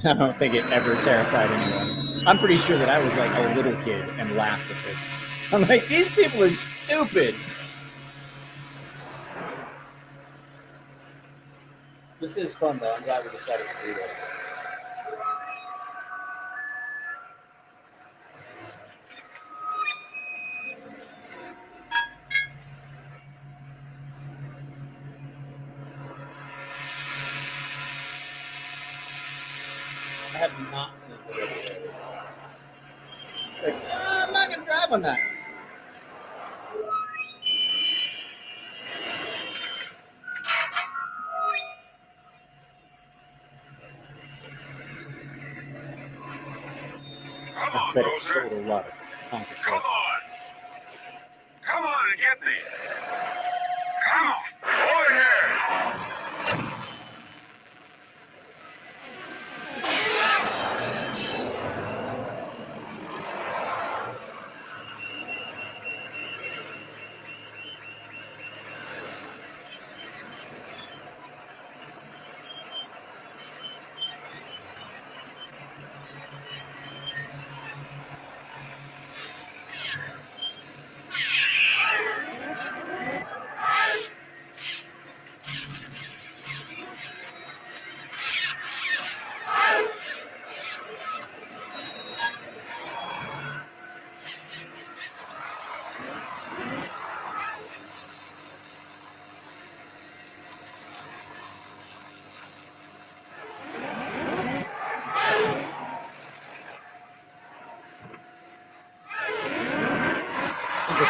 I don't think it ever terrified anyone. I'm pretty sure that I was like a little kid and laughed at this. I'm like, these people are stupid. This is fun, though. I'm glad we decided to do this. I have not seen Hereditary. It's like, I'm not going to drive on that. I bet it sold a lot of Tonka trucks. Come on! Come on and get me! Come on! Over here!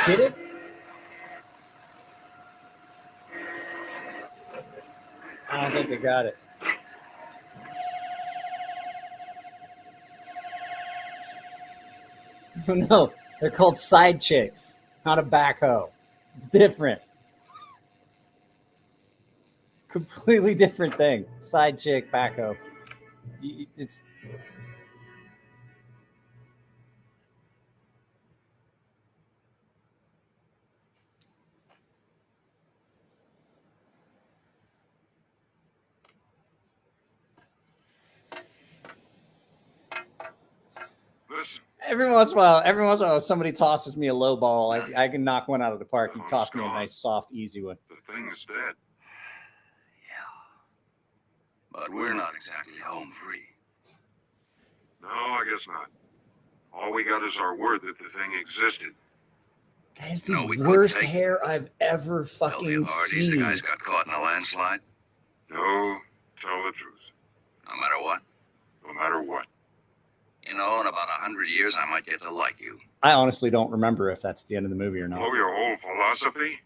Did it? I don't think they got it. No, they're called side chicks, not a backhoe. It's different. Completely different thing. Side chick, backhoe. It's Listen, every once in a while, somebody tosses me a low ball. I can knock one out of the park. You toss me a nice, soft, easy one. the thing is dead. But we're not exactly home free. No, I guess not. All we got is our word that the thing existed. That is No, we the couldn't worst take- hair I've ever Tell the fucking authorities the guys seen. got caught in a landslide, No, tell the truth. no matter what. No matter what. You know, in about 100 years, I might get to like you. I honestly don't remember if that's the end of the movie or not. Know your whole philosophy?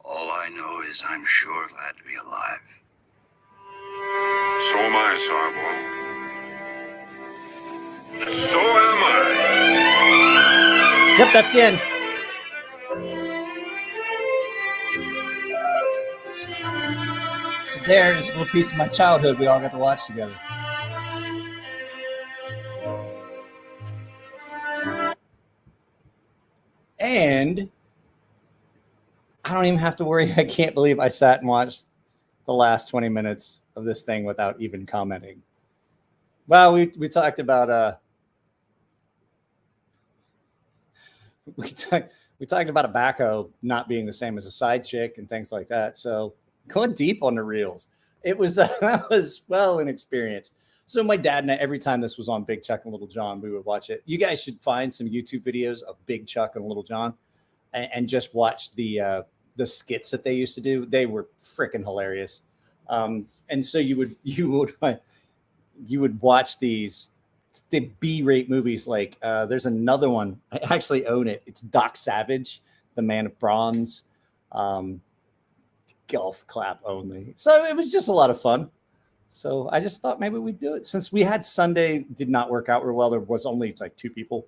All I know is I'm sure glad to be alive. So am I, Sarwell. So am I. Yep, that's the end. So there's a little piece of my childhood we all got to watch together. And I don't even have to worry. I can't believe I sat and watched the last 20 minutes of this thing without even commenting. Well, we talked about We talked about a backhoe not being the same as a side chick and things like that. So going deep on the reels. It was that was well an experience. So my dad and I, every time this was on Big Chuck and Little John, we would watch it. You guys should find some YouTube videos of Big Chuck and Little John and just watch the skits that they used to do. They were freaking hilarious. And so you would watch the B-rate movies. Like there's another one. I actually own it. It's Doc Savage, the Man of Bronze. Golf clap only. So it was just a lot of fun. So I just thought maybe we'd do it. Since we had Sunday did not work out real well. There was only like 2 people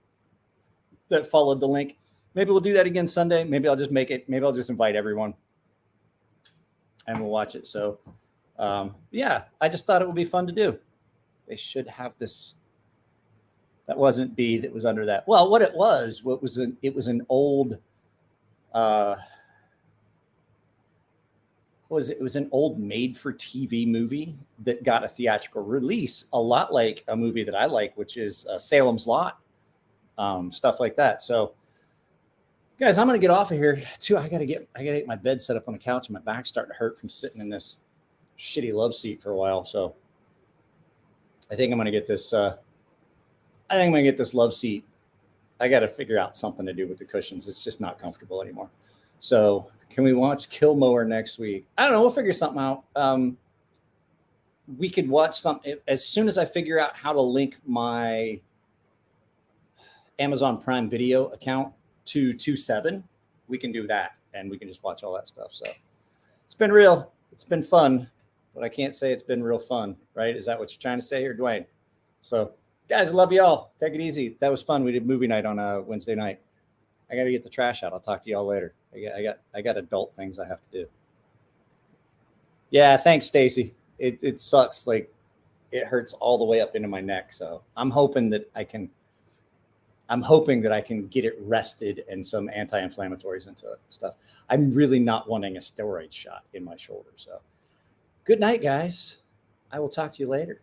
that followed the link. Maybe we'll do that again Sunday. Maybe I'll just make it. Maybe I'll just invite everyone and we'll watch it. So yeah, I just thought it would be fun to do. They should have this. That wasn't B that was under that. Well, it was an old, it was an old made-for-TV movie that got a theatrical release, a lot like a movie that I like, which is Salem's Lot, stuff like that. So, guys, I'm gonna get off of here too. I gotta get my bed set up on the couch, and my back's starting to hurt from sitting in this shitty love seat for a while. So, I think I'm gonna get this. I think I'm gonna get this love seat. I got to figure out something to do with the cushions. It's just not comfortable anymore. So. Can we watch Kill Mower next week? I don't know. We'll figure something out. We could watch something as soon as I figure out how to link my Amazon Prime Video account to 2.7. We can do that, and we can just watch all that stuff. So it's been real. It's been fun, but I can't say it's been real fun, right? Is that what you're trying to say here, Dwayne? So, guys, I love you all. Take it easy. That was fun. We did movie night on a Wednesday night. I got to get the trash out. I'll talk to y'all later. I got adult things I have to do. Yeah, thanks, Stacy. It sucks. Like it hurts all the way up into my neck. So I'm hoping that I can get it rested and some anti-inflammatories into it and stuff. I'm really not wanting a steroid shot in my shoulder. So good night, guys. I will talk to you later.